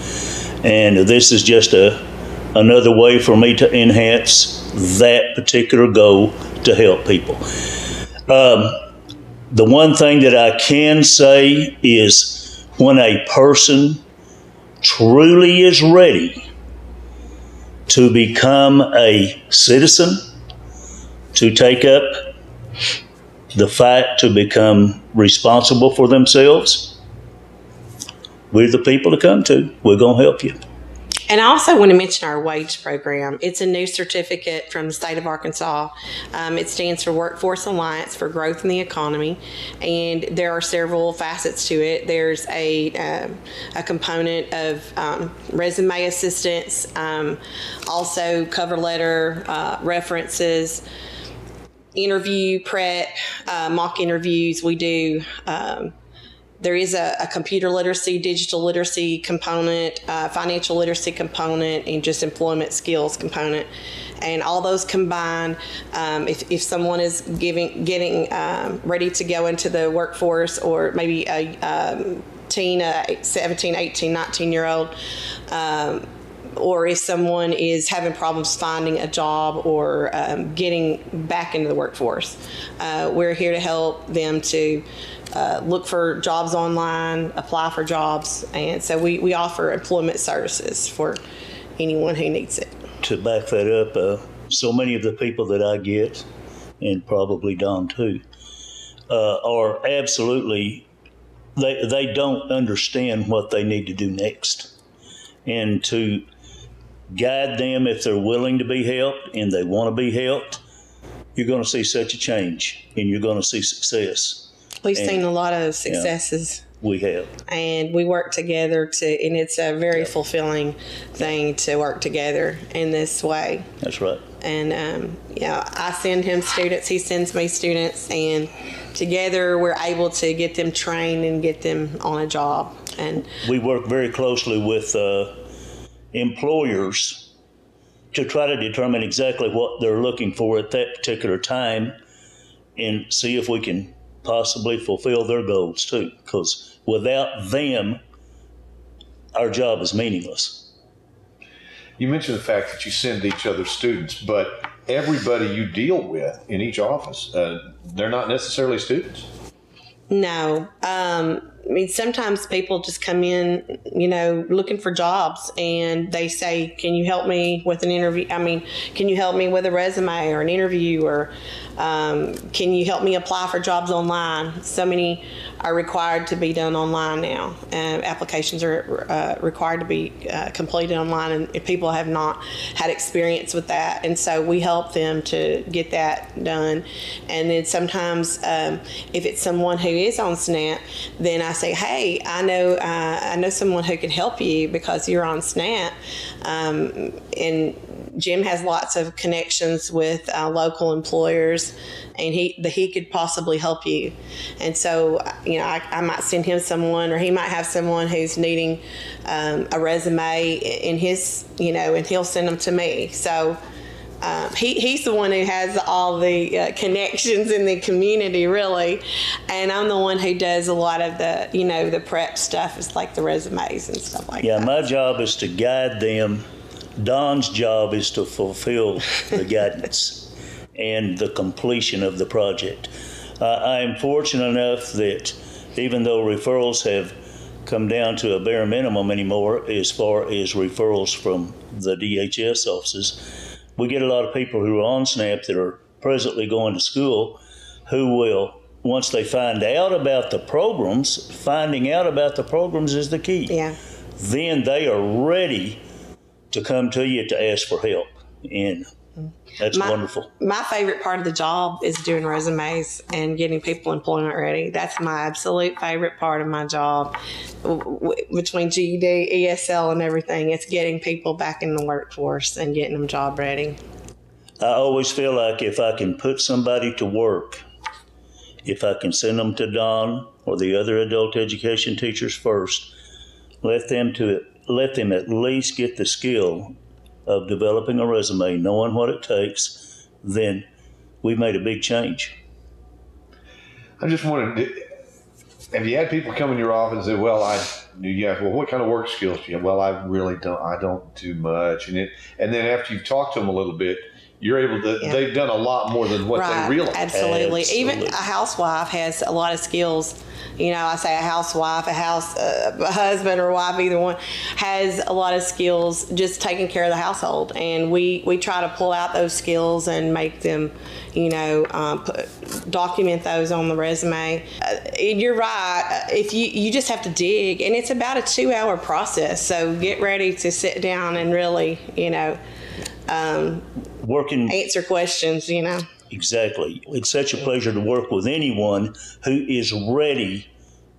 and this is just another way for me to enhance that particular goal to help people. The one thing that I can say is when a person truly is ready to become a citizen, to take up the fight to become responsible for themselves, we're the people to come to. We're going to help you. And I also want to mention our wage program. It's a new certificate from the state of Arkansas. It stands for Workforce Alliance for Growth in the Economy, and there are several facets to it. There's a component of resume assistance, also cover letter, references, interview prep, mock interviews. We do. There is a computer literacy, digital literacy component, financial literacy component, and just employment skills component. And all those combined, if someone is getting ready to go into the workforce, or maybe a teen, a 17, 18, 19-year-old, or if someone is having problems finding a job or getting back into the workforce, we're here to help them to look for jobs online, apply for jobs, and so we offer employment services for anyone who needs it. To back that up, so many of the people that I get, and probably Don too, are absolutely, they don't understand what they need to do next. And to guide them, if they're willing to be helped and they want to be helped, you're going to see such a change and you're going to see success. We've seen a lot of successes. We have. And we work together and it's a very fulfilling thing to work together in this way. That's right. And, I send him students, he sends me students, and together we're able to get them trained and get them on a job. And we work very closely with employers to try to determine exactly what they're looking for at that particular time and see if we can possibly fulfill their goals too, because without them, our job is meaningless. You mentioned the fact that you send each other students, but everybody you deal with in each office, they're not necessarily students. No. Sometimes people just come in, looking for jobs, and they say, can you help me with an interview? Can you help me with a resume or an interview, or can you help me apply for jobs online? So many are required to be done online now. Applications are required to be completed online, and people have not had experience with that. And so we help them to get that done. And then sometimes if it's someone who is on SNAP, then I say, hey, I know someone who can help you because you're on SNAP. And Jim has lots of connections with local employers, and he could possibly help you. And so, I might send him someone, or he might have someone who's needing a resume in his, and he'll send them to me. So he's the one who has all the connections in the community, really, and I'm the one who does a lot of the, the prep stuff. It's like the resumes and stuff like that. Yeah, my job is to guide them. Don's job is to fulfill the guidance and the completion of the project. I am fortunate enough that even though referrals have come down to a bare minimum anymore as far as referrals from the DHS offices, we get a lot of people who are on SNAP that are presently going to school who will, once they find out about the programs, finding out about the programs is the key. Yeah. Then they are ready to come to you to ask for help, and that's wonderful. My favorite part of the job is doing resumes and getting people employment ready. That's my absolute favorite part of my job. Between GED, ESL, and everything, it's getting people back in the workforce and getting them job ready. I always feel like if I can put somebody to work, if I can send them to Don or the other adult education teachers first, let them at least get the skill of developing a resume, knowing what it takes, then we've made a big change. I just wondered, have you had people come in your office and say, well, what kind of work skills do you have? Well, I don't do much. And then after you've talked to them a little bit, you're able to, they've done a lot more than what they realize. Absolutely. Even a housewife has a lot of skills. I say a housewife, a husband or wife, either one, has a lot of skills just taking care of the household. And we try to pull out those skills and make them, document those on the resume. You're right. If you just have to dig, and it's about a 2-hour process. So get ready to sit down and really, answer questions, Exactly. It's such a pleasure to work with anyone who is ready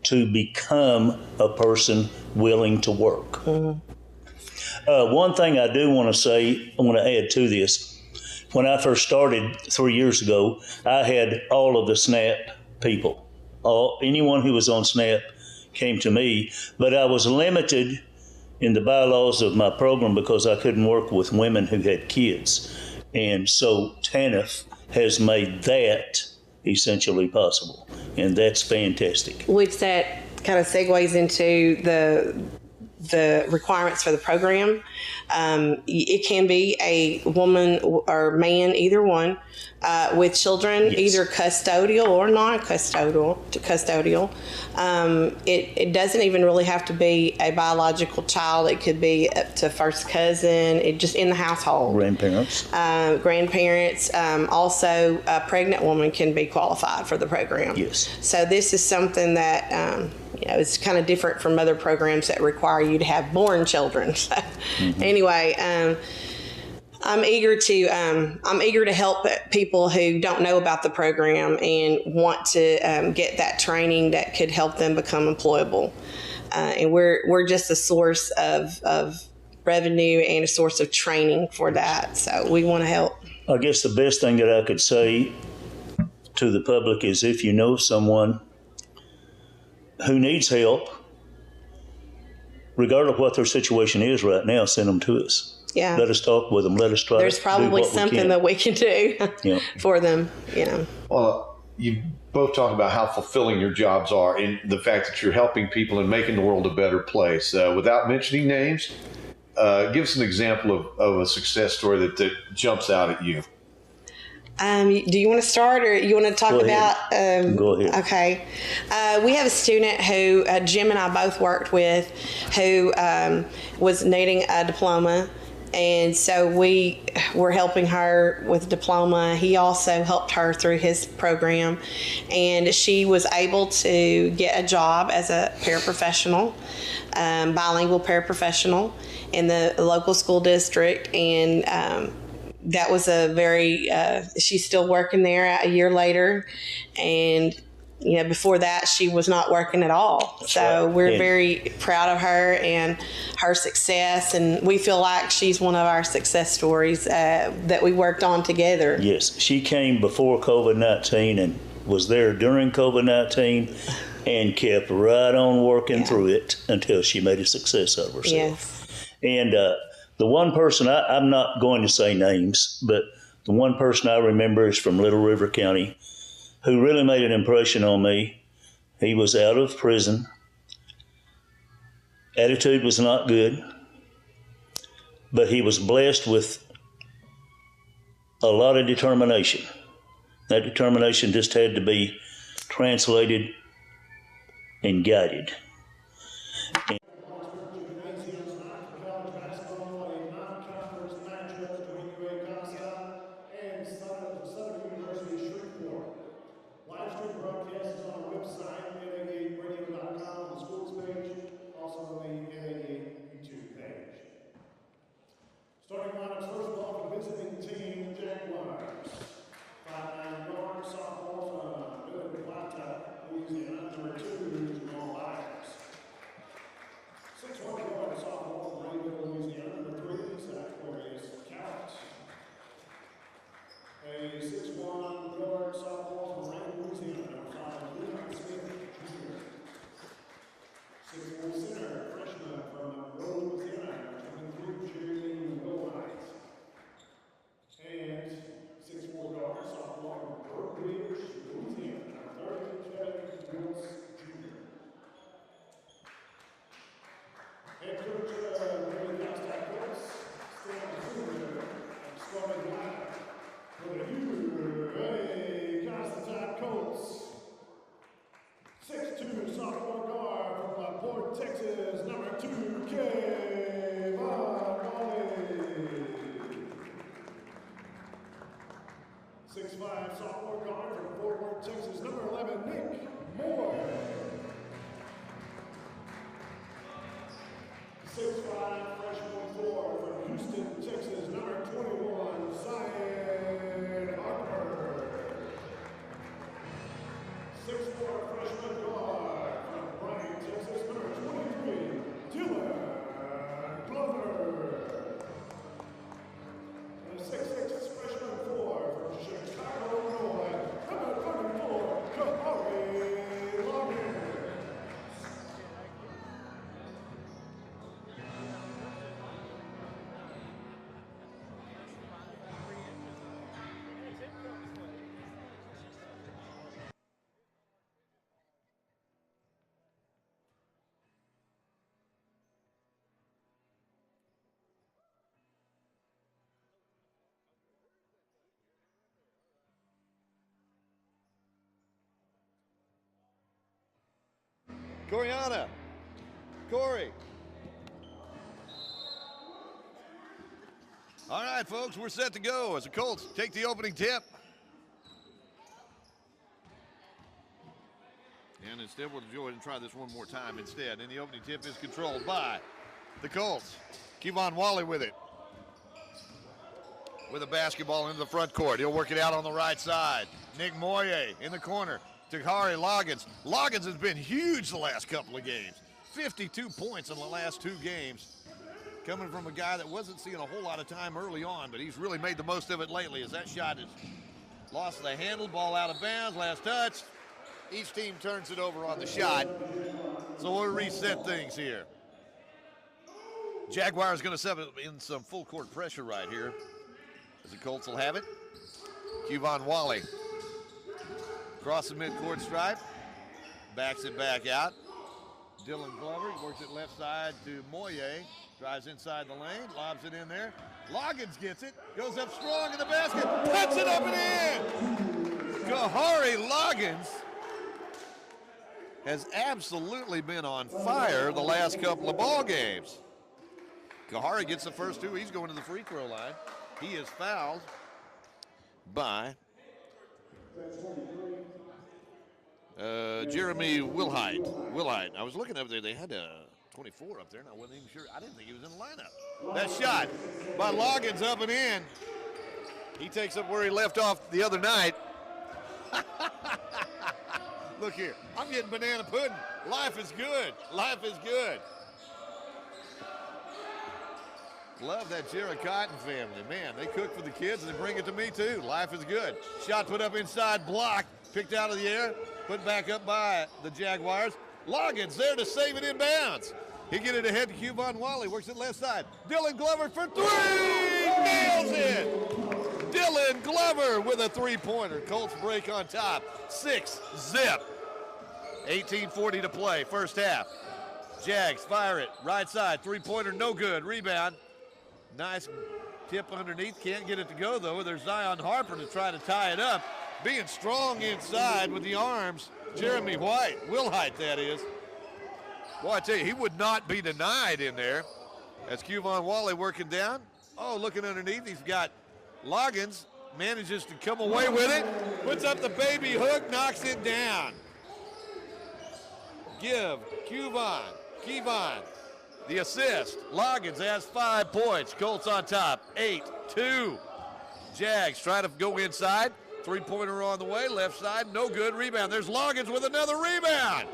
to become a person willing to work. Mm-hmm. One thing I do want to say, I want to add to this. When I first started 3 years ago, I had all of the SNAP people. Anyone who was on SNAP came to me, but I was limited in the bylaws of my program because I couldn't work with women who had kids. And so TANF has made that essentially possible, and that's fantastic. Which that kind of segues into the requirements for the program. It can be a woman or man, either one, with children, either custodial or non-custodial. It doesn't even really have to be a biological child. It could be up to first cousin, just in the household. Grandparents. Also, a pregnant woman can be qualified for the program. Yes. So this is something that it's kind of different from other programs that require you to have born children. So, anyway, I'm eager to help people who don't know about the program and want to get that training that could help them become employable. And we're just a source of revenue and a source of training for that. So we want to help. I guess the best thing that I could say to the public is if you know someone who needs help, regardless of what their situation is right now, send them to us. Yeah. Let us talk with them. Let us try There's to probably do what something that we can do for them, Well, you both talk about how fulfilling your jobs are and the fact that you're helping people and making the world a better place. Without mentioning names, give us an example of a success story that jumps out at you. Do you want to start, or you want to talk about? Go ahead. Okay. We have a student who Jim and I both worked with who was needing a diploma, And so we were helping her with diploma. He also helped her through his program, and she was able to get a job as a paraprofessional, bilingual paraprofessional in the local school district. And that was a very, she's still working there a year later. And before that, she was not working at all. So we're very proud of her and her success, and we feel like she's one of our success stories that we worked on together. Yes, she came before COVID-19 and was there during COVID-19 and kept right on working through it until she made a success of herself. Yes. And the one person, I'm not going to say names, but the one person I remember is from Little River County, who really made an impression on me. He was out of prison. Attitude was not good, but he was blessed with a lot of determination. That determination just had to be translated and guided. Starting lineups, first of all, for visiting team, Jaguars. 5'9" guard, sophomore from Billy Plata, Louisiana, number 2, Jamal Myers. 6'1" guard, sophomore from Greenville, Louisiana, number 3, Aquarius Couch. A 6'1" guard, sophomore from Rain, Louisiana, number 5, Leon Smith Jr. 6'4" center, freshman from Monroe, Louisiana, number 23, Jeremy. And 6'4" guard, sophomore from Berkeley, Louisiana, number 30, Chad Wills Jr. Head coach Billy Colts, Stanley Jr., starting lineup for the Cossatot Colts. 6'2" sophomore guard from Port, Texas, number 2, Kevon Wally. 6'5" sophomore guard from Fort Worth, Texas, number 11, Nick Moore. 6'5" freshman forward from Houston, Texas, number 21, Zion Harper. 6'4" freshman guard from Bryan, Texas, number 23, Dylan Glover. And 6'6" freshman forward from Chicago, Illinois, number 34, Kahari Logan. Coriana, Corey. All right, folks, we're set to go as the Colts take the opening tip. And instead, we'll go ahead and try this one more time instead. And the opening tip is controlled by the Colts. Kevon Wally with it. With a basketball into the front court. He'll work it out on the right side. Nick Moyer in the corner. Takari Loggins. Loggins has been huge the last couple of games. 52 points in the last 2 games. Coming from a guy that wasn't seeing a whole lot of time early on, but he's really made the most of it lately as that shot has lost the handle, ball out of bounds, last touch. Each team turns it over on the shot. So we'll reset things here. Jaguars going to set in some full court pressure right here as the Colts will have it. Kevon Wally. Across the midcourt stripe, backs it back out. Dylan Glover works it left side to Moyer, drives inside the lane, lobs it in there. Loggins gets it, goes up strong in the basket, puts it up and in! Kahari Loggins has absolutely been on fire the last couple of ball games. Kahari gets the first two. He's going to the free throw line. He is fouled by Jeremy Wilhite. I was looking up there. They had a 24 up there, and I wasn't even sure. I didn't think he was in the lineup. That shot by Loggins up and in. He takes up where he left off the other night. Look here. I'm getting banana pudding. Life is good. Life is good. Love that Jared Cotton family. Man, they cook for the kids and they bring it to me too. Life is good. Shot put up inside, blocked, picked out of the air, put back up by the Jaguars. Loggins there to save it in bounds. He get it ahead to Kuvon Wally, works it left side. Dylan Glover for three, nails it. Dylan Glover with a three-pointer. Colts break on top, 6-zip. 18:40 to play, first half. Jags fire it, right side, three-pointer, no good, rebound. Nice tip underneath, can't get it to go though. There's Zion Harper to try to tie it up. Being strong inside with the arms, Jeremy Wilhite that is. Boy, I tell you, he would not be denied in there. That's Kuvon Wally working down. Oh, looking underneath, he's got Loggins, manages to come away with it, puts up the baby hook, knocks it down. Give Kevon the assist. Loggins has 5 points. Colts on top, 8-2. Jags try to go inside. Three-pointer on the way, left side, no good. Rebound. There's Loggins with another rebound.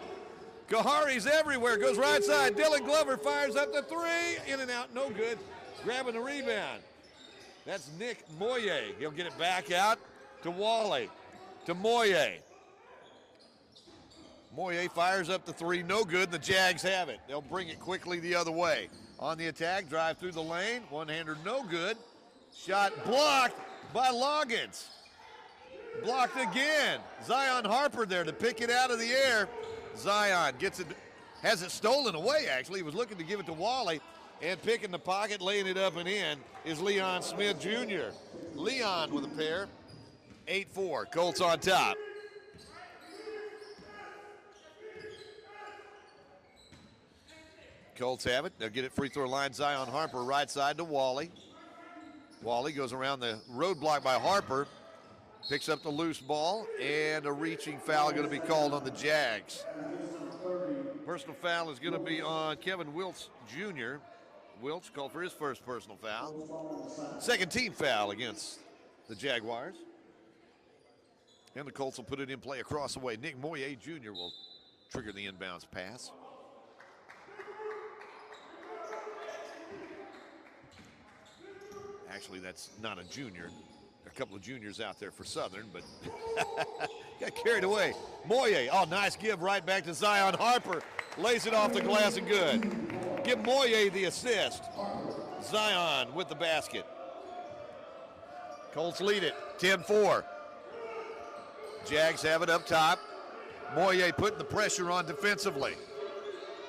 Kahari's everywhere, goes right side. Dylan Glover fires up the three. In and out, no good. Grabbing the rebound. That's Nick Moye. He'll get it back out to Wally, to Moye. Moye fires up the three, no good. The Jags have it. They'll bring it quickly the other way. On the attack, drive through the lane. One-hander, no good. Shot blocked by Loggins. Blocked again. Zion Harper there to pick it out of the air. Zion gets it, has it stolen away actually. He was looking to give it to Wally, and picking the pocket, laying it up and in is Leon Smith Jr. Leon with a pair. 8-4, Colts on top. Colts have it. They'll get it free throw line. Zion Harper right side to Wally. Wally goes around the roadblock by Harper. Picks up the loose ball, and a reaching foul going to be called on the Jags. Personal foul is going to be on Kevin Wiltz Jr. Wiltz called for his first personal foul. Second team foul against the Jaguars. And the Colts will put it in play across the way. Nick Moye Jr. will trigger the inbounds pass. Actually, that's not a junior. A couple of juniors out there for Southern, but got carried away. Moye, oh, nice give right back to Zion Harper. Lays it off the glass and good. Give Moye the assist. Zion with the basket. Colts lead it, 10-4. Jags have it up top. Moye putting the pressure on defensively.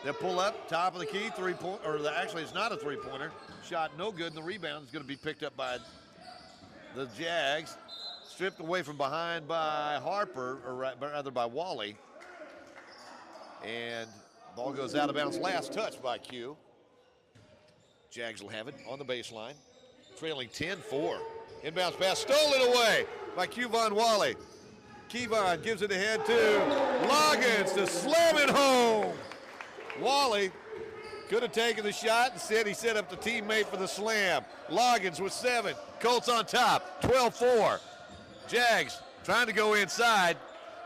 They'll pull up, top of the key, three-point, or actually it's not a three-pointer. Shot no good, and the rebound is going to be picked up by the Jags. Stripped away from behind by Harper, or rather by Wally. And ball goes out of bounds. Last touch by Q. Jags will have it on the baseline. Trailing 10-4. Inbounds pass stolen away by Kuvon Wally. Kevon gives it ahead to Loggins to slam it home. Wally could have taken the shot. Instead, he set up the teammate for the slam. Loggins with 7. Colts on top, 12-4. Jags trying to go inside.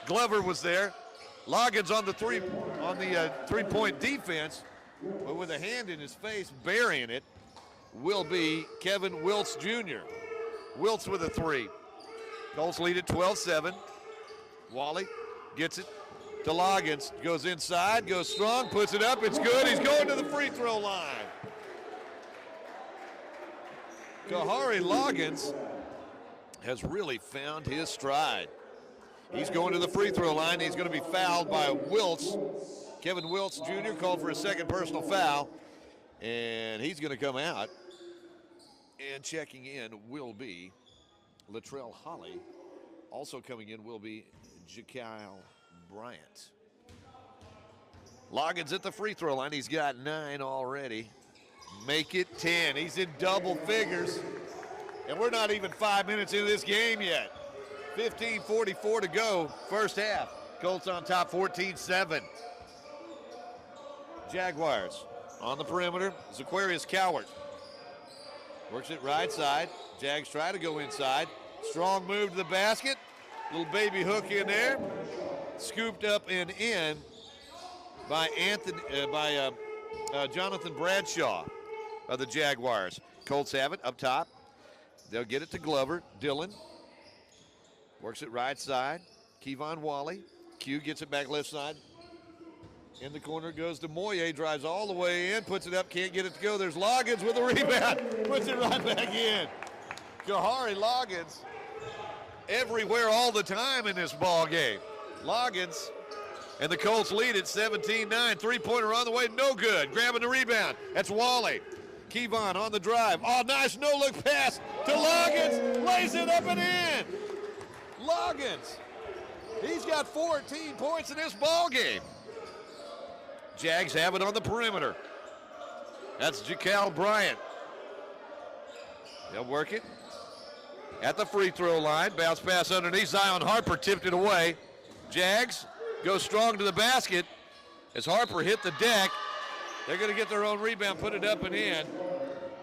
Glover was there. Loggins on the three-point defense, but with a hand in his face, burying it, will be Kevin Wiltz Jr. Wiltz with a 3. Colts lead at 12-7. Wally gets it to Loggins, goes inside, goes strong, puts it up, it's good. He's going to the free throw line. Kahari Loggins has really found his stride. He's going to the free throw line. He's going to be fouled by Wiltz. Kevin Wiltz Jr. called for a second personal foul, and he's going to come out. And checking in will be Latrell Holly. Also coming in will be Jakyle Bryant. Loggins at the free throw line. He's got 9 already. make it 10. He's in double figures, and we're not even 5 minutes into this game yet. 15:44 to go, first half. Colts on top 14-7. Jaguars on the perimeter. Zaquarius Cowart works it right side. Jags try to go inside. Strong move to the basket. Little baby hook in there. Scooped up and in by Jonathan Bradshaw of the Jaguars. Colts have it up top. They'll get it to Glover. Dillon works it right side. Kevon Wally. Q gets it back left side. In the corner goes to Moye, drives all the way in, puts it up, can't get it to go. There's Loggins with a rebound, puts it right back in. Kahari Loggins everywhere all the time in this ball game. Loggins and the Colts lead at 17-9. Three-pointer on the way, no good. Grabbing the rebound, that's Wally. Kevon on the drive. Oh, nice no-look pass to Loggins, lays it up and in. Loggins, he's got 14 points in this ball game. Jags have it on the perimeter. That's Jacal Bryant. They'll work it at the free throw line. Bounce pass underneath. Zion Harper tipped it away. Jags go strong to the basket as Harper hit the deck. They're going to get their own rebound, put it up and in.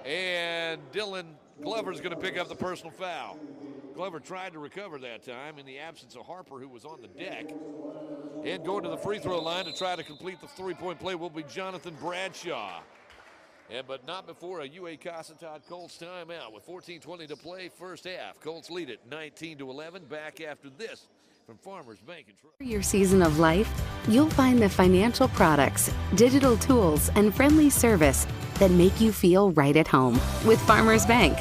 And Dylan Glover's going to pick up the personal foul. Glover tried to recover that time in the absence of Harper, who was on the deck. And going to the free throw line to try to complete the three-point play will be Jonathan Bradshaw. But not before a UA Cossatot Colts timeout with 14:20 to play first half. Colts lead it 19-11. Back after this from Farmers Bank and Trust. For your season of life, you'll find the financial products, digital tools, and friendly service that make you feel right at home with Farmers Bank.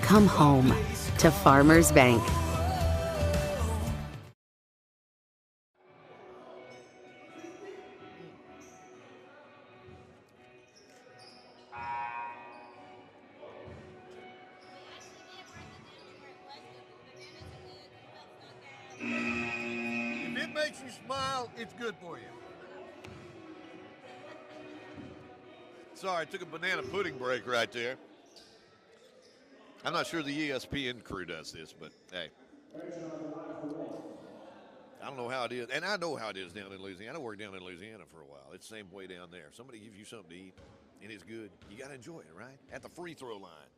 Come home to Farmers Bank. If it makes you smile, it's good for you. Sorry, I took a banana pudding break right there. I'm not sure the ESPN crew does this, but hey. I don't know how it is, and I know how it is down in Louisiana. I worked down in Louisiana for a while. It's the same way down there. Somebody gives you something to eat, and it's good. You got to enjoy it, right? At the free throw line.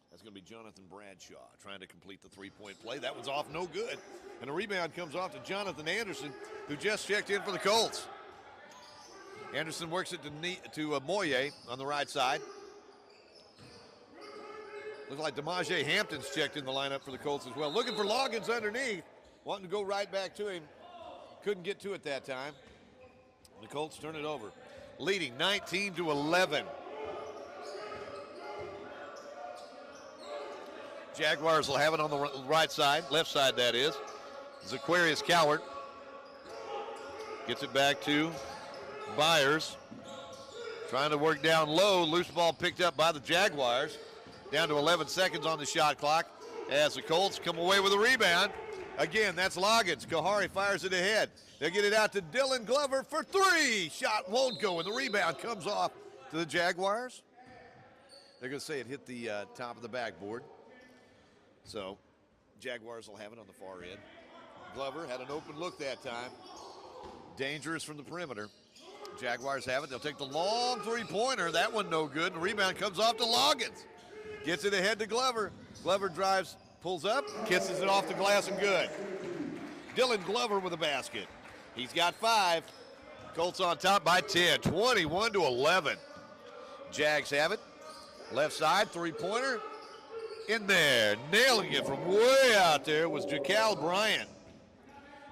That's going to be Jonathan Bradshaw trying to complete the three-point play. That one's off, no good. And the rebound comes off to Jonathan Anderson, who just checked in for the Colts. Anderson works it to Moye on the right side. Looks like DeMaje Hampton's checked in the lineup for the Colts as well. Looking for Loggins underneath. Wanting to go right back to him. Couldn't get to it that time. The Colts turn it over. Leading 19-11. Jaguars will have it on the right side, left side that is. Zaquarius Cowart gets it back to Byers. Trying to work down low. Loose ball picked up by the Jaguars. Down to 11 seconds on the shot clock as the Colts come away with a rebound. Again, that's Loggins. Kahari fires it ahead. They'll get it out to Dylan Glover for three. Shot won't go, and the rebound comes off to the Jaguars. They're going to say it hit the top of the backboard. So Jaguars will have it on the far end. Glover had an open look that time. Dangerous from the perimeter. Jaguars have it. They'll take the long three-pointer. That one no good. And the rebound comes off to Loggins. Gets it ahead to Glover. Glover drives, pulls up, kisses it off the glass and good. Dylan Glover with a basket. He's got 5. Colts on top by 10, 21-11. Jags have it. Left side, three-pointer. In there, nailing it from way out there was Jacal Bryant.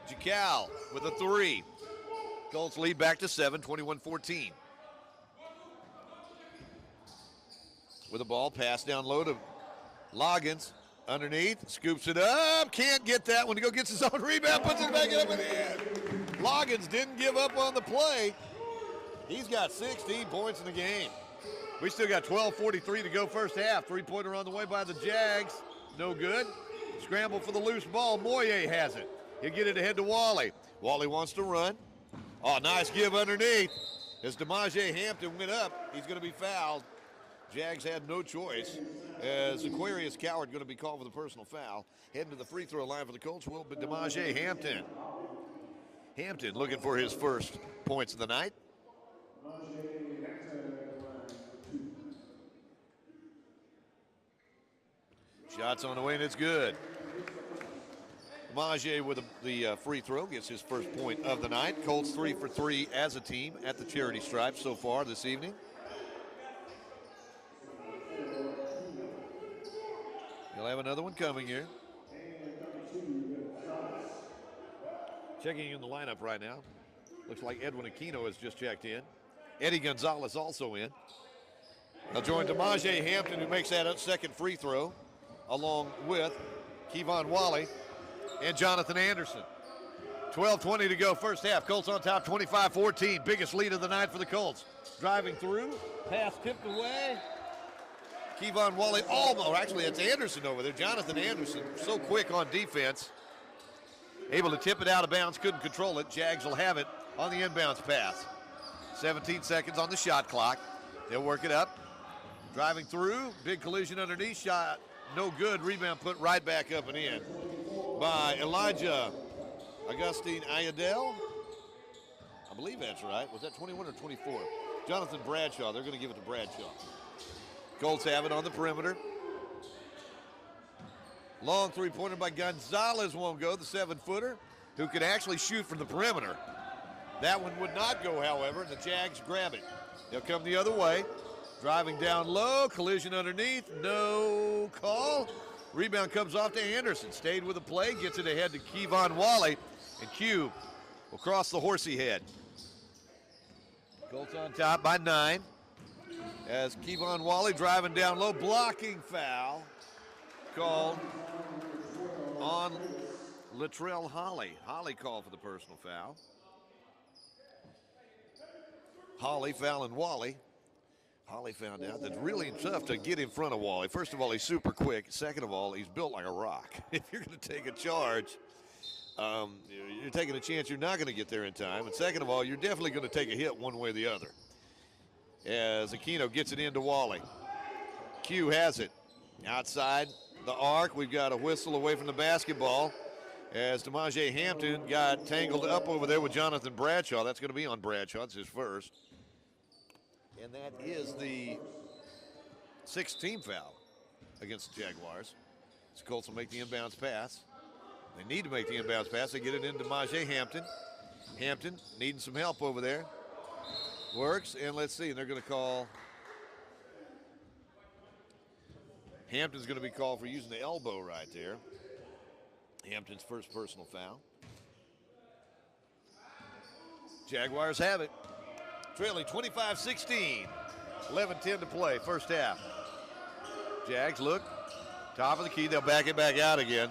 Jacal with a 3. Colts lead back to 7, 21-14. With a ball, pass down low to Loggins. Underneath, scoops it up. Can't get that one to go. Gets his own rebound, puts it back up and in. Loggins didn't give up on the play. He's got 16 points in the game. We still got 12:43 to go first half. Three-pointer on the way by the Jags. No good. Scramble for the loose ball. Moye has it. He'll get it ahead to Wally. Wally wants to run. Oh, nice give underneath. As DeMaje Hampton went up, he's going to be fouled. Jags had no choice as Aquarius Coward going to be called for the personal foul. Heading to the free throw line for the Colts will be DeMaje Hampton. Hampton looking for his first points of the night. Shots on the way, and it's good. DeMaje with the free throw gets his first point of the night. Colts 3 for 3 as a team at the charity stripe so far this evening. You'll have another one coming here. Checking in the lineup right now. Looks like Edwin Aquino has just checked in. Eddie Gonzalez also in. They'll join DeMaje Hampton, who makes that second free throw, along with Kevon Wally and Jonathan Anderson. 12:20 to go first half. Colts on top 25-14. Biggest lead of the night for the Colts. Driving through. Pass tipped away. Kevon Wally almost, actually it's Anderson over there. Jonathan Anderson, so quick on defense. Able to tip it out of bounds, couldn't control it. Jags will have it on the inbounds pass. 17 seconds on the shot clock. They'll work it up. Driving through, big collision underneath, shot no good. Rebound put right back up and in by Elijah Augustine Ayadel. I believe that's right. Was that 21 or 24? Jonathan Bradshaw. They're going to give it to Bradshaw. Colts have it on the perimeter. Long three-pointer by Gonzalez won't go, the 7-footer, who could actually shoot from the perimeter. That one would not go, however, and the Jags grab it. They'll come the other way. Driving down low, collision underneath, no call. Rebound comes off to Anderson. Stayed with the play, gets it ahead to Kevon Wally, and Q will cross the horsey head. Colts on top by 9. As Kevon Wally driving down low, blocking foul called on Latrell Holly. Holly called for the personal foul. Holly fouling Wally. Holly found out that it's really tough to get in front of Wally. First of all, he's super quick. Second of all, he's built like a rock. If you're going to take a charge, you're taking a chance you're not going to get there in time. And second of all, you're definitely going to take a hit one way or the other. As Aquino gets it into Wally. Q has it. Outside the arc, we've got a whistle away from the basketball. As DeMaje Hampton got tangled up over there with Jonathan Bradshaw. That's going to be on Bradshaw. It's his first. And that is the 6th team foul against the Jaguars. The Colts will make the inbounds pass. They need to make the inbounds pass. They get it into DeMaje Hampton. Hampton needing some help over there. Works, and let's see, they're going to call. Hampton's going to be called for using the elbow right there. Hampton's first personal foul. Jaguars have it. Trailing 25-16. 11-10 to play, first half. Jags look, top of the key. They'll back it back out again.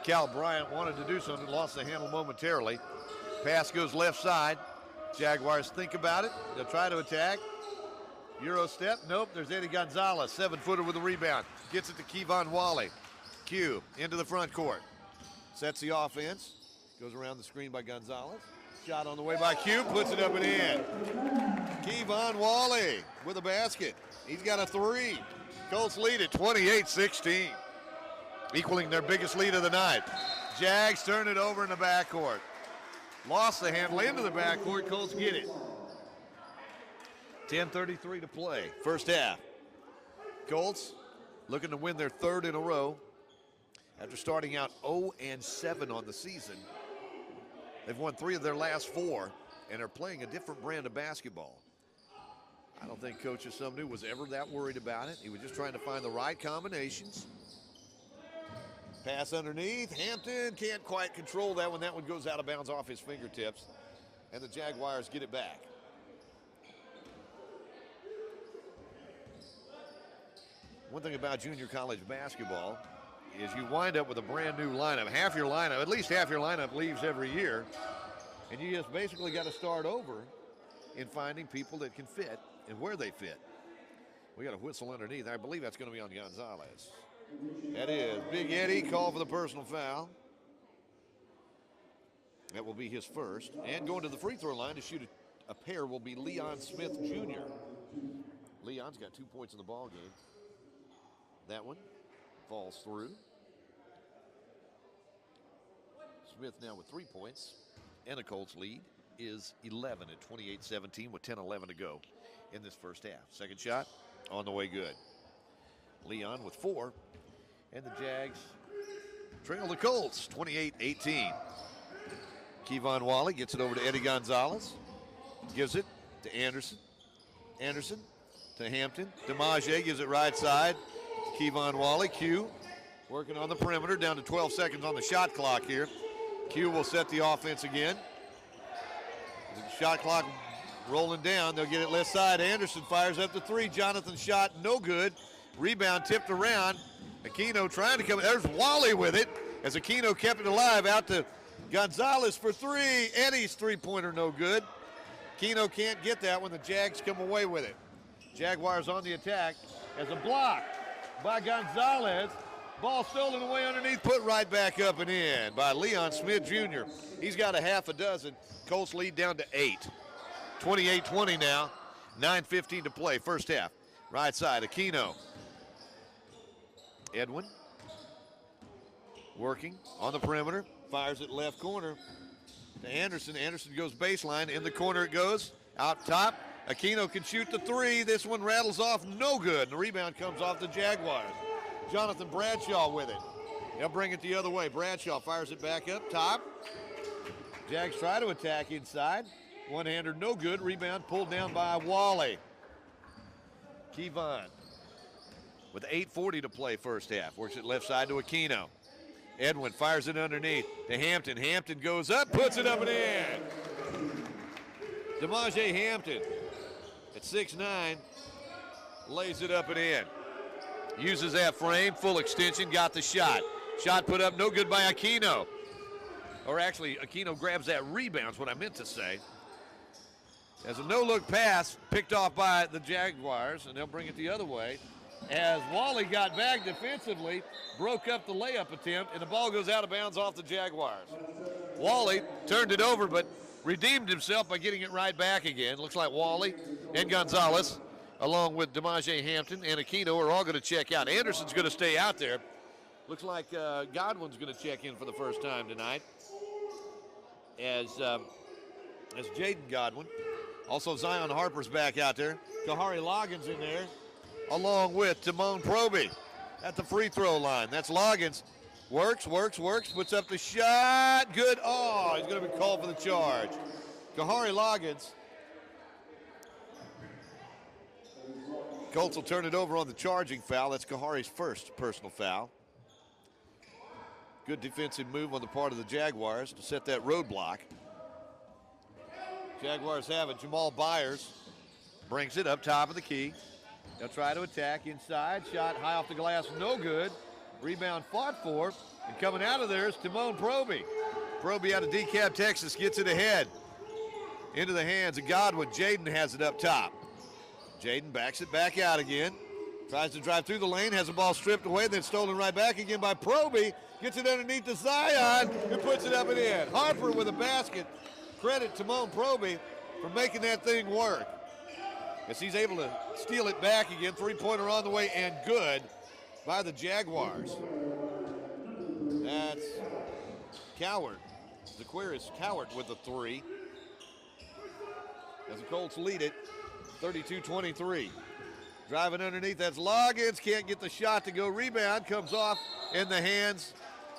Cal Bryant wanted to do something, lost the handle momentarily. Pass goes left side. Jaguars think about it. They'll try to attack. Euro step. Nope. There's Eddie Gonzalez, 7-footer with a rebound. Gets it to Kevon Wally. Q into the front court. Sets the offense. Goes around the screen by Gonzalez. Shot on the way by Q. Puts it up and in. Kevon Wally with a basket. He's got a 3. Colts lead at 28-16. Equaling their biggest lead of the night. Jags turn it over in the backcourt. Lost the handle into the backcourt. Colts get it. 10:33 to play. First half. Colts looking to win their 3rd in a row. After starting out 0-7 on the season, they've won 3 of their last 4 and are playing a different brand of basketball. I don't think Coach Asumnu was ever that worried about it. He was just trying to find the right combinations. Pass underneath. Hampton can't quite control that one. That one goes out of bounds off his fingertips. And the Jaguars get it back. One thing about junior college basketball is you wind up with a brand new lineup. Half your lineup, at least half your lineup leaves every year. And you just basically got to start over in finding people that can fit and where they fit. We got a whistle underneath. I believe that's going to be on Gonzalez. That is. Big Eddie called for the personal foul. That will be his first. And going to the free throw line to shoot a pair will be Leon Smith Jr. Leon Leon's got 2 points in the ball game. That one falls through. Smith now with 3 points. And the Colts lead is 11 at 28-17 with 10-11 to go in this first half. Second shot on the way good. Leon with 4. And the Jags trail the Colts 28-18. Kevon Wally gets it over to Eddie Gonzalez. Gives it to Anderson. Anderson to Hampton. DeMaggio gives it right side. Kevon Wally. Q working on the perimeter. Down to 12 seconds on the shot clock here. Q will set the offense again. The shot clock rolling down. They'll get it left side. Anderson fires up the 3. Jonathan shot no good. Rebound tipped around. Aquino trying to come. There's Wally with it as Aquino kept it alive. Out to Gonzalez for 3. Eddie's three-pointer no good. Aquino can't get that when the Jags come away with it. Jaguars on the attack as a block by Gonzalez. Ball stolen away underneath, put right back up and in by Leon Smith Jr. He's got a half a dozen. Colts lead down to 8. 28-20 now. 9:15 to play, first half. Right side, Aquino. Edwin working on the perimeter. Fires it left corner to Anderson. Anderson goes baseline. In the corner it goes. Out top. Aquino can shoot the 3. This one rattles off. No good. And the rebound comes off the Jaguars. Jonathan Bradshaw with it. They'll bring it the other way. Bradshaw fires it back up top. Jags try to attack inside. One-hander no good. Rebound pulled down by Wally. Kevon with 8:40 to play first half. Works it left side to Aquino. Edwin fires it underneath to Hampton. Hampton goes up, puts it up and in. DeMaggio Hampton at 6'9", lays it up and in. Uses that frame, full extension, got the shot. Shot put up, no good by Aquino. Or actually, Aquino grabs that rebound, is what I meant to say. As a no-look pass picked off by the Jaguars, and they'll bring it the other way. As Wally got back defensively, broke up the layup attempt, and the ball goes out of bounds off the Jaguars. Wally turned it over, but redeemed himself by getting it right back again. Looks like Wally and Gonzalez, along with DeMaggio Hampton and Aquino, are all going to check out. Anderson's going to stay out there. Looks like Godwin's going to check in for the first time tonight. As Jaden Godwin. Also Zion Harper's back out there. Kahari Loggins in there, along with Timon Proby at the free throw line. That's Loggins. Works, puts up the shot. Good. Oh, he's going to be called for the charge. Kahari Loggins. Colts will turn it over on the charging foul. That's Kahari's first personal foul. Good defensive move on the part of the Jaguars to set that roadblock. Jaguars have it. Jamal Byers brings it up top of the key. They'll try to attack inside. Shot high off the glass, no good. Rebound fought for. And coming out of there is Timon Proby. Proby out of DeKalb, Texas, gets it ahead. Into the hands of Godwin. Jaden has it up top. Jaden backs it back out again. Tries to drive through the lane, has the ball stripped away, then stolen right back again by Proby. Gets it underneath to Zion, who puts it up and in. Harper with a basket. Credit Timon Proby for making that thing work. As he's able to steal it back again. Three-pointer on the way and good by the Jaguars. That's Cowart. Zaquarius Cowart with the 3. As the Colts lead it, 32-23. Driving underneath, that's Loggins. Can't get the shot to go. Rebound comes off in the hands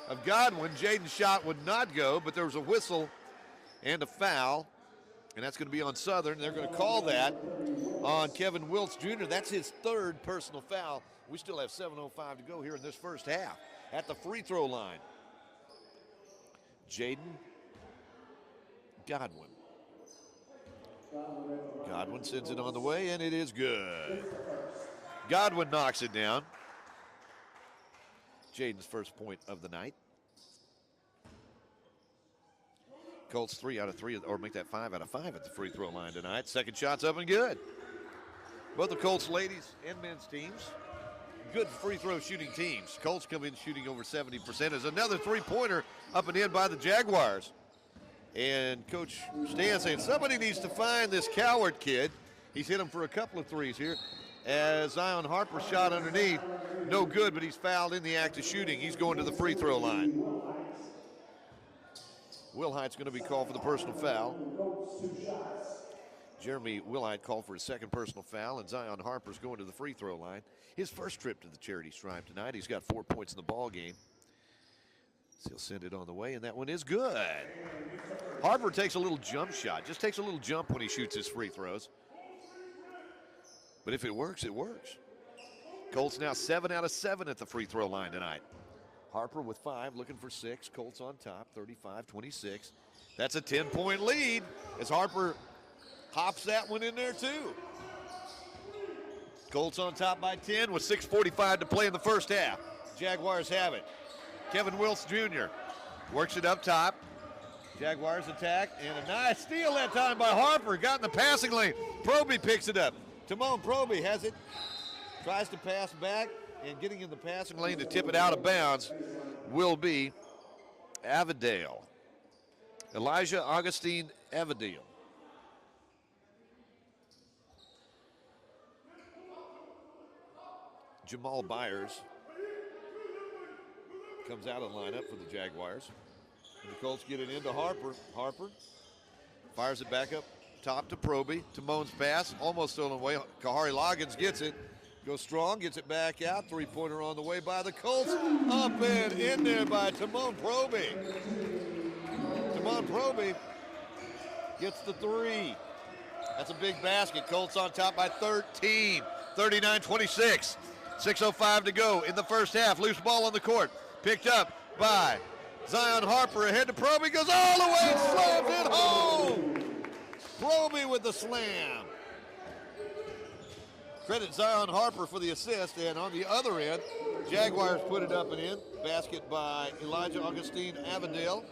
of Godwin. Jaden's shot would not go, but there was a whistle and a foul, and that's going to be on Southern. They're going to call that on Kevin Wiltz Jr. That's his third personal foul. We still have 7:05 to go here in this first half. At the free throw line, Jaden Godwin. Godwin sends it on the way, and it is good. Godwin knocks it down. Jaden's first point of the night. Colts 3 out of 3, or make that 5 out of 5 at the free throw line tonight. Second shot's up and good. Both the Colts ladies and men's teams, good free throw shooting teams. Colts come in shooting over 70%. There's another three-pointer up and in by the Jaguars. And Coach Stan saying somebody needs to find this Cowart kid. He's hit him for a couple of threes here. as Zion Harper shot underneath. No good, but he's fouled in the act of shooting. He's going to the free throw line. Wilhite's going to be called for the personal foul. Jeremy Wilhite called for his second personal foul, and Zion Harper's going to the free throw line. His first trip to the charity stripe tonight. He's got 4 points in the ball game. So he'll send it on the way, and that one is good. Harper takes a little jump shot. Just takes a little jump when he shoots his free throws. But if it works, it works. Colts now 7 out of 7 at the free throw line tonight. Harper with 5, looking for 6. Colts on top, 35-26. That's a 10-point lead as Harper hops that one in there too. Colts on top by 10 with 6:45 to play in the first half. Jaguars have it. Kevin Wills Jr. works it up top. Jaguars attack, and a nice steal that time by Harper. Got in the passing lane. Proby picks it up. Timon Proby has it. Tries to pass back, and getting in the passing lane to tip it out of bounds will be Avondale. Elijah Augustine Avondale. Jamal Byers comes out of the lineup for the Jaguars. And the Colts get it into Harper. Harper fires it back up top to Proby. Timon's pass, almost stolen away. Kahari Loggins gets it. Goes strong, gets it back out. Three-pointer on the way by the Colts. Up and in there by Timon Proby. Timon Proby gets the 3. That's a big basket. Colts on top by 13. 39-26. 6:05 to go in the first half. Loose ball on the court. Picked up by Zion Harper. Ahead to Proby. Goes all the way and slams it home. Proby with the slam. Credit Zion Harper for the assist. And on the other end, Jaguars put it up and in. Basket by Elijah Augustine Avondale.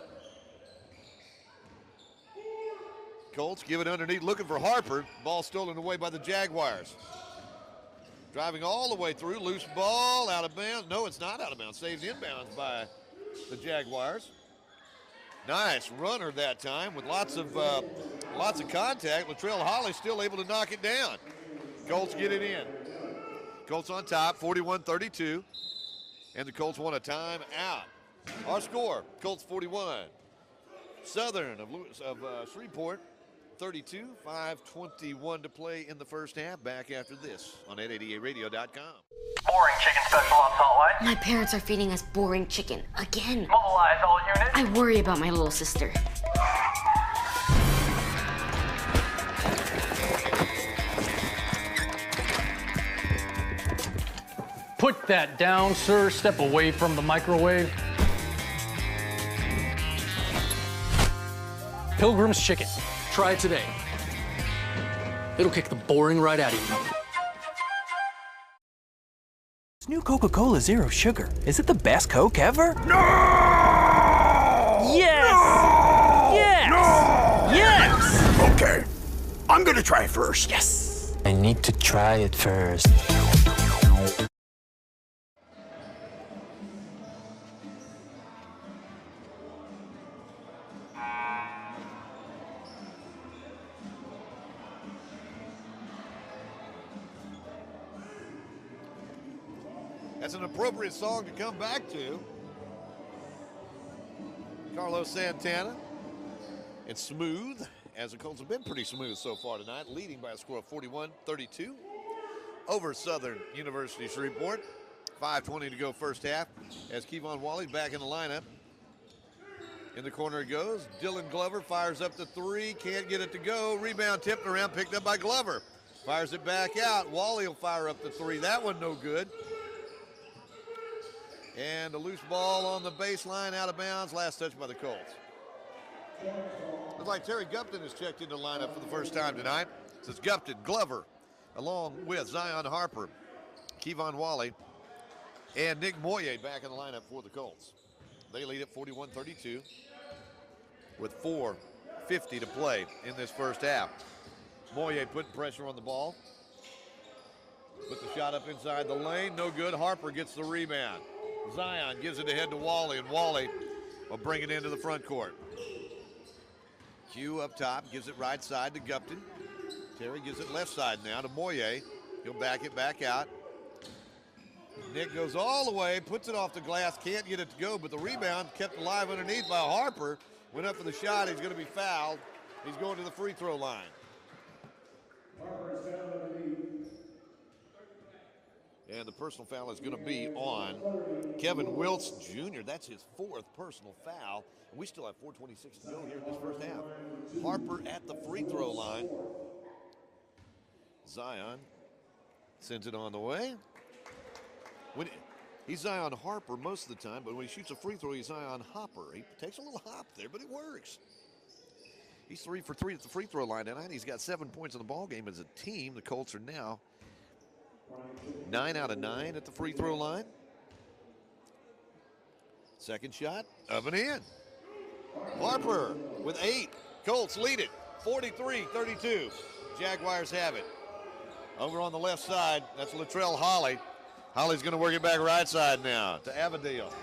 Colts give it underneath, looking for Harper. Ball stolen away by the Jaguars. Driving all the way through, loose ball, out of bounds. No, it's not out of bounds. Saved inbounds by the Jaguars. Nice runner that time with lots of contact. Latrell Holly still able to knock it down. Colts get it in. Colts on top, 41-32. And the Colts want a timeout. Our score, Colts 41. Southern of Shreveport, 32, 5:21 to play in the first half. Back after this on 888radio.com. Boring chicken special on Salt Lake. My parents are feeding us boring chicken again. Mobilize all units. I worry about my little sister. Put that down, sir. Step away from the microwave. Pilgrim's Chicken. Try it today. It'll kick the boring right out of you. This new Coca-Cola Zero Sugar. Is it the best Coke ever? No! Yes! No! Yes! No! Yes! Okay, I'm gonna try first. Yes! I need to try it first. That's an appropriate song to come back to. Carlos Santana. It's smooth, as the Colts have been pretty smooth so far tonight, leading by a score of 41-32 over Southern University Shreveport. 5:20 to go first half as Kevon Wally back in the lineup. In the corner it goes. Dylan Glover fires up the 3, can't get it to go. Rebound tipped around, picked up by Glover. Fires it back out. Wally will fire up the 3. That one no good. And a loose ball on the baseline, out of bounds. Last touch by the Colts. Looks like Terry Gupton has checked into the lineup for the first time tonight. It says Gupton, Glover, along with Zion Harper, Kevon Wally, and Nick Moye back in the lineup for the Colts. They lead at 41-32 with 4:50 to play in this first half. Moye putting pressure on the ball. Put the shot up inside the lane, no good. Harper gets the rebound. Zion gives it ahead to Wally, and Wally will bring it into the front court. Q up top, gives it right side to Gupton. Terry gives it left side now to Moye. He'll back it back out. Nick goes all the way, puts it off the glass, can't get it to go, but the rebound kept alive underneath by Harper. Went up for the shot. He's going to be fouled. He's going to the free throw line. And the personal foul is going to be on Kevin Wiltz Jr. That's his 4th personal foul. And we still have 4:26 to go here in this first half. Harper at the free throw line. Zion sends it on the way. He's Zion Harper most of the time, but when he shoots a free throw, he's Zion Hopper. He takes a little hop there, but it works. He's 3 for 3 at the free throw line tonight. He's got 7 points in the ball game as a team. The Colts are now 9 out of 9 at the free throw line. Second shot, up and in. Harper with 8. Colts lead it, 43-32. Jaguars have it. Over on the left side, that's Latrell Holly. Holly's going to work it back right side now to Avondale.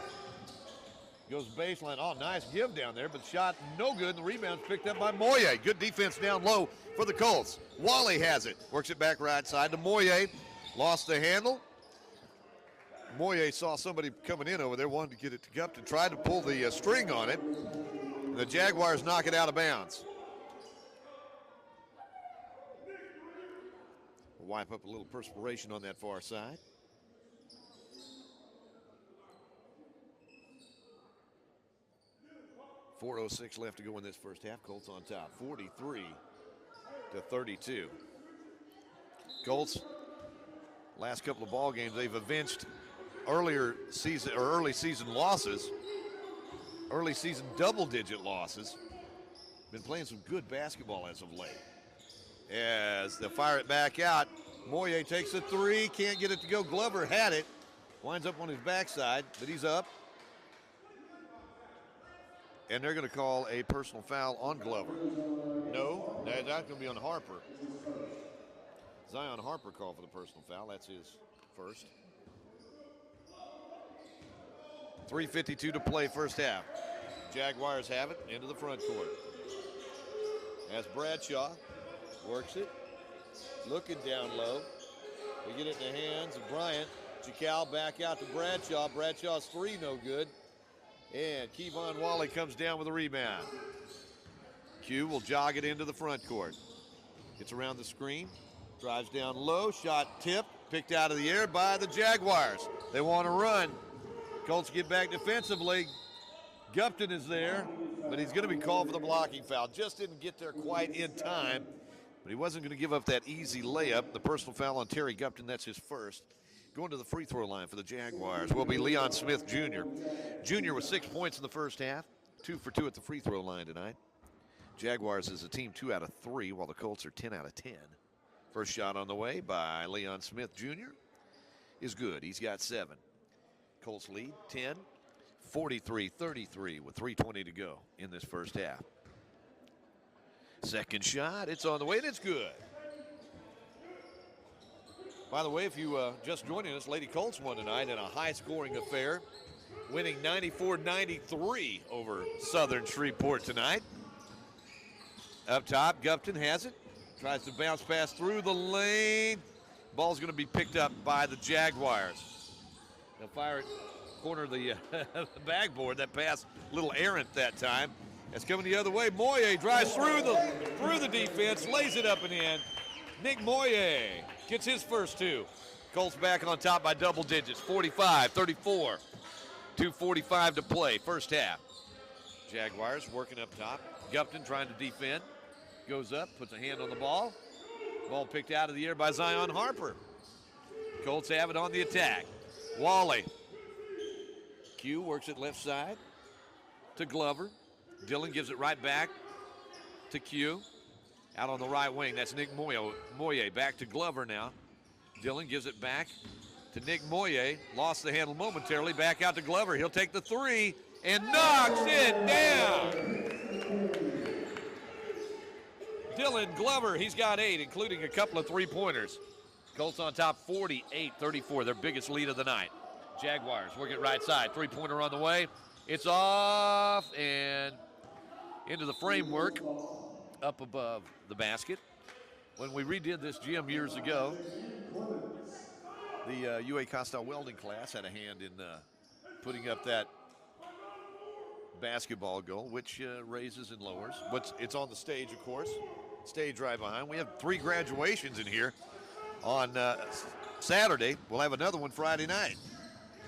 Goes baseline. Oh, nice give down there, but shot no good. And the rebound's picked up by Moye. Good defense down low for the Colts. Wally has it. Works it back right side to Moye. Lost the handle. Moye saw somebody coming in over there, wanted to get it to Gupton, tried to pull the string on it. The Jaguars knock it out of bounds. Wipe up a little perspiration on that far side. 4:06 left to go in this first half. Colts on top, 43-32. Colts, last couple of ball games, they've avenged early season losses, early season double-digit losses. Been playing some good basketball as of late. As they fire it back out, Moye takes a 3, can't get it to go. Glover had it, winds up on his backside, but he's up. And they're going to call a personal foul on Glover. No, that's going to be on Harper. Zion Harper called for the personal foul. That's his first. 3:52 to play first half. Jaguars have it into the front court. As Bradshaw works it, looking down low. They get it in the hands of Bryant. Jacal back out to Bradshaw. Bradshaw's 3 no good. And Kevon Wally comes down with a rebound. Q will jog it into the front court. Gets around the screen, drives down low, shot tipped, picked out of the air by the Jaguars. They want to run. Colts get back defensively. Gupton is there, but he's going to be called for the blocking foul. Just didn't get there quite in time, but he wasn't going to give up that easy layup. The personal foul on Terry Gupton, that's his first. Going to the free throw line for the Jaguars will be Leon Smith Jr. Jr. with 6 points in the first half, 2 for 2 at the free throw line tonight. Jaguars is a team 2 out of 3, while the Colts are 10 out of 10. First shot on the way by Leon Smith Jr. is good. He's got 7. Colts lead 10, 43-33 with 3:20 to go in this first half. Second shot, it's on the way, and it's good. By the way, if you just joining us, Lady Colts won tonight in a high-scoring affair, winning 94-93 over Southern Shreveport tonight. Up top, Gupton has it. Tries to bounce pass through the lane. Ball's going to be picked up by the Jaguars. They'll fire it corner of the backboard. That pass, a little errant that time. It's coming the other way. Moye drives through the defense, lays it up and in. Nick Moye gets his first 2. Colts back on top by double digits, 45-34. 2:45 to play, first half. Jaguars working up top. Gupton trying to defend. Goes up, puts a hand on the ball. Ball picked out of the air by Zion Harper. Colts have it on the attack. Wally. Q works it left side to Glover. Dillon gives it right back to Q. Out on the right wing, that's Nick Moye. Back to Glover now. Dillon gives it back to Nick Moye. Lost the handle momentarily. Back out to Glover. He'll take the 3 and knocks it down. Dillon Glover, he's got 8, including a couple of 3-pointers. Colts on top 48-34, their biggest lead of the night. Jaguars work it right side. 3-pointer on the way. It's off and into the framework up above the basket. When we redid this gym years ago, The UA Cossatot welding class had a hand in putting up that basketball goal, which raises and lowers. But it's on the stage, of course. Stage right behind. We have 3 graduations in here on Saturday. We'll have another one Friday night.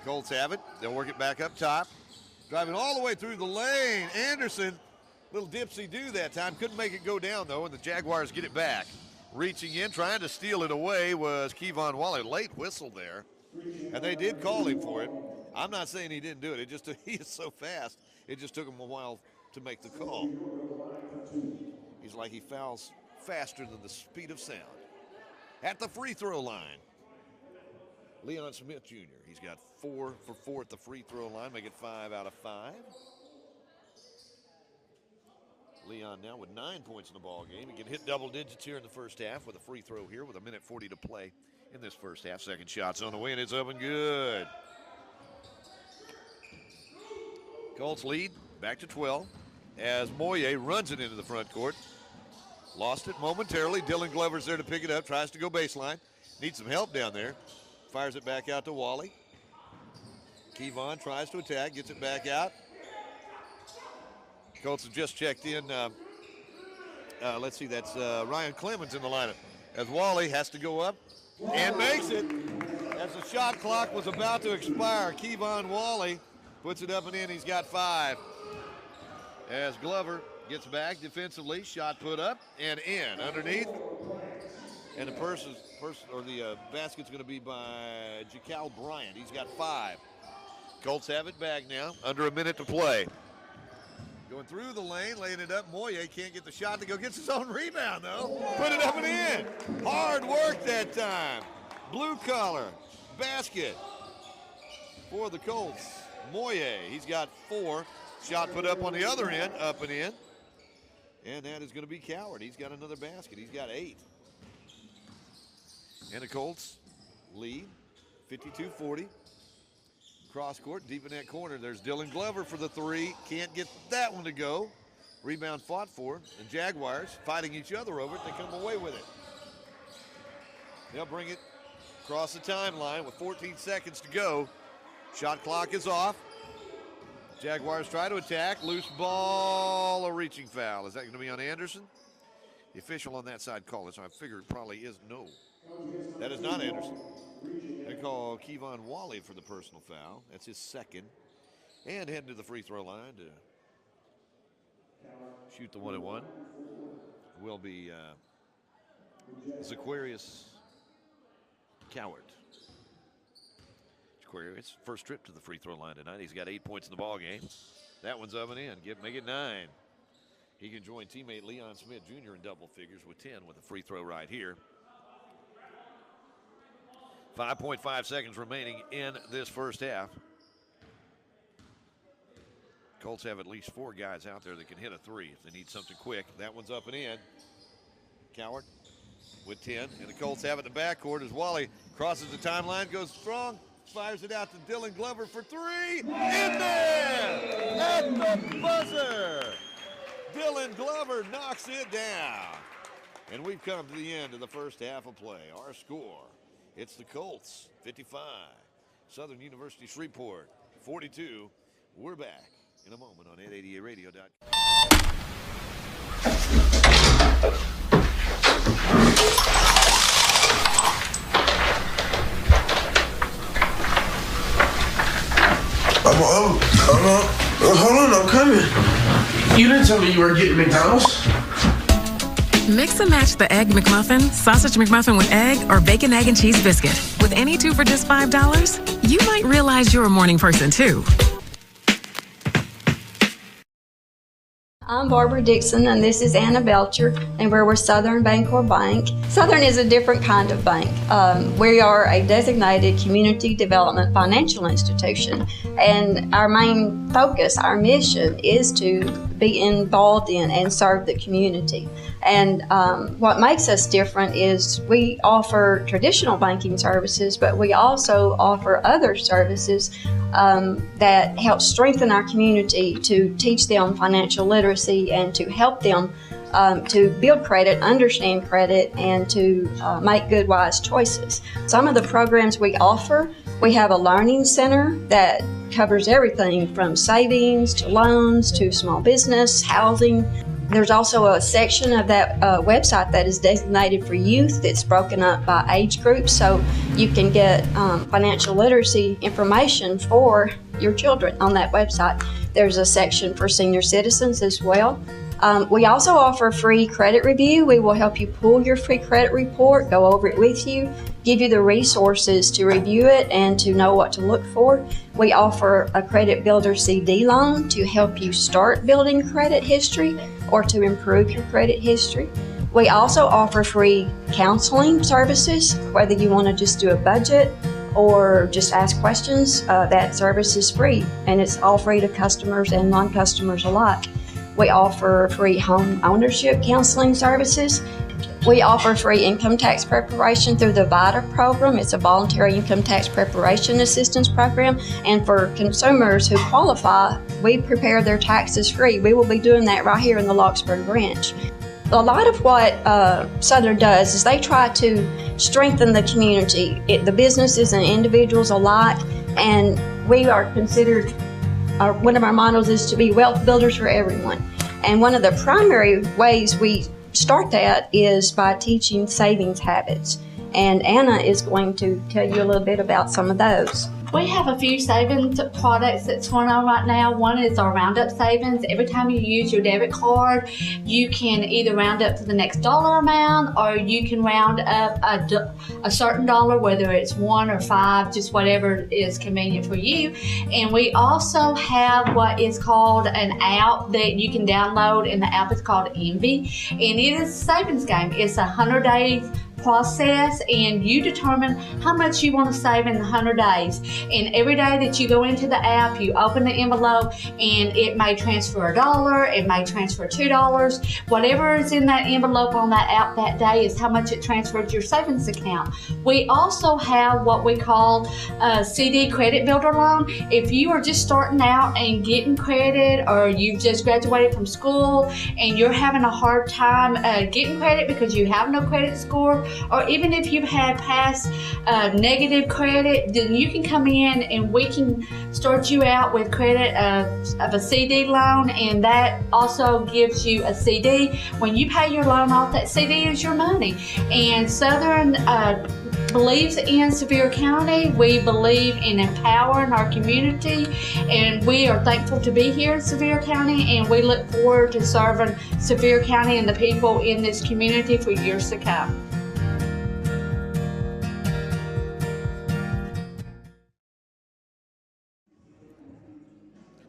Colts have it. They'll work it back up top. Driving all the way through the lane. Anderson, little dipsy-do that time. Couldn't make it go down, though, and the Jaguars get it back. Reaching in, trying to steal it away was Kevon Wally. Late whistle there, and they did call him for it. I'm not saying he didn't do it. It just, he is so fast, it just took him a while to make the call. He's like he fouls faster than the speed of sound. At the free throw line, Leon Smith Jr. He's got 4 for 4 at the free throw line, make it 5 out of 5. Leon now with 9 points in the ball game. He can hit double digits here in the first half with a free throw here with 1:40 to play in this first half. Second shot's on the way, and it's up and good. Colts lead back to 12 as Moye runs it into the front court. Lost it momentarily. Dylan Glover's there to pick it up. Tries to go baseline. Needs some help down there. Fires it back out to Wally. Kevon tries to attack. Gets it back out. Colts have just checked in. Let's see, that's Ryan Clemens in the lineup. As Wally has to go up and makes it. As the shot clock was about to expire, Kevon Wally puts it up and in. He's got 5. As Glover gets back defensively, shot put up and in underneath. And the basket's going to be by Jacal Bryant. He's got 5. Colts have it back now. Under a minute to play. Going through the lane, laying it up. Moye can't get the shot to go. Gets his own rebound, though. Put it up and in. Hard work that time. Blue collar basket for the Colts. Moye, he's got 4. Shot put up on the other end, up and in. And that is going to be Coward. He's got another basket. He's got 8. And the Colts lead 52-40. Cross court, deep in that corner. There's Dylan Glover for the 3. Can't get that one to go. Rebound fought for. And Jaguars fighting each other over it. They come away with it. They'll bring it across the timeline with 14 seconds to go. Shot clock is off. Jaguars try to attack. Loose ball, a reaching foul. Is that going to be on Anderson? The official on that side called it, so I figure it probably is no. That is not Anderson. They call Kevon Wally for the personal foul. That's his 2nd. And heading to the free throw line to shoot the 1-1 will be Zaquarius Coward. Zaquarius, first trip to the free throw line tonight. He's got 8 points in the ball game. That one's up and in. Make it 9. He can join teammate Leon Smith Jr. in double figures with 10 with a free throw right here. 5.5 seconds remaining in this first half. Colts have at least 4 guys out there that can hit a 3 if they need something quick. That one's up and in. Coward with 10, and the Colts have it in the backcourt as Wally crosses the timeline, goes strong, fires it out to Dylan Glover for 3. In there! At the buzzer! Dylan Glover knocks it down. And we've come to the end of the first half of play. Our score, it's the Colts, 55. Southern University Shreveport, 42. We're back in a moment on 880radio.com. Hold on, I'm coming. You didn't tell me you were getting McDonald's. Mix and match the Egg McMuffin, Sausage McMuffin with egg, or Bacon, Egg, and Cheese Biscuit. With any 2 for just $5, you might realize you're a morning person, too. I'm Barbara Dixon, and this is Anna Belcher, and we're Southern Bancorp Bank. Southern is a different kind of bank. We are a designated community development financial institution, and our main focus, our mission, is to be involved in and serve the community. And what makes us different is we offer traditional banking services, but we also offer other services that help strengthen our community to teach them financial literacy literacy and to help them to build credit, understand credit, and to make good, wise choices. Some of the programs we offer, we have a learning center that covers everything from savings to loans to small business, housing. There's also a section of that website that is designated for youth that's broken up by age groups, so you can get financial literacy information for your children on that website. There's a section for senior citizens as well. We also offer free credit review. We will help you pull your free credit report, go over it with you, give you the resources to review it and to know what to look for. We offer a Credit Builder CD loan to help you start building credit history or to improve your credit history. We also offer free counseling services, whether you want to just do a budget or just ask questions. That service is free, and it's all free to customers and non-customers alike. We offer free home ownership counseling services. We offer free income tax preparation through the VITA program. It's a voluntary income tax preparation assistance program. And for consumers who qualify, we prepare their taxes free. We will be doing that right here in the Lockesburg branch. A lot of what Southern does is they try to strengthen the community, the businesses and individuals alike, and we are considered, one of our mottos is to be wealth builders for everyone. And one of the primary ways we start that is by teaching savings habits. And Anna is going to tell you a little bit about some of those. We have a few savings products that's going on right now. One is our Roundup Savings. Every time you use your debit card, you can either round up to the next dollar amount, or you can round up a certain dollar, whether it's 1 or 5, just whatever is convenient for you. And we also have what is called an app that you can download, and the app is called Envy. And it is a savings game. It's a 100 days process, and you determine how much you want to save in the 100 days. And every day that you go into the app, you open the envelope, and it may transfer $1, it may transfer $2. Whatever is in that envelope on that app that day is how much it transferred to your savings account. We also have what we call a CD credit builder loan. If you are just starting out and getting credit, or you've just graduated from school and you're having a hard time getting credit because you have no credit score, or even if you've had past negative credit, then you can come in and we can start you out with credit of a CD loan, and that also gives you a CD. When you pay your loan off, that CD is your money. And Southern believes in Sevier County. We believe in empowering our community, and we are thankful to be here in Sevier County, and we look forward to serving Sevier County and the people in this community for years to come.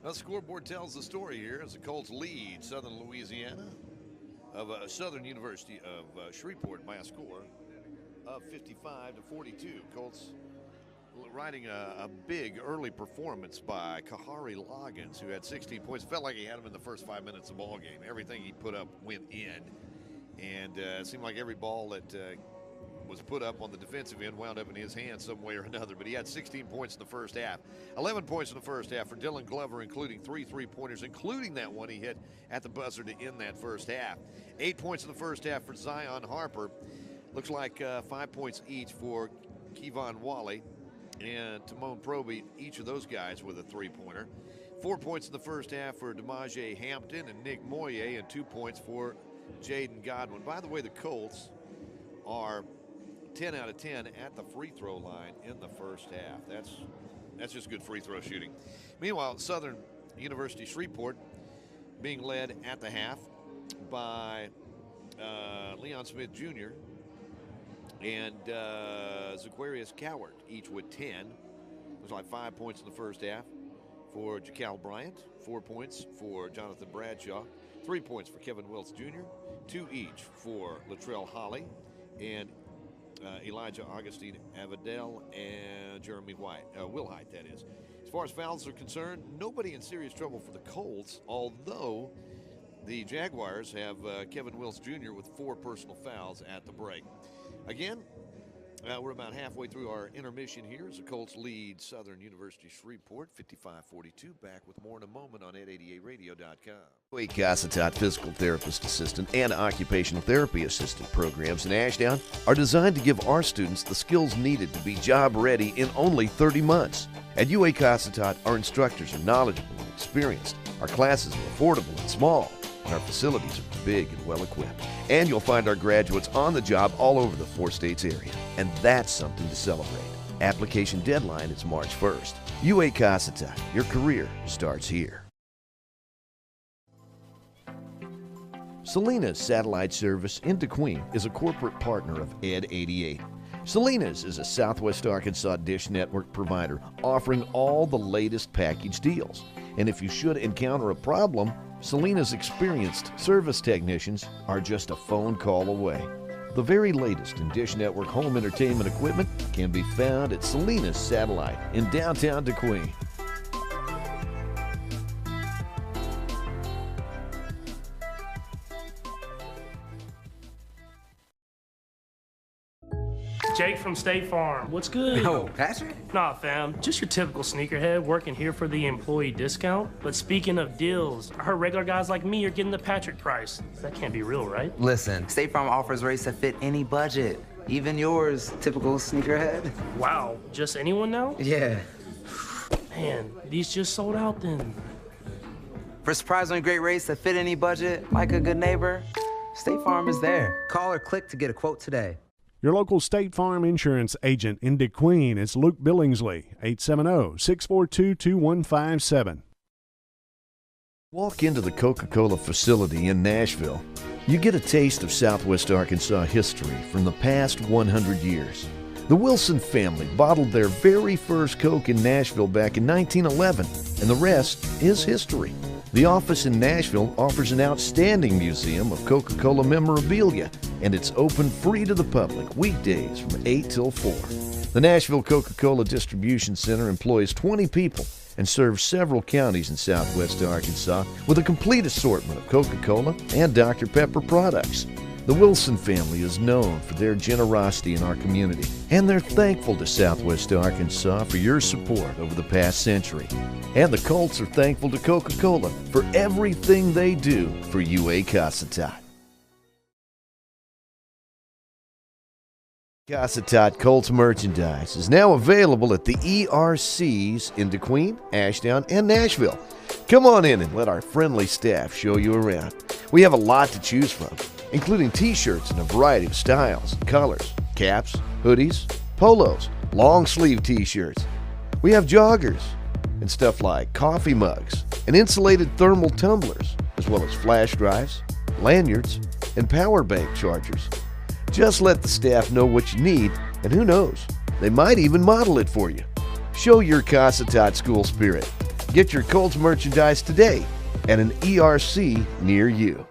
The scoreboard tells the story here as the Colts lead Southern Louisiana of Southern University of Shreveport by a score of 55-42. Colts riding a big early performance by Kahari Loggins, who had 16 points. Felt like he had him in the first 5 minutes of the ball game. Everything he put up went in, and it seemed like every ball that was put up on the defensive end wound up in his hands some way or another. But he had 16 points in the first half, 11 points in the first half for Dylan Glover, including 3 3-pointers, including that one he hit at the buzzer to end that first half. 8 points in the first half for Zion Harper. Looks like 5 points each for Kevon Wally and Timon Proby, each of those guys with a 3-pointer. 4 points in the first half for DeMaje Hampton and Nick Moye, and 2 points for Jaden Godwin. By the way, the Colts are 10 out of 10 at the free throw line in the first half. That's just good free throw shooting. Meanwhile, Southern University Shreveport being led at the half by Leon Smith Jr. and Zaquarius Coward, each with 10. Looks like 5 points in the first half for Jacal Bryant, 4 points for Jonathan Bradshaw, 3 points for Kevin Wills Jr., 2 each for Latrell Holly and Elijah Augustine Avadel and Jeremy White, Will Height, that is. As far as fouls are concerned, nobody in serious trouble for the Colts, although the Jaguars have Kevin Wills Jr. with 4 personal fouls at the break. Again, We're about halfway through our intermission here as the Colts lead Southern University Shreveport 55-42. Back with more in a moment on 888radio.com. Cossatot physical therapist assistant and occupational therapy assistant programs in Ashdown are designed to give our students the skills needed to be job ready in only 30 months. At UA Cossatot, our instructors are knowledgeable and experienced. Our classes are affordable and small, and our facilities are big and well equipped. And you'll find our graduates on the job all over the 4 states area. And that's something to celebrate. Application deadline is March 1st. UA Cossatot, your career starts here. Salinas Satellite Service in DeQueen is a corporate partner of Ed 88. Salinas is a Southwest Arkansas dish network provider offering all the latest package deals. And if you should encounter a problem, Salinas' experienced service technicians are just a phone call away. The very latest in Dish Network home entertainment equipment can be found at Salinas Satellite in downtown DeQueen. Jake from State Farm. What's good? Oh, Patrick? Nah, fam. Just your typical sneakerhead working here for the employee discount. But speaking of deals, I heard regular guys like me are getting the Patrick price. That can't be real, right? Listen, State Farm offers rates that fit any budget. Even yours, typical sneakerhead. Wow, just anyone now? Yeah. Man, these just sold out then. For surprisingly great rates that fit any budget, like a good neighbor, State Farm is there. Call or click to get a quote today. Your local State Farm insurance agent in DeQueen is Luke Billingsley, 870-642-2157. Walk into the Coca-Cola facility in Nashville. You get a taste of Southwest Arkansas history from the past 100 years. The Wilson family bottled their very first Coke in Nashville back in 1911, and the rest is history. The office in Nashville offers an outstanding museum of Coca-Cola memorabilia, and it's open free to the public weekdays from 8 till 4. The Nashville Coca-Cola Distribution Center employs 20 people and serves several counties in southwest Arkansas with a complete assortment of Coca-Cola and Dr. Pepper products. The Wilson family is known for their generosity in our community, and they're thankful to Southwest Arkansas for your support over the past century. And the Colts are thankful to Coca-Cola for everything they do for UA Cossatot. Cossatot Colts merchandise is now available at the ERCs in DeQueen, Ashdown, and Nashville. Come on in and let our friendly staff show you around. We have a lot to choose from, including t-shirts in a variety of styles and colors, caps, hoodies, polos, long sleeve t-shirts. We have joggers and stuff like coffee mugs and insulated thermal tumblers, as well as flash drives, lanyards, and power bank chargers. Just let the staff know what you need, and who knows, they might even model it for you. Show your Cossatot school spirit. Get your Colts merchandise today at an ERC near you.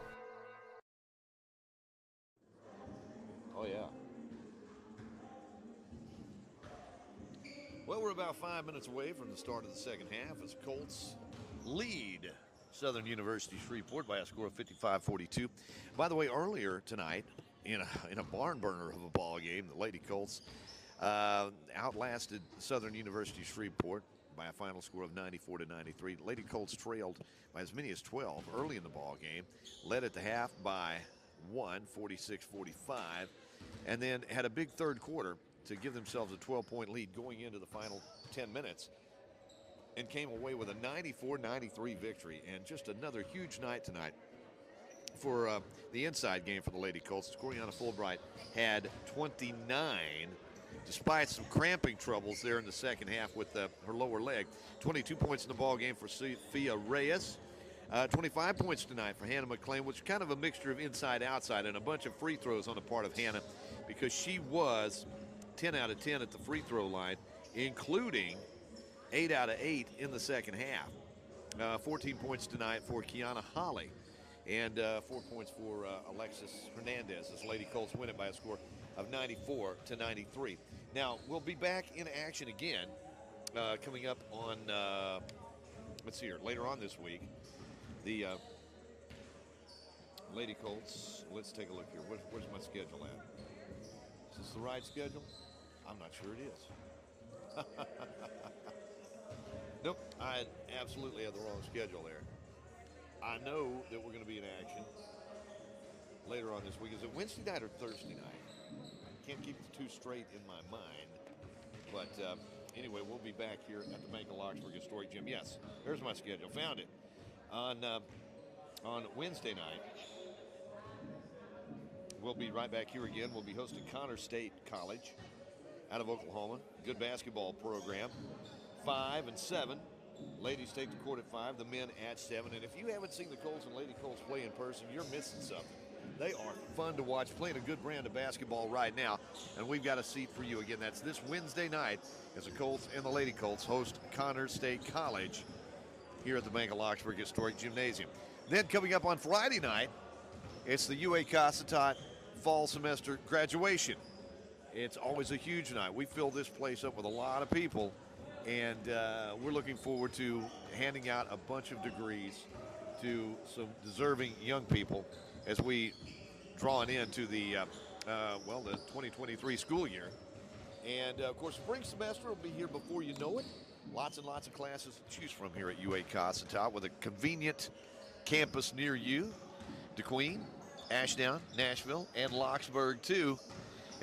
Oh, yeah. Well, we're about 5 minutes away from the start of the second half as Colts lead Southern University Shreveport by a score of 55-42. By the way, earlier tonight, in a barn burner of a ball game, the Lady Colts outlasted Southern University Shreveport by a final score of 94-93. Lady Colts trailed by as many as 12 early in the ball game, led at the half by 1, 46-45, and then had a big third quarter to give themselves a 12-point lead going into the final 10 minutes, and came away with a 94-93 victory. And just another huge night tonight for the inside game for the Lady Colts. Coriana Fulbright had 29, despite some cramping troubles there in the second half with her lower leg. 22 points in the ball game for Sophia Reyes. 25 points tonight for Hannah McClain, which is kind of a mixture of inside-outside and a bunch of free throws on the part of Hannah, because she was 10 out of 10 at the free throw line, including 8 out of 8 in the second half. 14 points tonight for Kiana Holly, and 4 points for Alexis Hernandez as Lady Colts win it by a score of 94-93. Now, we'll be back in action again coming up on, let's see here, later on this week. The Lady Colts, let's take a look here. Where's my schedule at? Is this the right schedule? I'm not sure it is. Nope, I absolutely had the wrong schedule there. I know that we're going to be in action later on this week. Is it Wednesday night or Thursday night? I can't keep the two straight in my mind. But anyway, we'll be back here at the Bank of Lockesburg Historic Gym. Yes, there's my schedule. Found it. On Wednesday night, we'll be right back here again. We'll be hosting Connor State College out of Oklahoma. Good basketball program. 5 and 7. Ladies take the court at 5, the men at 7. And if you haven't seen the Colts and Lady Colts play in person, you're missing something. They are fun to watch, playing a good brand of basketball right now. And we've got a seat for you. Again, that's this Wednesday night as the Colts and the Lady Colts host Connor State College here at the Bank of Lockesburg Historic Gymnasium. Then coming up on Friday night, it's the UA Cossatot fall semester graduation. It's always a huge night. We fill this place up with a lot of people, and we're looking forward to handing out a bunch of degrees to some deserving young people as we draw an end to the 2023 school year. And of course, spring semester will be here before you know it. Lots and lots of classes to choose from here at UA Cossatot with a convenient campus near you. DeQueen, Ashdown, Nashville, and Lockesburg too.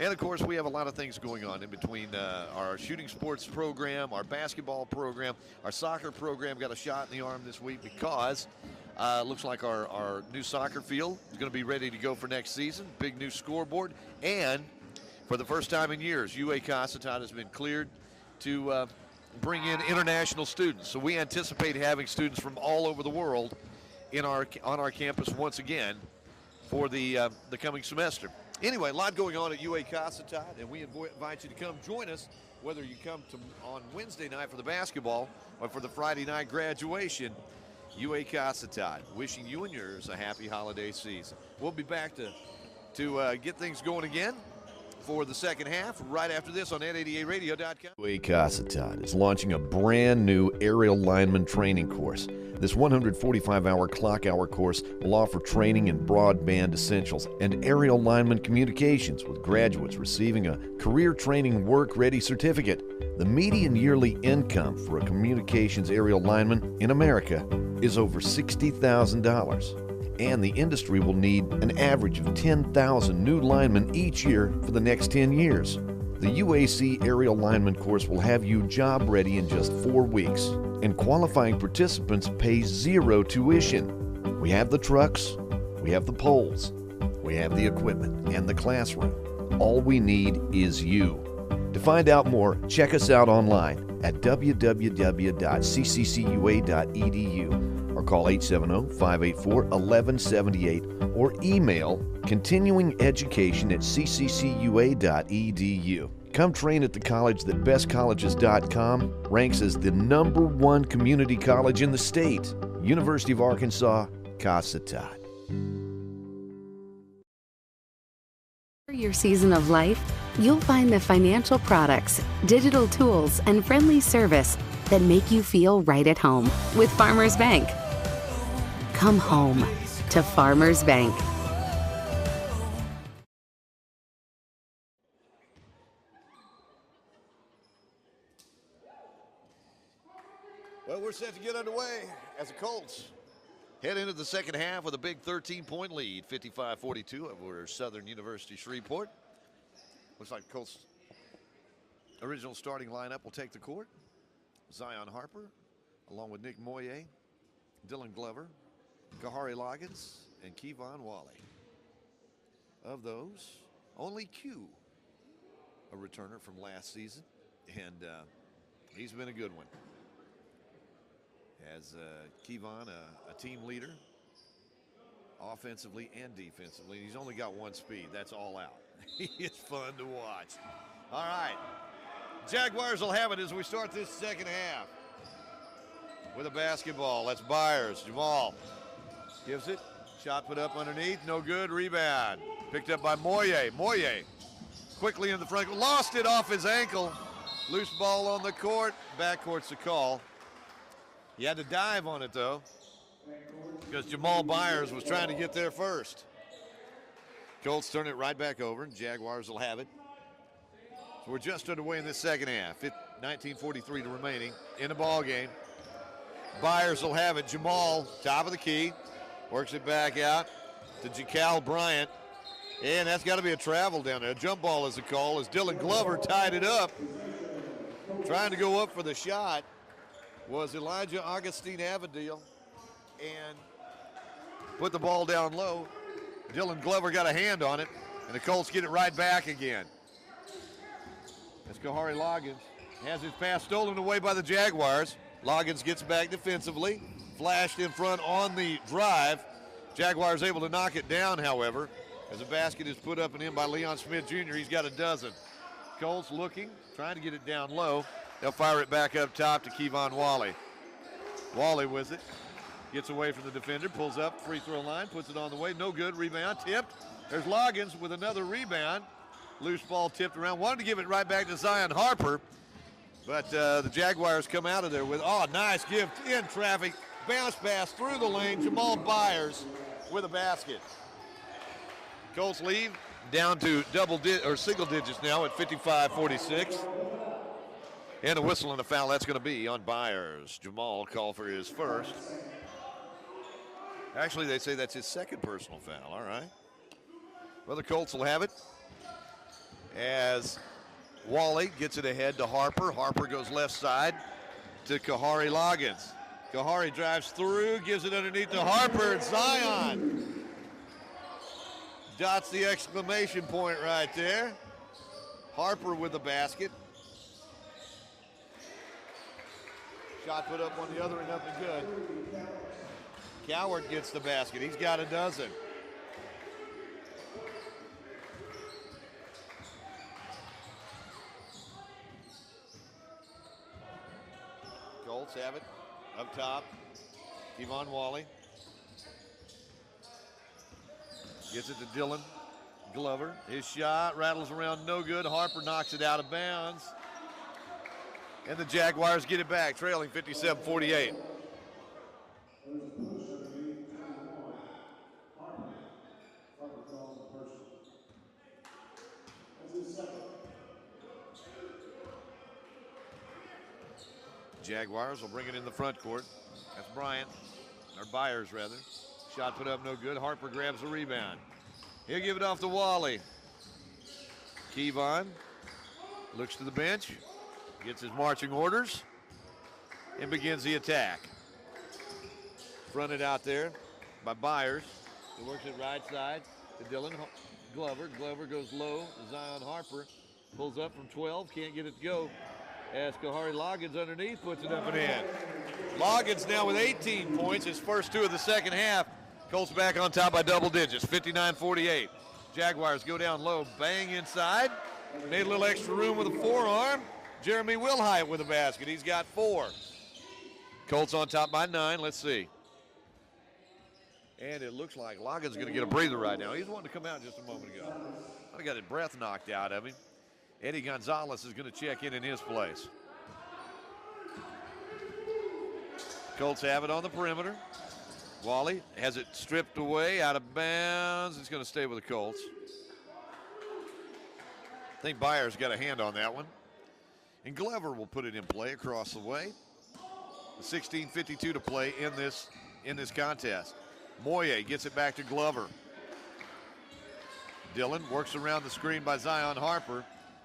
And of course, we have a lot of things going on in between our shooting sports program, our basketball program, our soccer program got a shot in the arm this week because looks like our new soccer field is going to be ready to go for next season. Big new scoreboard. And for the first time in years, UA Cossatot has been cleared to bring in international students. So we anticipate having students from all over the world on our campus once again for the coming semester. Anyway, a lot going on at UA Cossatot, and we invite you to come join us, whether you come on Wednesday night for the basketball or for the Friday night graduation. UA Cossatot, wishing you and yours a happy holiday season. We'll be back to get things going again for the second half right after this on N88radio.com. UA Cossatot is launching a brand new aerial lineman training course. This 145-hour clock hour course will offer training in broadband essentials and aerial lineman communications, with graduates receiving a career training work-ready certificate. The median yearly income for a communications aerial lineman in America is over $60,000. And the industry will need an average of 10,000 new linemen each year for the next 10 years. The UAC Aerial Lineman course will have you job ready in just 4 weeks, and qualifying participants pay zero tuition. We have the trucks, we have the poles, we have the equipment and the classroom. All we need is you. To find out more, check us out online at www.cccua.edu or call 870-584-1178 or email continuingeducation@cccua.edu. Come train at the college that bestcolleges.com ranks as the #1 community college in the state. University of Arkansas, Cossatot. For your season of life, you'll find the financial products, digital tools, and friendly service that make you feel right at home with Farmers Bank. Come home to Farmers Bank. Well, we're set to get underway as the Colts head into the second half with a big 13-point lead, 55-42 over Southern University Shreveport. Looks like the Colts' original starting lineup will take the court. Zion Harper, along with Nick Moye, Dylan Glover, Kahari Loggins, and Kevon Wally. Of those, only Q, a returner from last season, and he's been a good one. As Kevon, a team leader, offensively and defensively. He's only got one speed. That's all out. He is fun to watch. All right. Jaguars will have it as we start this second half with a basketball. That's Byers. Jamal gives it. Shot put up underneath. No good. Rebound. Picked up by Moye. Moye quickly in the front. Lost it off his ankle. Loose ball on the court. Backcourt's the call. He had to dive on it, though, because Jamal Byers was trying to get there first. Colts turn it right back over, and Jaguars will have it. So we're just underway in this second half. 19:43 to remaining in the ball game. Byers will have it. Jamal, top of the key, works it back out to Jacal Bryant. And that's got to be a travel down there. A jump ball is a call as Dylan Glover tied it up. Trying to go up for the shot was Elijah Augustine Avondale and put the ball down low. Dylan Glover got a hand on it, and the Colts get it right back again. As Kahari Loggins has his pass stolen away by the Jaguars. Loggins gets back defensively, flashed in front on the drive. Jaguars able to knock it down, however, as a basket is put up and in by Leon Smith Jr. He's got a dozen. Colts looking, trying to get it down low. They'll fire it back up top to Kevon Wally. Wally with it. Gets away from the defender, pulls up, free throw line, puts it on the way. No good, rebound, tipped. There's Loggins with another rebound. Loose ball tipped around. Wanted to give it right back to Zion Harper, but the Jaguars come out of there with, nice give in traffic. Bounce pass through the lane. Jamal Byers with a basket. Colts lead down to single digits now at 55-46. And a whistle and a foul, that's going to be on Byers. Jamal called for his first. Actually, they say that's his second personal foul, all right. Well, the Colts will have it as Wally gets it ahead to Harper. Harper goes left side to Kahari Loggins. Kahari drives through, gives it underneath to Harper, and Zion dots the exclamation point right there. Harper with the basket. Shot put up on the other end, up and good. Coward gets the basket. He's got a dozen. Colts have it up top. Kevon Wally gets it to Dylan Glover. His shot rattles around, no good. Harper knocks it out of bounds. And the Jaguars get it back, trailing 57-48. Jaguars will bring it in the front court. That's Bryant, or Byers rather. Shot put up, no good. Harper grabs the rebound. He'll give it off to Wally. Kevon looks to the bench, gets his marching orders, and begins the attack. Fronted out there by Byers. He works it right side to Dylan Glover. Glover goes low to Zion Harper. Pulls up from 12, can't get it to go. As Kahari Loggins underneath puts it up and in. Loggins now with 18 points, his first two of the second half. Colts back on top by double digits, 59-48. Jaguars go down low, bang inside. Made a little extra room with a forearm. Jeremy Wilhite with a basket. He's got 4. Colts on top by 9. Let's see. And it looks like Loggins going to get a breather right now. He's wanting to come out just a moment ago. I got his breath knocked out of him. Eddie Gonzalez is going to check in his place. Colts have it on the perimeter. Wally has it stripped away, out of bounds. It's going to stay with the Colts. I think Byers got a hand on that one. And Glover will put it in play across the way. 16:52 to play in this contest. Moye gets it back to Glover. Dylan works around the screen by Zion Harper.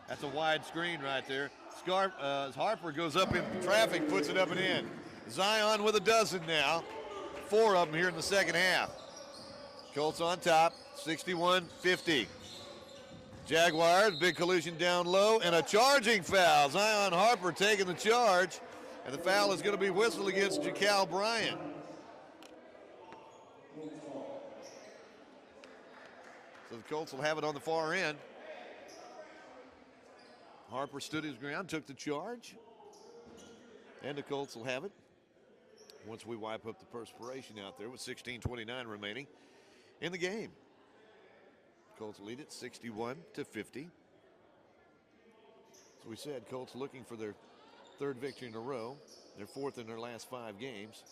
That's a wide screen right there. Harper goes up in traffic, puts it up and in. Zion with a dozen now. 4 of them here in the second half. Colts on top, 61-50. Jaguars, big collision down low, and a charging foul. Zion Harper taking the charge, and the foul is going to be whistled against Jacal Bryant. So the Colts will have it on the far end. Harper stood his ground, took the charge, and the Colts will have it once we wipe up the perspiration out there with 16:29 remaining in the game. Colts lead it 61-50. As we said, Colts looking for their 3rd victory in a row, their 4th in their last 5 games.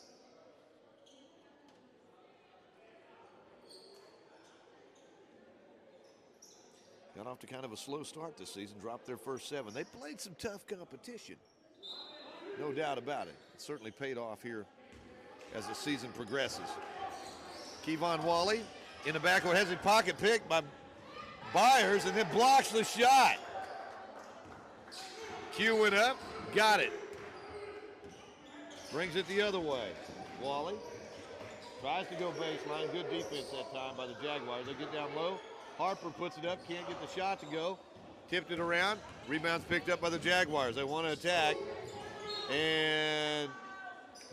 got off to kind of a slow start this season, dropped their first 7. They played some tough competition, no doubt about it. It certainly paid off here as the season progresses. Kevon Wally in the backcourt has a pocket pick by Byers and then blocks the shot. Q went up, got it. Brings it the other way. Wally tries to go baseline. Good defense that time by the Jaguars. They get down low. Harper puts it up, can't get the shot to go. Tipped it around. Rebounds picked up by the Jaguars. They want to attack. And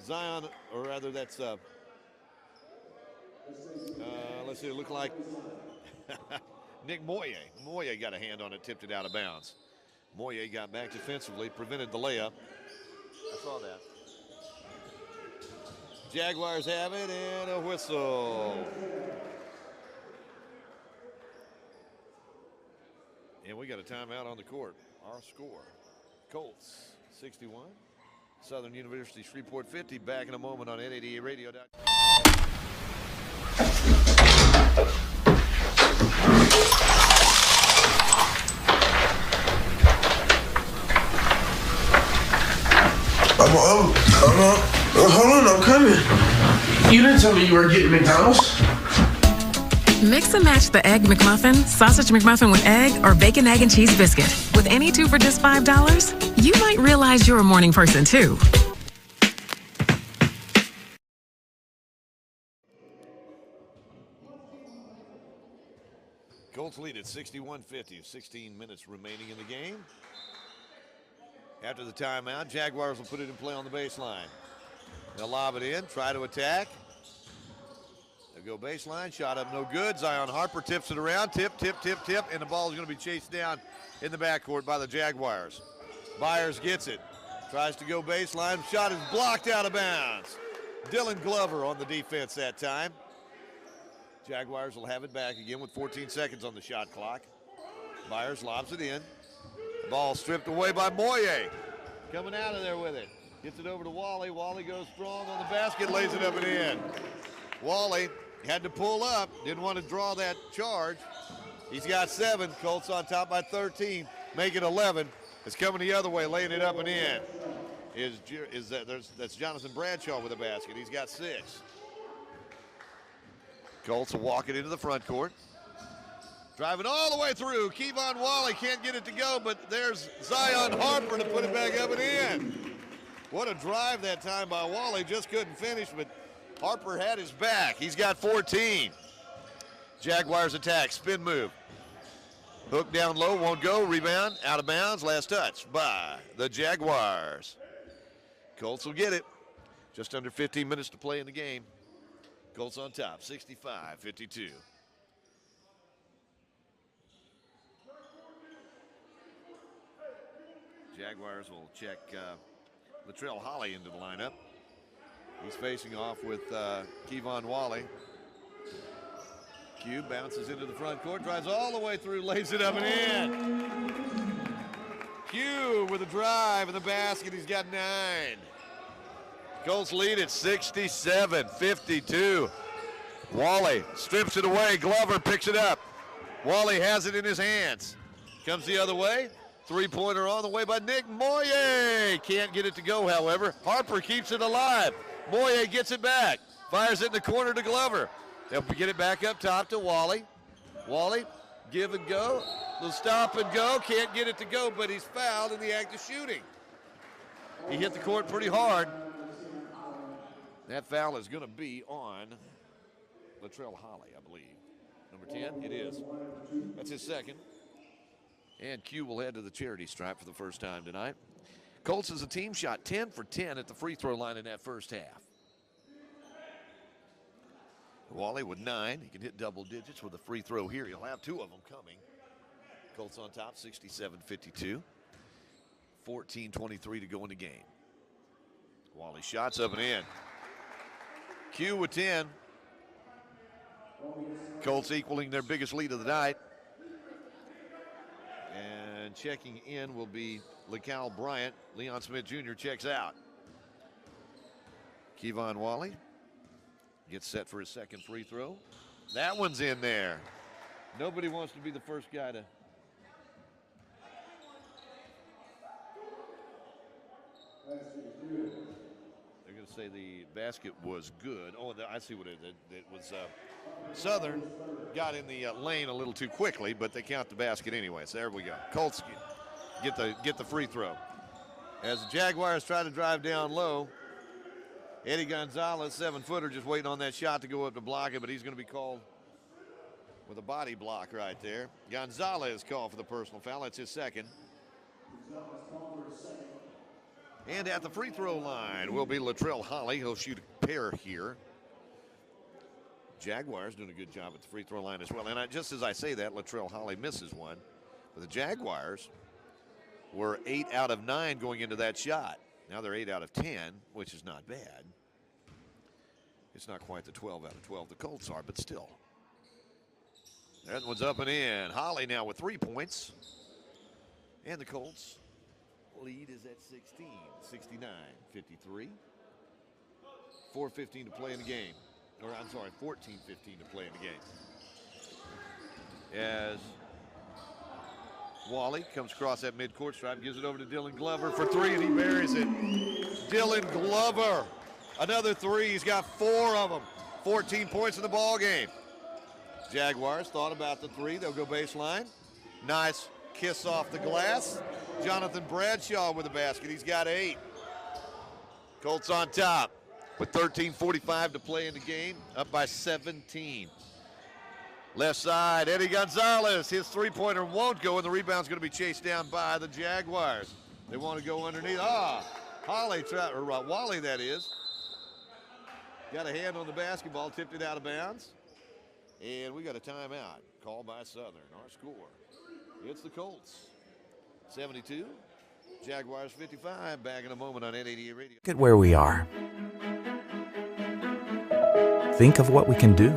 Zion, or rather that's, let's see, it looked like Nick Moye. Moye got a hand on it, tipped it out of bounds. Moye got back defensively, prevented the layup. I saw that. Jaguars have it and a whistle. And we got a timeout on the court. Our score, Colts 61, Southern University Shreveport 50. Back in a moment on NADARadio.com. Hold on, I'm coming. You didn't tell me you were getting McDonald's. Mix and match the Egg McMuffin, Sausage McMuffin with egg, or Bacon, Egg, and Cheese Biscuit. With any 2 for just $5, you might realize you're a morning person, too. Colts lead at 61-50, 16 minutes remaining in the game. After the timeout, Jaguars will put it in play on the baseline. They'll lob it in, try to attack. They'll go baseline, shot up no good. Zion Harper tips it around, tip, and the ball is going to be chased down in the backcourt by the Jaguars. Byers gets it, tries to go baseline, shot is blocked out of bounds. Dylan Glover on the defense that time. Jaguars will have it back again with 14 seconds on the shot clock. Byers lobs it in. Ball stripped away by Moye. Coming out of there with it. Gets it over to Wally. Wally goes strong on the basket, lays it up and in. Wally had to pull up, didn't want to draw that charge. He's got 7. Colts on top by 13, make it 11. It's coming the other way, laying it up and in. That's Jonathan Bradshaw with a basket. He's got 6. Colts will walk it into the front court. Driving all the way through. Kevon Wally can't get it to go, but there's Zion Harper to put it back up and in. What a drive that time by Wally. Just couldn't finish, but Harper had his back. He's got 14. Jaguars attack, spin move. Hook down low, won't go. Rebound, out of bounds. Last touch by the Jaguars. Colts will get it. Just under 15 minutes to play in the game. Colts on top, 65-52. Jaguars will check Latrell Holly into the lineup. He's facing off with Kevon Wally. Q bounces into the front court, drives all the way through, lays it up and in. Q with a drive in the basket, he's got 9. Colts lead at 67-52. Wally strips it away, Glover picks it up. Wally has it in his hands. Comes the other way. 3-pointer on the way by Nick Moye. Can't get it to go, however. Harper keeps it alive. Moye gets it back. Fires it in the corner to Glover. They'll get it back up top to Wally. Wally, give and go. They'll stop and go. Can't get it to go, but he's fouled in the act of shooting. He hit the court pretty hard. That foul is going to be on Latrell Holly, I believe. Number 10, it is. That's his second. And Q will head to the charity stripe for the first time tonight. Colts as a team shot 10 for 10 at the free throw line in that first half. Wally with 9. He can hit double digits with a free throw here. He'll have 2 of them coming. Colts on top, 67-52. 14:23 to go in the game. Wally shots up and in. Q with 10. Colts equaling their biggest lead of the night. And checking in will be LeCal Bryant. Leon Smith Jr. checks out. Kevon Wally gets set for his second free throw. That one's in there. Nobody wants to be the first guy to They're going to say the basket was good. Oh, I see what it is. It was Southern got in the lane a little too quickly, but they count the basket anyway. So there we go. Colts get the free throw. As the Jaguars try to drive down low, Eddie Gonzalez, 7-footer, just waiting on that shot to go up to block it, but he's going to be called with a body block right there. Gonzalez called for the personal foul. That's his second. And at the free throw line will be Latrell Holly. He'll shoot a pair here. Jaguars doing a good job at the free throw line as well. And just as I say that, Latrell Holly misses one. But the Jaguars were 8 out of 9 going into that shot. Now they're 8 out of 10, which is not bad. It's not quite the 12 out of 12 the Colts are, but still. That one's up and in. Holly now with 3 points. And the Colts lead is at 16, 69-53. 4:15 to play in the game. Or I'm sorry, 14:15 to play in the game. As Wally comes across that midcourt stripe, gives it over to Dylan Glover for 3, and he buries it. Dylan Glover, another 3. He's got 4 of them. 14 points in the ball game. Jaguars thought about the 3. They'll go baseline. Nice kiss off the glass. Jonathan Bradshaw with the basket. He's got 8. Colts on top with 13:45 to play in the game, up by 17. Left side, Eddie Gonzalez. His three-pointer won't go, and the rebound's going to be chased down by the Jaguars. They want to go underneath. Wally, that is. Got a hand on the basketball, tipped it out of bounds. And we got a timeout called by Southern. Our score, it's the Colts 72, Jaguars 55. Back in a moment on 888 Radio. Look at where we are. Think of what we can do.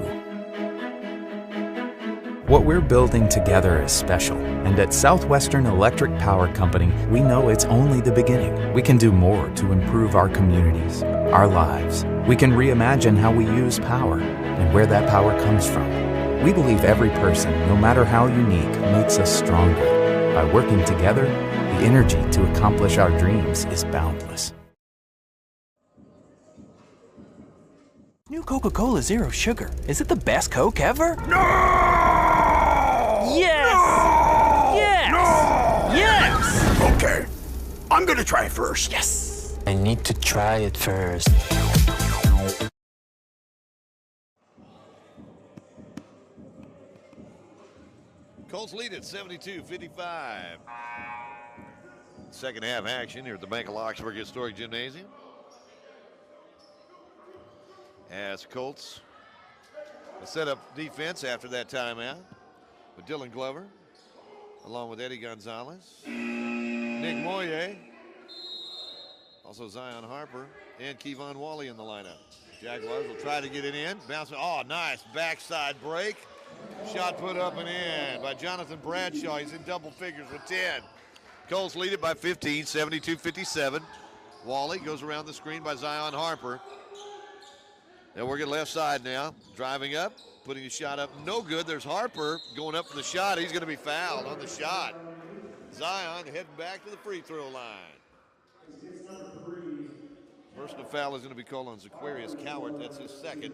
What we're building together is special, and at Southwestern Electric Power Company, we know it's only the beginning. We can do more to improve our communities, our lives. We can reimagine how we use power and where that power comes from. We believe every person, no matter how unique, makes us stronger. By working together, the energy to accomplish our dreams is boundless. New Coca-Cola Zero Sugar. Is it the best Coke ever? No! Yes! No! Yes! No! Yes! Okay, I'm gonna try it first. Yes! I need to try it first. Colts lead at 72-55. Second half action here at the Bank of Lockesburg Historic Gymnasium. As Colts set up defense after that timeout with Dylan Glover, along with Eddie Gonzalez, Nick Moye, also Zion Harper, and Kevon Wally in the lineup. Jaguars will try to get it in. Bounce. Oh, nice backside break. Shot put up and in by Jonathan Bradshaw. He's in double figures with 10. Colts lead it by 15, 72-57. Wally goes around the screen by Zion Harper. They're working left side now, driving up, putting a shot up. No good. There's Harper going up for the shot. He's going to be fouled on the shot. Zion heading back to the free throw line. Personal foul is going to be called on Zaquarius Cowart. That's his second.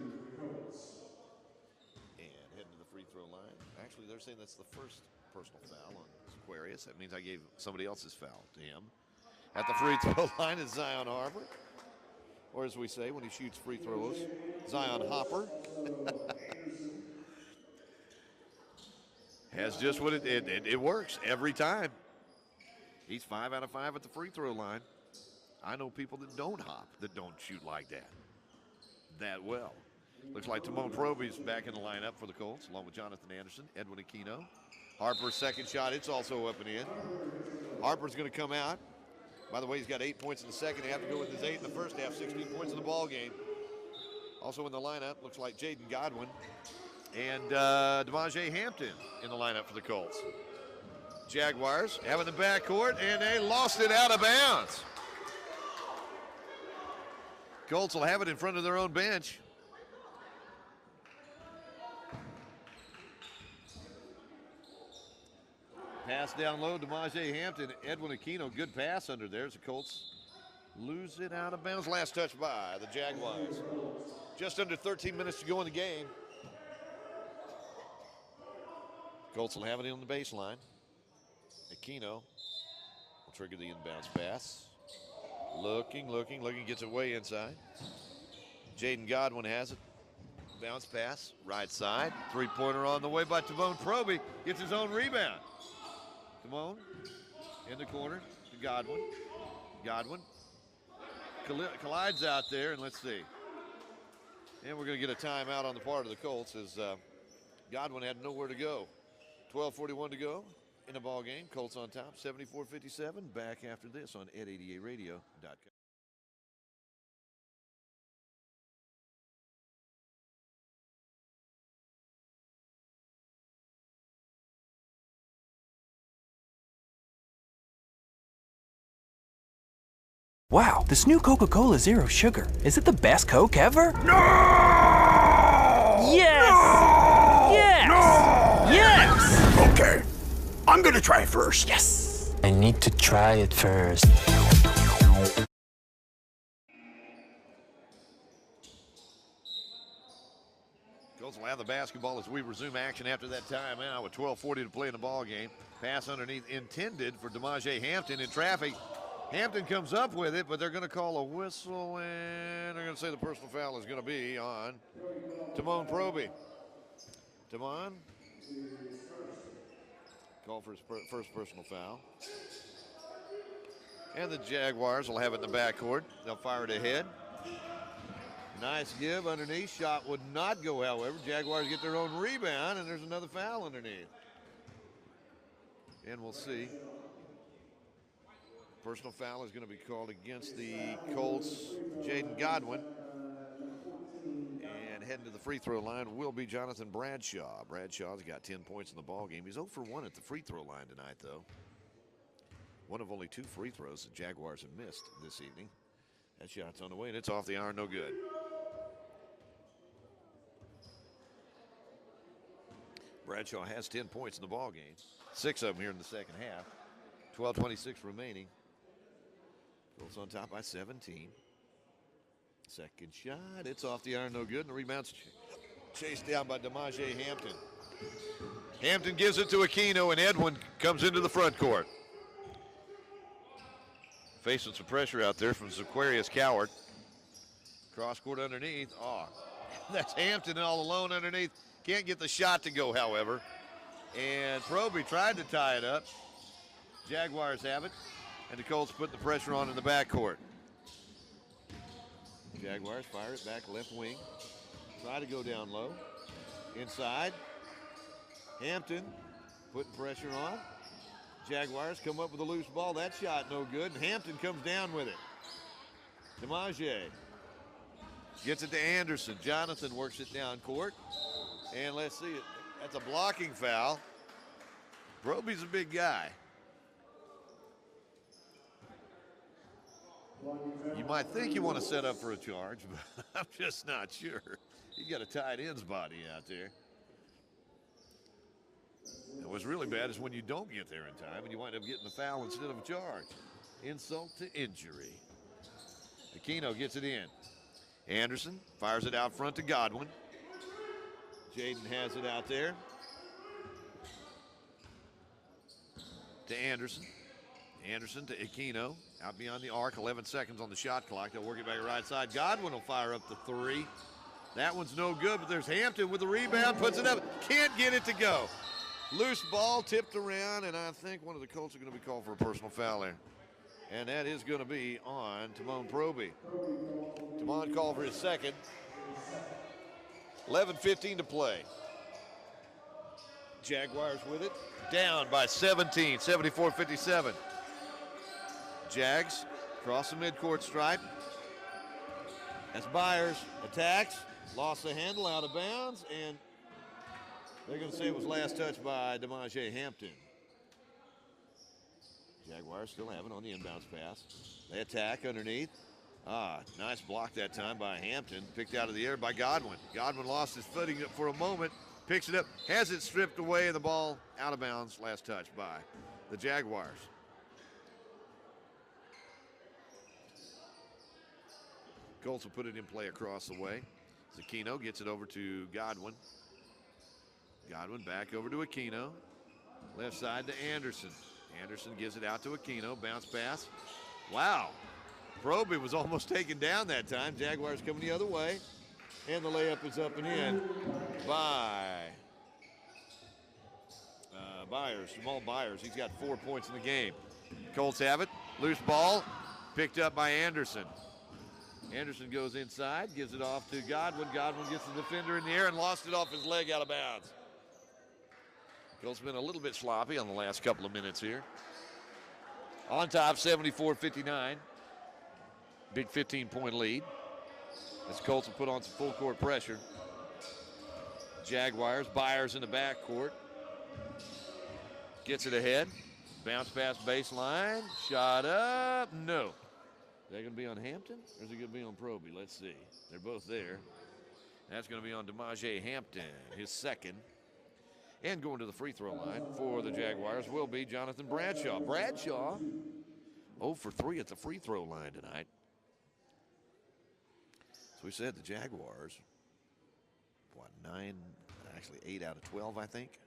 And heading to the free throw line. Actually, they're saying that's the first personal foul on Zaquarius. That means I gave somebody else's foul to him. At the free throw line is Zion Harper. Or as we say when he shoots free throws, Zion Hopper. Has just what it works every time. He's 5 out of 5 at the free throw line. I know people that don't hop, that don't shoot like that well. Looks like Timon Proby's back in the lineup for the Colts, along with Jonathan Anderson, Edwin Aquino. Harper's second shot, it's also up and in. Harper's going to come out. By the way, he's got 8 points in the second half to go with his 8 in the first half, 16 points in the ball game. Also in the lineup, looks like Jaden Godwin and Devontae Hampton in the lineup for the Colts. Jaguars having the backcourt, and they lost it out of bounds. Colts will have it in front of their own bench. Pass down low, Devontae Hampton, Edwin Aquino, good pass under there as the Colts lose it out of bounds. Last touch by the Jaguars. Just under 13 minutes to go in the game. Colts will have it on the baseline. Aquino will trigger the inbounds pass. Looking, gets it way inside. Jaden Godwin has it. Bounce pass, right side. Three-pointer on the way by Timon Proby. Gets his own rebound. Timon in the corner to Godwin. Godwin collides out there, and let's see. And we're going to get a timeout on the part of the Colts as Godwin had nowhere to go. 12:41 to go in the ball game. Colts on top, 74-57. Back after this on ed88radio.com. Wow, this new Coca-Cola Zero Sugar. Is it the best Coke ever? No! Yes! No! Yes! No! Yes! Okay, I'm gonna try it first. Yes! I need to try it first. Colts will have the basketball as we resume action after that timeout with 12:40 to play in the ball game. Pass underneath intended for DeMaje Hampton in traffic. Hampton comes up with it, but they're going to call a whistle, and they're going to say the personal foul is going to be on Timon Proby. Timon call for his first personal foul. And the Jaguars will have it in the backcourt. They'll fire it ahead. Nice give underneath. Shot would not go, however. Jaguars get their own rebound, and there's another foul underneath. And we'll see. Personal foul is going to be called against the Colts. Jaden Godwin. And heading to the free throw line will be Jonathan Bradshaw. Bradshaw's got 10 points in the ball game. He's 0 for 1 at the free throw line tonight, though. One of only 2 free throws the Jaguars have missed this evening. That shot's on the way, and it's off the iron, no good. Bradshaw has 10 points in the ball game. 6 of them here in the second half. 12:26 remaining. Colts on top by 17. Second shot, it's off the iron, no good, and the rebound's chased down by DeMaje Hampton. Hampton gives it to Aquino, and Edwin comes into the front court. Facing some pressure out there from Zaquarius Coward. Cross court underneath. Oh, that's Hampton all alone underneath. Can't get the shot to go, however. And Proby tried to tie it up. Jaguars have it. And the Colts put the pressure on in the backcourt. Jaguars fire it back left wing. Try to go down low. Inside. Hampton putting pressure on. Jaguars come up with a loose ball. That shot no good. And Hampton comes down with it. DeMaje gets it to Anderson. Jonathan works it down court. And let's see it. That's a blocking foul. Proby's a big guy. You might think you want to set up for a charge, but I'm just not sure. You got a tight end's body out there. And what's really bad is when you don't get there in time and you wind up getting the foul instead of a charge. Insult to injury. Aquino gets it in. Anderson fires it out front to Godwin. Jaden has it out there to Anderson. Anderson to Aquino. Out beyond the arc, 11 seconds on the shot clock. They'll work it back right side. Godwin will fire up the 3. That one's no good, but there's Hampton with the rebound, puts it up. Can't get it to go. Loose ball tipped around, and I think one of the Colts are going to be called for a personal foul there. And that is going to be on Timon Proby. Timon called for his second. 11:15 to play. Jaguars with it. Down by 17, 74-57. Jags cross the midcourt stripe. That's Byers. Attacks. Lost the handle out of bounds. And they're going to say it was last touch by DeMaje Hampton. Jaguars still have it on the inbounds pass. They attack underneath. Nice block that time by Hampton. Picked out of the air by Godwin. Godwin lost his footing for a moment. Picks it up. Has it stripped away. And the ball out of bounds. Last touch by the Jaguars. Colts will put it in play across the way. Aquino gets it over to Godwin. Godwin back over to Aquino. Left side to Anderson. Anderson gives it out to Aquino. Bounce pass. Wow. Proby was almost taken down that time. Jaguars coming the other way. And the layup is up and in by Byers, Jamal Byers. He's got 4 points in the game. Colts have it. Loose ball picked up by Anderson. Anderson goes inside, gives it off to Godwin. Godwin gets the defender in the air and lost it off his leg out of bounds. Colts been a little bit sloppy on the last couple of minutes here. On top, 74-59. Big 15-point lead. As Colts will put on some full court pressure. Jaguars, Byers in the backcourt. Gets it ahead. Bounce pass baseline. Shot up. No. Is that going to be on Hampton or is it going to be on Proby? Let's see. They're both there. That's going to be on DeMaje Hampton, his second. And going to the free throw line for the Jaguars will be Jonathan Bradshaw. Bradshaw 0 for 3 at the free throw line tonight. So we said the Jaguars, 8 out of 12, I think.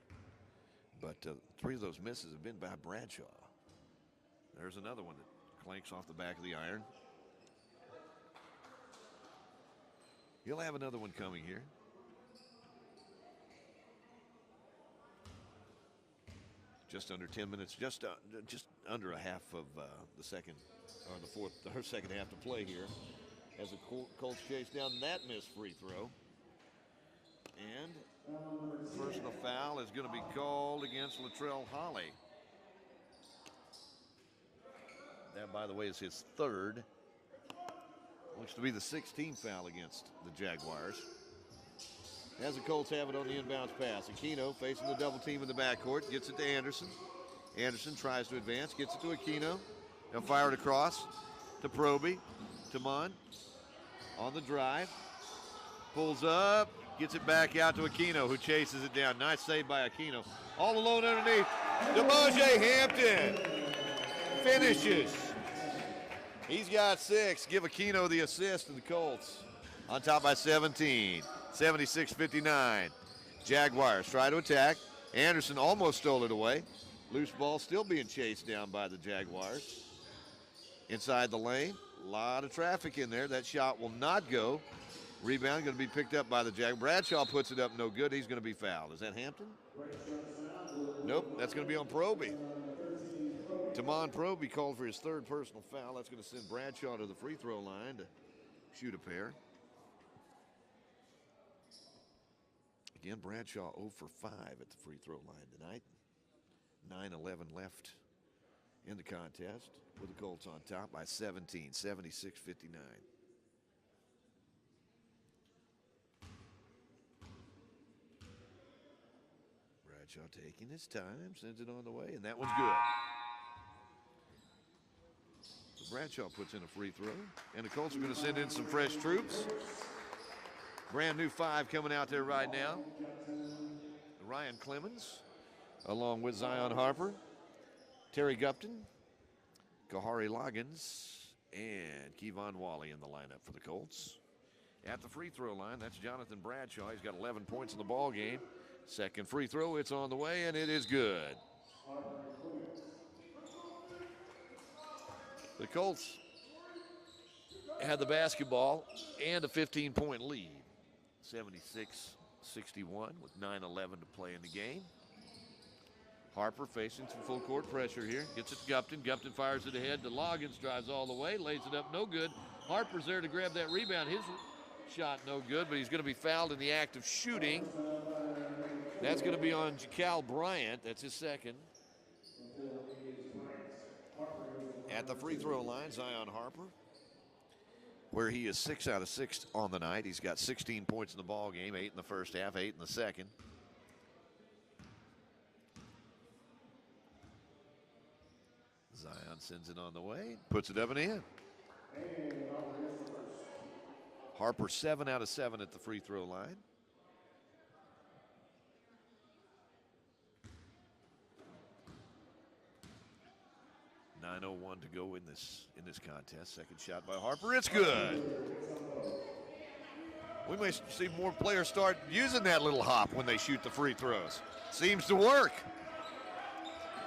But 3 of those misses have been by Bradshaw. There's another one that clanks off the back of the iron. He'll have another one coming here. Just under 10 minutes, just under a half of the second, or the fourth, or second half to play here. As the Colts chase down that missed free throw. And personal foul is going to be called against Latrell Holly. That, by the way, is his third. Looks to be the 16th foul against the Jaguars. As the Colts have it on the inbounds pass. Aquino facing the double team in the backcourt. Gets it to Anderson. Anderson tries to advance. Gets it to Aquino. They'll fire it across to Proby. Tamon on the drive. Pulls up. Gets it back out to Aquino, who chases it down. Nice save by Aquino. All alone underneath. DeMaje Hampton finishes. He's got 6. Give Aquino the assist, and the Colts on top by 17. 76-59. Jaguars try to attack. Anderson almost stole it away. Loose ball still being chased down by the Jaguars. Inside the lane. A lot of traffic in there. That shot will not go. Rebound going to be picked up by the Jaguars. Bradshaw puts it up, no good. He's going to be fouled. Is that Hampton? Nope, that's going to be on Proby. Tamon Proby called for his third personal foul. That's going to send Bradshaw to the free throw line to shoot a pair. Again, Bradshaw 0 for 5 at the free throw line tonight. 9-11 left in the contest with the Colts on top by 17, 76-59. Bradshaw taking his time, sends it on the way, and that one's good. So Bradshaw puts in a free throw, and the Colts are going to send in some fresh troops. Brand new 5 coming out there right now. Ryan Clemens, along with Zion Harper, Terry Gupton, Kahari Loggins, and Kevon Wally in the lineup for the Colts. At the free throw line, that's Jonathan Bradshaw. He's got 11 points in the ball game. Second free throw, it's on the way, and it is good. The Colts had the basketball and a 15-point lead. 76-61 with 9:11 to play in the game. Harper facing some full court pressure here. Gets it to Gupton. Gupton fires it ahead to Loggins. Drives all the way. Lays it up. No good. Harper's there to grab that rebound. His shot no good, but he's going to be fouled in the act of shooting. That's going to be on Jacal Bryant. That's his second. At the free throw line, Zion Harper, where he is 6 out of 6 on the night. He's got 16 points in the ball game, 8 in the first half, 8 in the second. Zion sends it on the way, puts it up and in. Harper 7 out of 7 at the free throw line. 9:01 to go in this contest. Second shot by Harper. It's good. We may see more players start using that little hop when they shoot the free throws. Seems to work.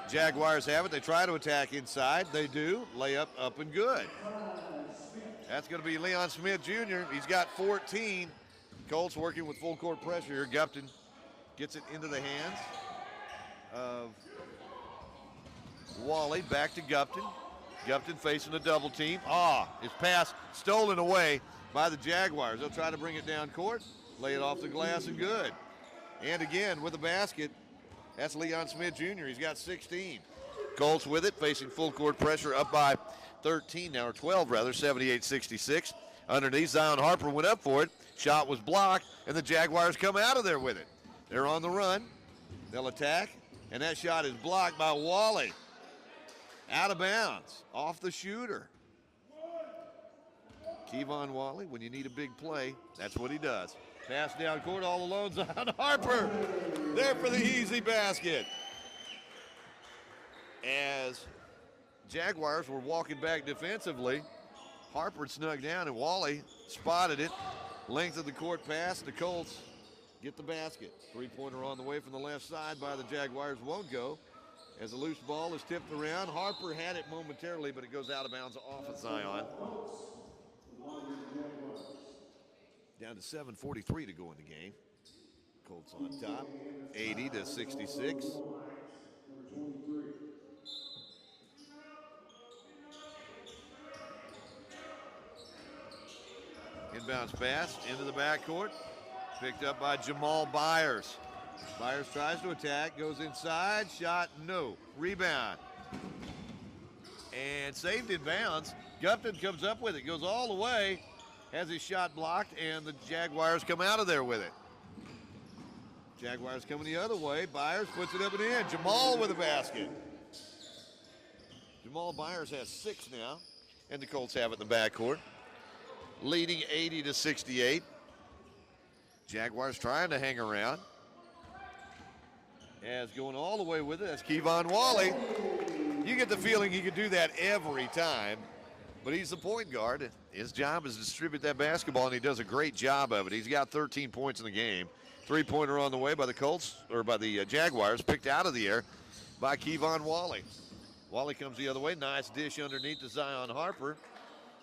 Jaguars have it. They try to attack inside. They do. Layup up and good. That's going to be Leon Smith Jr. He's got 14. Colts working with full court pressure here. Gupton gets it into the hands of Wally. Back to Gupton. Gupton facing a double team. His pass stolen away by the Jaguars. They'll try to bring it down court. Lay it off the glass and good. And again with the basket. That's Leon Smith Jr. He's got 16. Colts with it, facing full court pressure, up by 13 now, or 12 rather, 78-66. Underneath, Zion Harper went up for it. Shot was blocked, and the Jaguars come out of there with it. They're on the run. They'll attack, and that shot is blocked by Wally. Out of bounds, off the shooter. Kevon Wally, when you need a big play, that's what he does. Pass down court all alone, Zion Harper there for the easy basket. As Jaguars were walking back defensively, Harper snuck down and Wally spotted it. Length of the court pass, the Colts get the basket. Three-pointer on the way from the left side by the Jaguars won't go. As the loose ball is tipped around, Harper had it momentarily, but it goes out of bounds off of Zion. Down to 7:43 to go in the game. Colts on top, 80-66. Inbounds pass into the backcourt. Picked up by Jamal Byers. Byers tries to attack, goes inside, shot, no. Rebound. And saved in bounds. Gupton comes up with it, goes all the way, has his shot blocked, and the Jaguars come out of there with it. Jaguars coming the other way. Byers puts it up and in. Jamal with a basket. Jamal Byers has 6 now, and the Colts have it in the backcourt. Leading 80-68. Jaguars trying to hang around. As going all the way with it, that's Kevon Wally. You get the feeling he could do that every time, but he's the point guard. His job is to distribute that basketball, and he does a great job of it. He's got 13 points in the game. Three-pointer on the way by the Colts, or by the Jaguars, picked out of the air by Kevon Wally. Wally comes the other way. Nice dish underneath to Zion Harper.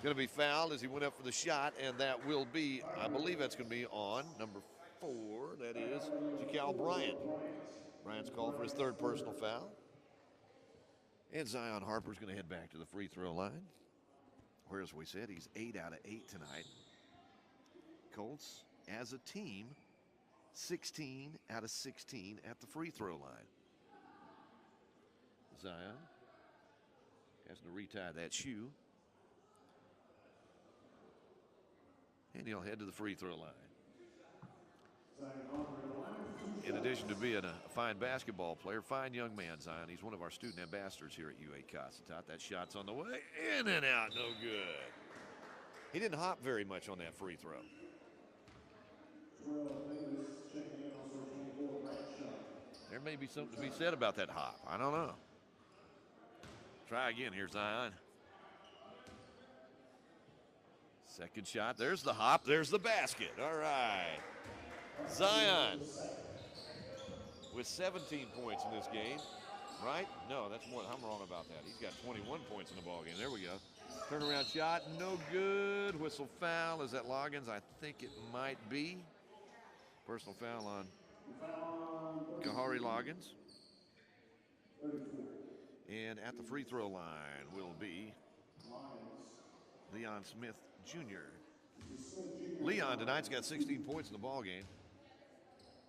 Going to be fouled as he went up for the shot, and that will be, I believe that's going to be on number 4. That is Jacal Bryant. Bryant's called for his 3rd personal foul. And Zion Harper's going to head back to the free throw line. Where, as we said, he's 8 out of 8 tonight. Colts, as a team, 16 out of 16 at the free throw line. Zion has to retie that shoe. And he'll head to the free throw line. In addition to being a fine basketball player, fine young man, Zion. He's one of our student ambassadors here at UA Cossatot. That shot's on the way, in and out, no good. He didn't hop very much on that free throw. There may be something to be said about that hop. I don't know. Try again here, Zion. Second shot, there's the hop, there's the basket. All right. Zion with 17 points in this game, right? No, that's more. I'm wrong about that. He's got 21 points in the ballgame. There we go. Turnaround shot, no good. Whistle foul. Is that Loggins? I think it might be. Personal foul on Kahari Loggins. And at the free throw line will be Leon Smith Jr. Leon tonight's got 16 points in the ballgame.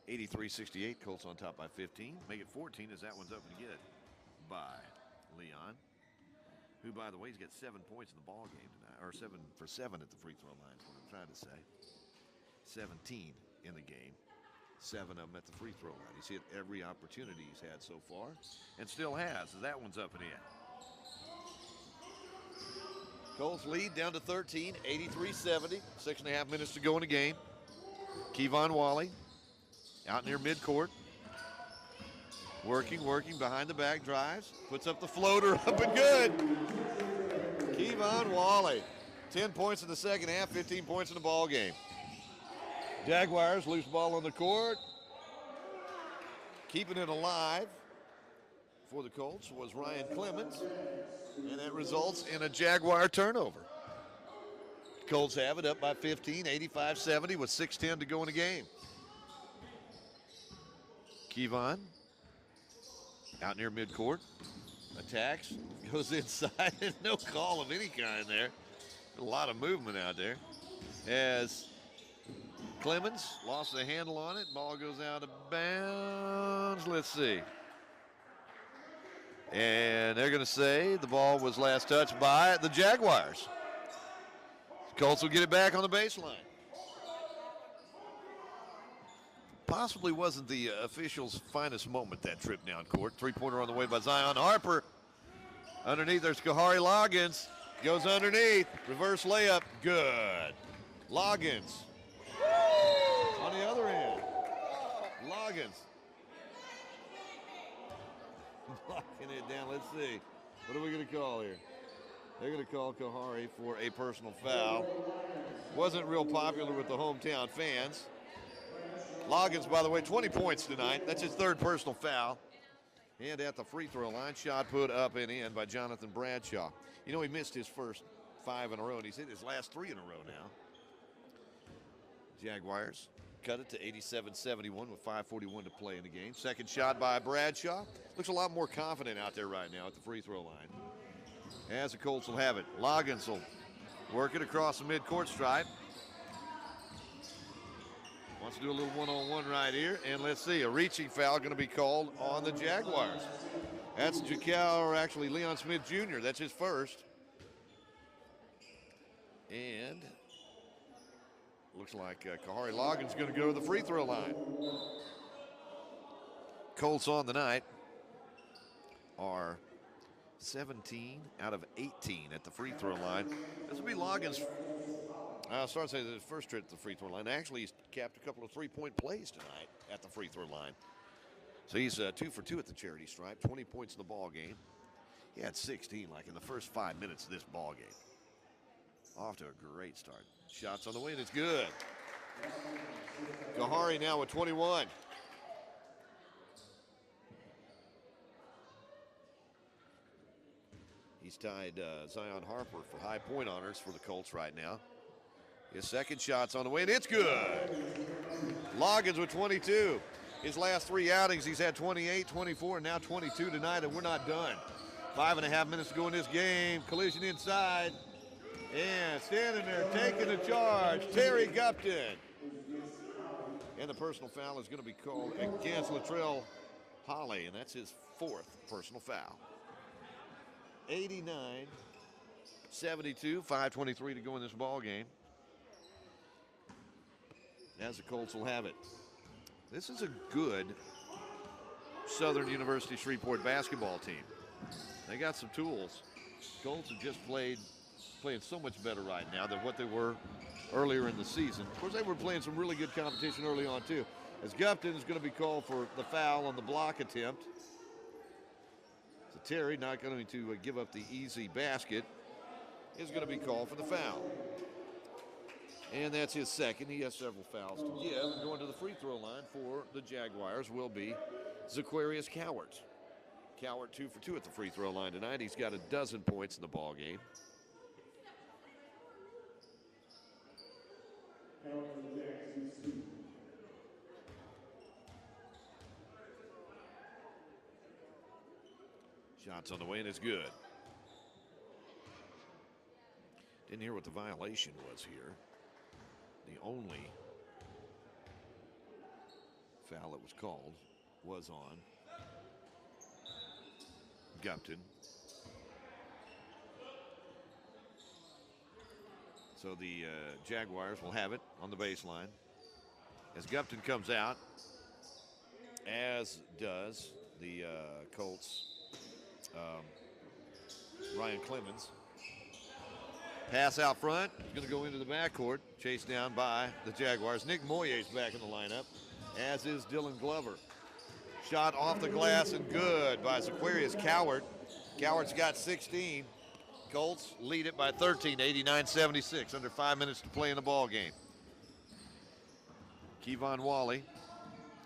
83-68, Colts on top by 15. Make it 14 as that one's up and good by Leon, who, by the way, has got 7 points in the ballgame tonight, or 7 for 7 at the free throw line is what I'm trying to say. 17 in the game, 7 of them at the free throw line. He's hit every opportunity he's had so far, and still has, as that one's up and in. Colts lead down to 13, 83-70. 6.5 minutes to go in the game. Kevon Wally out near midcourt. Working behind the back, drives, puts up the floater, up and good. Kevon Wally, 10 points in the second half, 15 points in the ball game. Jaguars, loose ball on the court. Keeping it alive for the Colts was Ryan Clemens, and that results in a Jaguar turnover. Colts have it up by 15, 85-70 with 6:10 to go in the game. Kevon out near midcourt, attacks, goes inside, and no call of any kind there. A lot of movement out there. As Clemens lost the handle on it, ball goes out of bounds. Let's see. And they're going to say the ball was last touched by the Jaguars. Colts will get it back on the baseline. Possibly wasn't the officials' finest moment, that trip down court. Three-pointer on the way by Zion Harper. Underneath, there's Kahari Loggins. Goes underneath. Reverse layup. Good. Loggins. On the other end. Loggins. Locking it down. Let's see. What are we going to call here? They're going to call Kahari for a personal foul. Wasn't real popular with the hometown fans. Loggins, by the way, 20 points tonight. That's his third personal foul. And at the free throw line, shot put up and in by Jonathan Bradshaw. You know, he missed his first 5 in a row, and he's hit his last 3 in a row now. Jaguars cut it to 87-71 with 5:41 to play in the game. Second shot by Bradshaw. Looks a lot more confident out there right now at the free throw line. As the Colts will have it, Loggins will work it across the midcourt stripe. Wants to do a little one-on-one right here. And let's see, a reaching foul going to be called on the Jaguars. That's actually Leon Smith Jr. That's his first. And looks like Kahari Loggins going to go to the free throw line. Colts on the night are 17 out of 18 at the free throw line. This will be Loggins. I started to say his first trip at the free throw line. Actually, he's capped a couple of three-point plays tonight at the free throw line. So he's 2 for 2 at the charity stripe, 20 points in the ball game. He had 16 like in the first 5 minutes of this ball game. Off to a great start. Shots on the way, and it's good. Kahari now with 21. He's tied Zion Harper for high point honors for the Colts right now. His second shot's on the way, and it's good. Loggins with 22. His last 3 outings, he's had 28, 24, and now 22 tonight, and we're not done. 5.5 minutes to go in this game. Collision inside. And standing there, taking the charge, Terry Gupton. And the personal foul is going to be called against Latrell Holly, and that's his 4th personal foul. 89-72, 5:23 to go in this ball game. As the Colts will have it. This is a good Southern University Shreveport basketball team. They got some tools. Colts have just playing so much better right now than what they were earlier in the season. Of course, they were playing some really good competition early on, too. As Gupton is going to be called for the foul on the block attempt. So Terry, not going to give up the easy basket, is going to be called for the foul. And that's his second. He has several fouls to give. Going to the free throw line for the Jaguars will be Zaquarius Cowart. Cowart 2 for 2 at the free throw line tonight. He's got 12 points in the ball game. Shots on the way, and it's good. Didn't hear what the violation was here. The only foul that was called was on Gupton. So the Jaguars will have it on the baseline as Gupton comes out, as does the Colts' Ryan Clemens. Pass out front, going to go into the backcourt, chased down by the Jaguars. Nick Moyer's back in the lineup, as is Dylan Glover. Shot off the glass and good by Zaquarius Coward. Coward's got 16. Colts lead it by 13, 89-76. Under 5 minutes to play in the ball game. Kevon Wally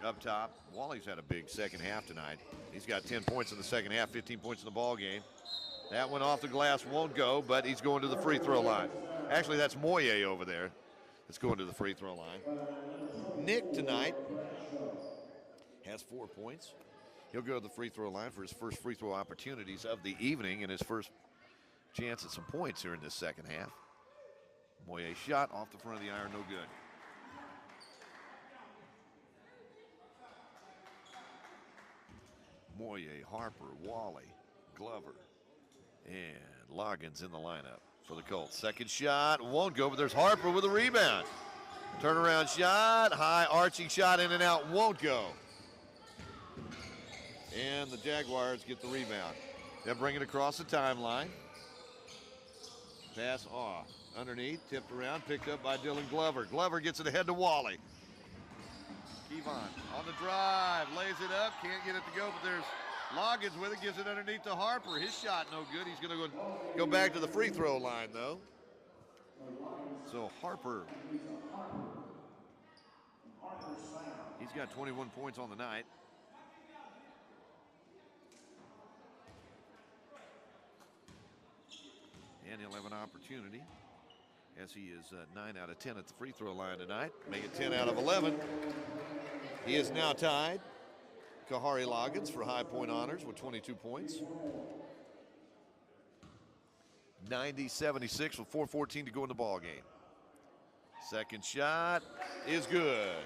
up top. Wally's had a big second half tonight. He's got 10 points in the second half, 15 points in the ball game. That one off the glass won't go, but he's going to the free throw line. Actually, that's Moye over there that's going to the free throw line. Nick tonight has 4 points. He'll go to the free throw line for his first free throw opportunities of the evening and his first chance at some points here in this second half. Moye shot off the front of the iron, no good. Moye, Harper, Wally, Glover, and Loggins in the lineup for the Colts. Second shot won't go, but there's Harper with a rebound. Turnaround shot, high arching shot in and out, won't go. And the Jaguars get the rebound. They'll bring it across the timeline. Pass off. Underneath, tipped around, picked up by Dylan Glover. Glover gets it ahead to Wally. Kevon on the drive, lays it up, can't get it to go, but there's Loggins with it, gives it underneath to Harper. His shot no good. He's going to go back to the free throw line, though. So Harper, he's got 21 points on the night. And he'll have an opportunity as he is 9 out of 10 at the free throw line tonight. Make it 10 out of 11. He is now tied Kahari Loggins for high point honors with 22 points. 90-76 with 4:14 to go in the ball game. Second shot is good.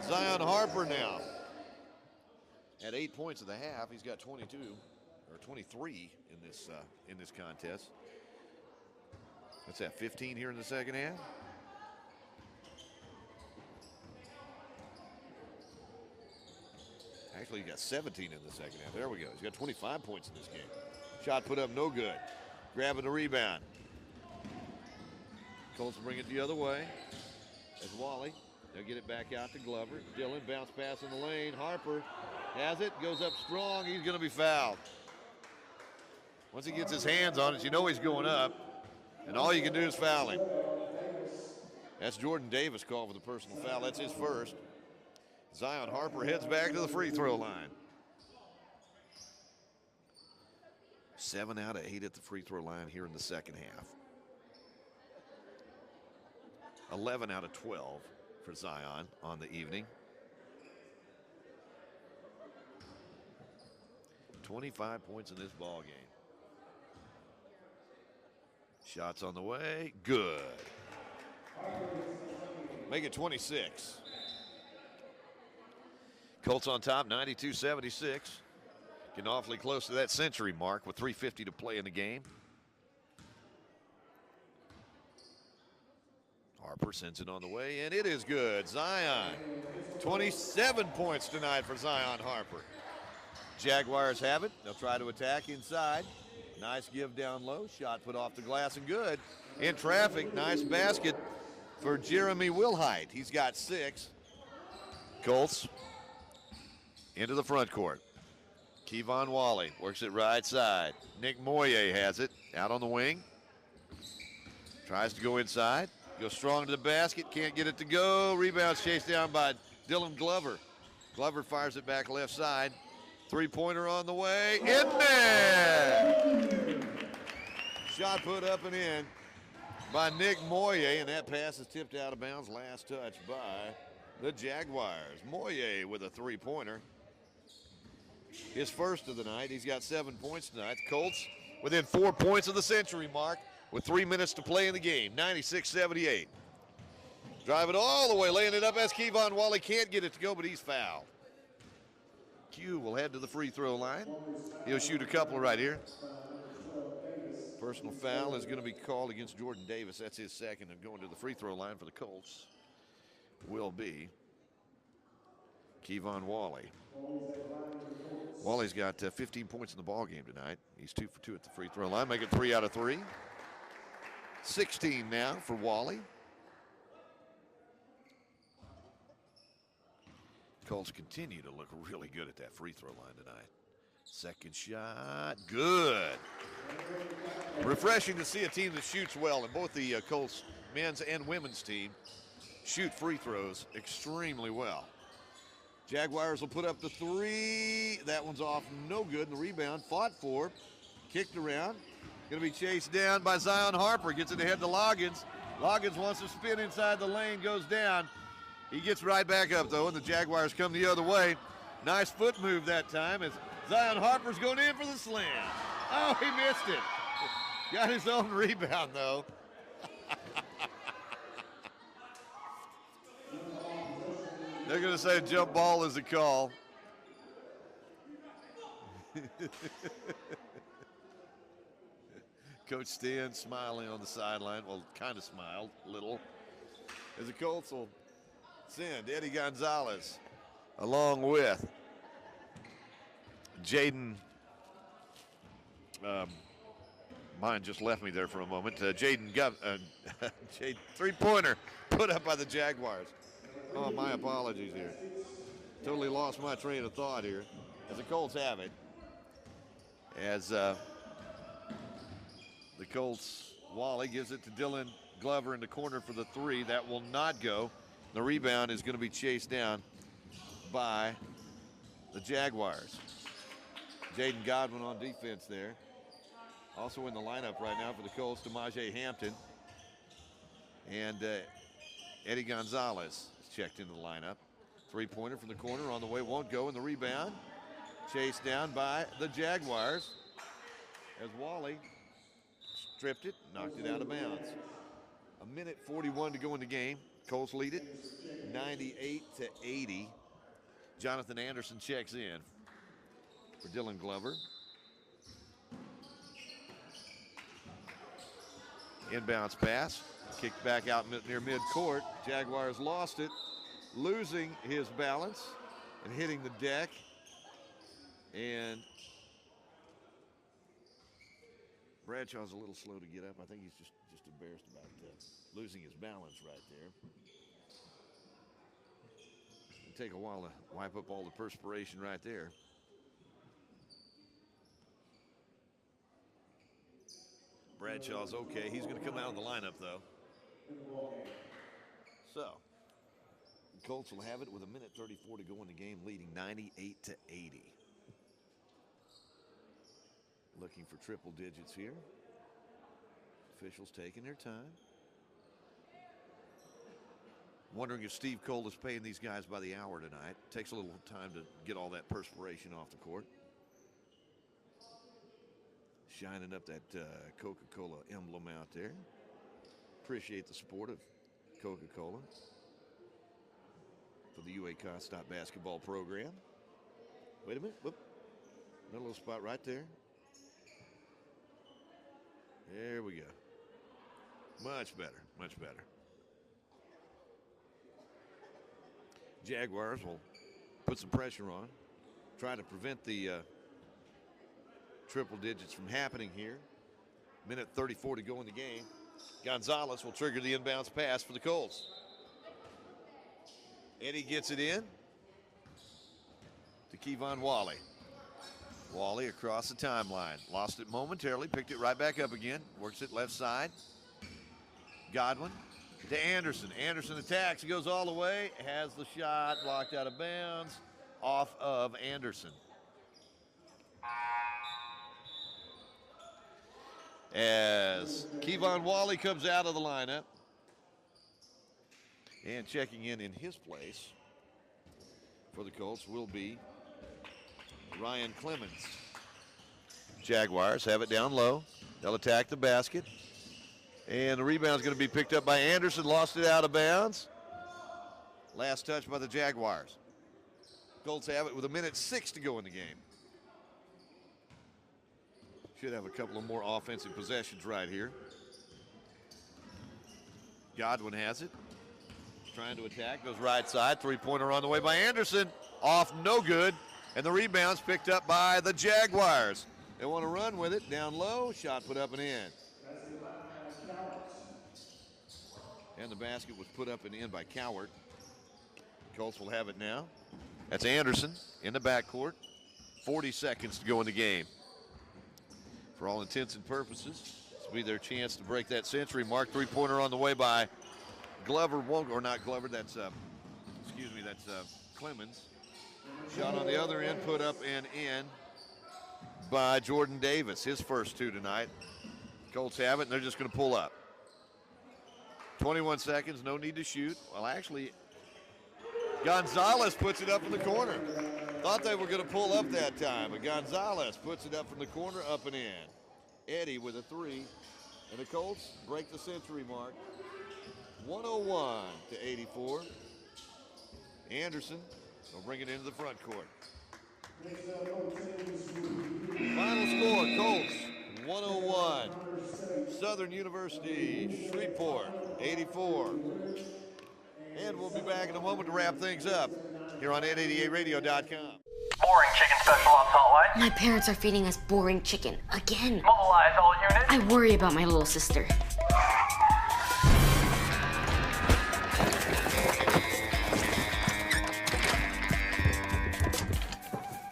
Zion Harper now at 8 points of the half. He's got 22 or 23 in this contest. What's that, 15 here in the second half? Actually, he got 17 in the second half. There we go. He's got 25 points in this game. Shot put up, no good. Grabbing the rebound. Colts will bring it the other way. As Wally, they'll get it back out to Glover. Dylan, bounce pass in the lane. Harper has it, goes up strong. He's going to be fouled. Once he gets his hands on it, you know he's going up. And all you can do is foul him. That's Jordan Davis called for the personal foul. That's his first. Zion Harper heads back to the free throw line. 7 out of 8 at the free throw line here in the second half. 11 out of 12 for Zion on the evening. 25 points in this ball game. Shots on the way, good. Make it 26. Colts on top, 92-76. Getting awfully close to that century mark with 3:50 to play in the game. Harper sends it on the way, and it is good. Zion, 27 points tonight for Zion Harper. Jaguars have it. They'll try to attack inside. Nice give down low. Shot put off the glass and good. In traffic, nice basket for Jeremy Wilhite. He's got 6. Colts into the front court. Kevon Wally works it right side. Nick Moye has it out on the wing. Tries to go inside. Goes strong to the basket. Can't get it to go. Rebounds chased down by Dylan Glover. Glover fires it back left side. Three-pointer on the way. In there! Shot put up and in by Nick Moye, and that pass is tipped out of bounds. Last touch by the Jaguars. Moye with a three-pointer. His first of the night. He's got 7 points tonight. The Colts within 4 points of the century mark with 3 minutes to play in the game. 96-78. Drive it all the way, laying it up as Kevon Wally can't get it to go, but he's fouled. Q will head to the free throw line. He'll shoot a couple right here. Personal foul is going to be called against Jordan Davis. That's his second, and going to the free throw line for the Colts will be Kevon Wally. Wally's got 15 points in the ball game tonight. He's 2 for 2 at the free throw line, making 3 out of 3. 16 now for Wally. Colts continue to look really good at that free throw line tonight. Second shot, good. Refreshing to see a team that shoots well, and both the Colts men's and women's team shoot free throws extremely well. Jaguars will put up the three. That one's off, no good. And the rebound, fought for, kicked around. Going to be chased down by Zion Harper. Gets it ahead to Loggins. Loggins wants to spin inside the lane, goes down. He gets right back up, though, and the Jaguars come the other way. Nice foot move that time as Zion Harper's going in for the slam. Oh, he missed it. Got his own rebound, though. They're going to say a jump ball is a call. Coach Stan smiling on the sideline. Well, kind of smiled a little. As the Colts will send Eddie Gonzalez along with Jaden. Mine just left me there for a moment. Jaden three-pointer put up by the Jaguars. Oh, my apologies here. Totally lost my train of thought here. As the Colts have it. As the Colts, Wally gives it to Dylan Glover in the corner for the three. That will not go. The rebound is going to be chased down by the Jaguars. Jaden Godwin on defense there. Also in the lineup right now for the Colts, DeMaje Hampton. And Eddie Gonzalez is checked into the lineup. Three-pointer from the corner on the way, won't go, and the rebound chased down by the Jaguars as Wally stripped it, knocked it out of bounds. A minute 41 to go in the game. Colts lead it 98-80. Jonathan Anderson checks in for Dylan Glover. Inbounds pass, kicked back out near midcourt. Jaguars lost it, losing his balance and hitting the deck. And Bradshaw's a little slow to get up. I think he's just embarrassed about losing his balance right there. It'll take a while to wipe up all the perspiration right there. Bradshaw's okay. He's going to come out of the lineup, though. So, the Colts will have it with a minute 34 to go in the game, leading 98-80. Looking for triple digits here. Officials taking their time. Wondering if Steve Cole is paying these guys by the hour tonight. Takes a little time to get all that perspiration off the court. Shining up that Coca-Cola emblem out there. Appreciate the support of Coca-Cola for the UA Cossatot basketball program. Wait a minute. Whoop. Another little spot right there. There we go. Much better, much better. Jaguars will put some pressure on, try to prevent the triple digits from happening here. Minute 34 to go in the game. Gonzalez will trigger the inbounds pass for the Colts. Eddie gets it in to Kevon Wally. Wally across the timeline. Lost it momentarily, picked it right back up again. Works it left side. Godwin to Anderson. Anderson attacks, goes all the way, has the shot blocked out of bounds, off of Anderson. As Kevon Wally comes out of the lineup. And checking in his place for the Colts will be Ryan Clemens. Jaguars have it down low. They'll attack the basket. And the rebound is going to be picked up by Anderson. Lost it out of bounds. Last touch by the Jaguars. Colts have it with a minute 6 to go in the game. Should have a couple of more offensive possessions right here. Godwin has it. Trying to attack. Goes right side. Three-pointer on the way by Anderson. Off, no good. And the rebound's picked up by the Jaguars. They want to run with it. Down low. Shot put up and in. And the basket was put up and in by Cowart. Colts will have it now. That's Anderson in the backcourt. 40 seconds to go in the game. For all intents and purposes, this will be their chance to break that century mark. Three-pointer on the way by Glover, or not Glover, that's, that's Clemens. Shot on the other end, put up and in by Jordan Davis, his first two tonight. Colts have it, and they're just going to pull up. 21 seconds, no need to shoot. Well, actually, Gonzalez puts it up in the corner. Thought they were going to pull up that time, but Gonzalez puts it up from the corner, up and in. Eddie with a three, and the Colts break the century mark. 101-84. Anderson will bring it into the front court. Final score, Colts 101. Southern University, Shreveport 84. And we'll be back in a moment to wrap things up here on 888radio.com. Boring chicken special on Salt Lake. My parents are feeding us boring chicken again. Mobilize all units. I worry about my little sister.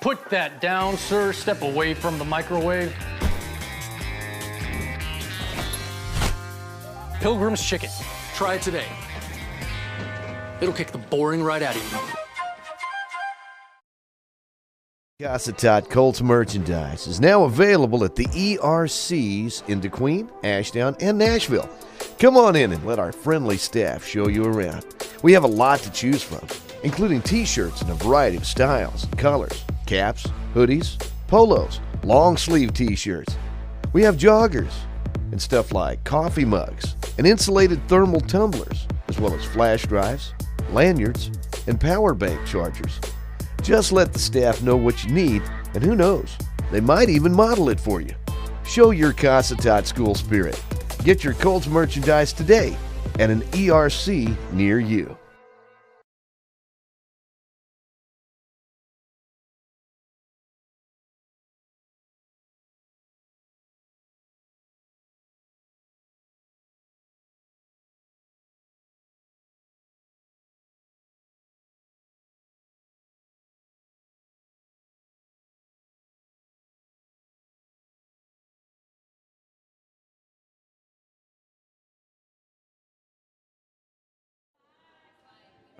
Put that down, sir. Step away from the microwave. Pilgrim's Chicken. Try it today. It'll kick the boring right out of you. Cossatot Colts merchandise is now available at the ERCs in DeQueen, Ashdown, and Nashville. Come on in and let our friendly staff show you around. We have a lot to choose from, including t-shirts in a variety of styles and colors, caps, hoodies, polos, long sleeve t-shirts. We have joggers and stuff like coffee mugs and insulated thermal tumblers, as well as flash drives, lanyards, and power bank chargers. Just let the staff know what you need, and who knows, they might even model it for you. Show your Cossatot school spirit. Get your Colts merchandise today at an ERC near you.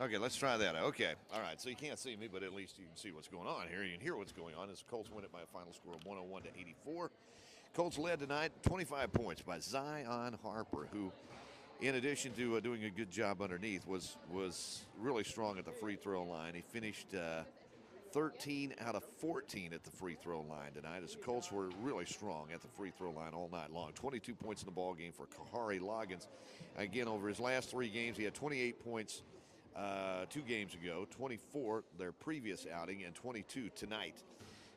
Okay, let's try that. Okay, all right, so you can't see me, but at least you can see what's going on here. You can hear what's going on as the Colts win it by a final score of 101-84. Colts led tonight 25 points by Zion Harper, who, in addition to doing a good job underneath, was really strong at the free throw line. He finished 13 out of 14 at the free throw line tonight, as the Colts were really strong at the free throw line all night long. 22 points in the ball game for Kahari Loggins. Again, over his last three games, he had 28 points 2 games ago, 24 their previous outing, and 22 tonight.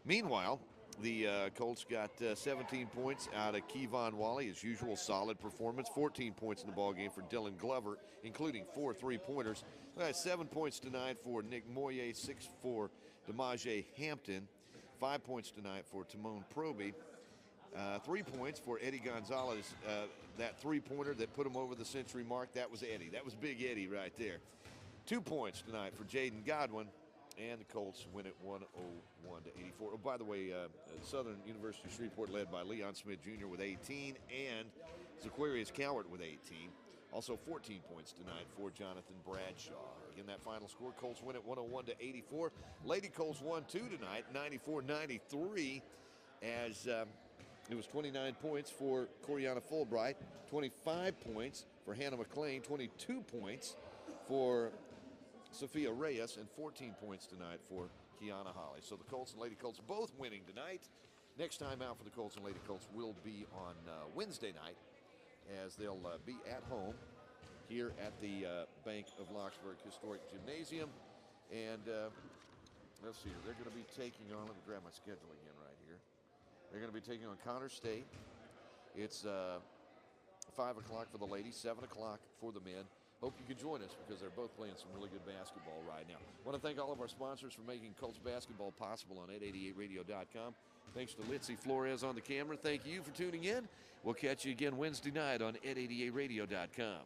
Meanwhile, the Colts got 17 points out of Kevon Wally, his usual solid performance. 14 points in the ball game for Dylan Glover, including 4 3-pointers. 7 points tonight for Nick Moyer, 6 for DeMaje Hampton, 5 points tonight for Timon Proby. 3 points for Eddie Gonzalez. That 3-pointer that put him over the century mark, that was Eddie. That was Big Eddie right there. 2 points tonight for Jaden Godwin, and the Colts win it 101-84. Oh, by the way, Southern University Shreveport led by Leon Smith Jr. with 18 and Zaquarius Cowart with 18. Also 14 points tonight for Jonathan Bradshaw. Again, that final score, Colts win it 101-84. Lady Colts won 2 tonight, 94-93, as it was 29 points for Coriana Fulbright, 25 points for Hannah McLean, 22 points for Sophia Reyes, and 14 points tonight for Kiana Holly. So the Colts and Lady Colts both winning tonight. Next time out for the Colts and Lady Colts will be on Wednesday night, as they'll be at home here at the Bank of Lockesburg Historic Gymnasium. And let's see, they're going to be taking on, let me grab my schedule again right here. They're going to be taking on Connor State. It's 5 o'clock for the ladies, 7 o'clock for the men. Hope you can join us, because they're both playing some really good basketball right now. I want to thank all of our sponsors for making Colts basketball possible on 888radio.com. Thanks to Litzy Flores on the camera. Thank you for tuning in. We'll catch you again Wednesday night on 888radio.com.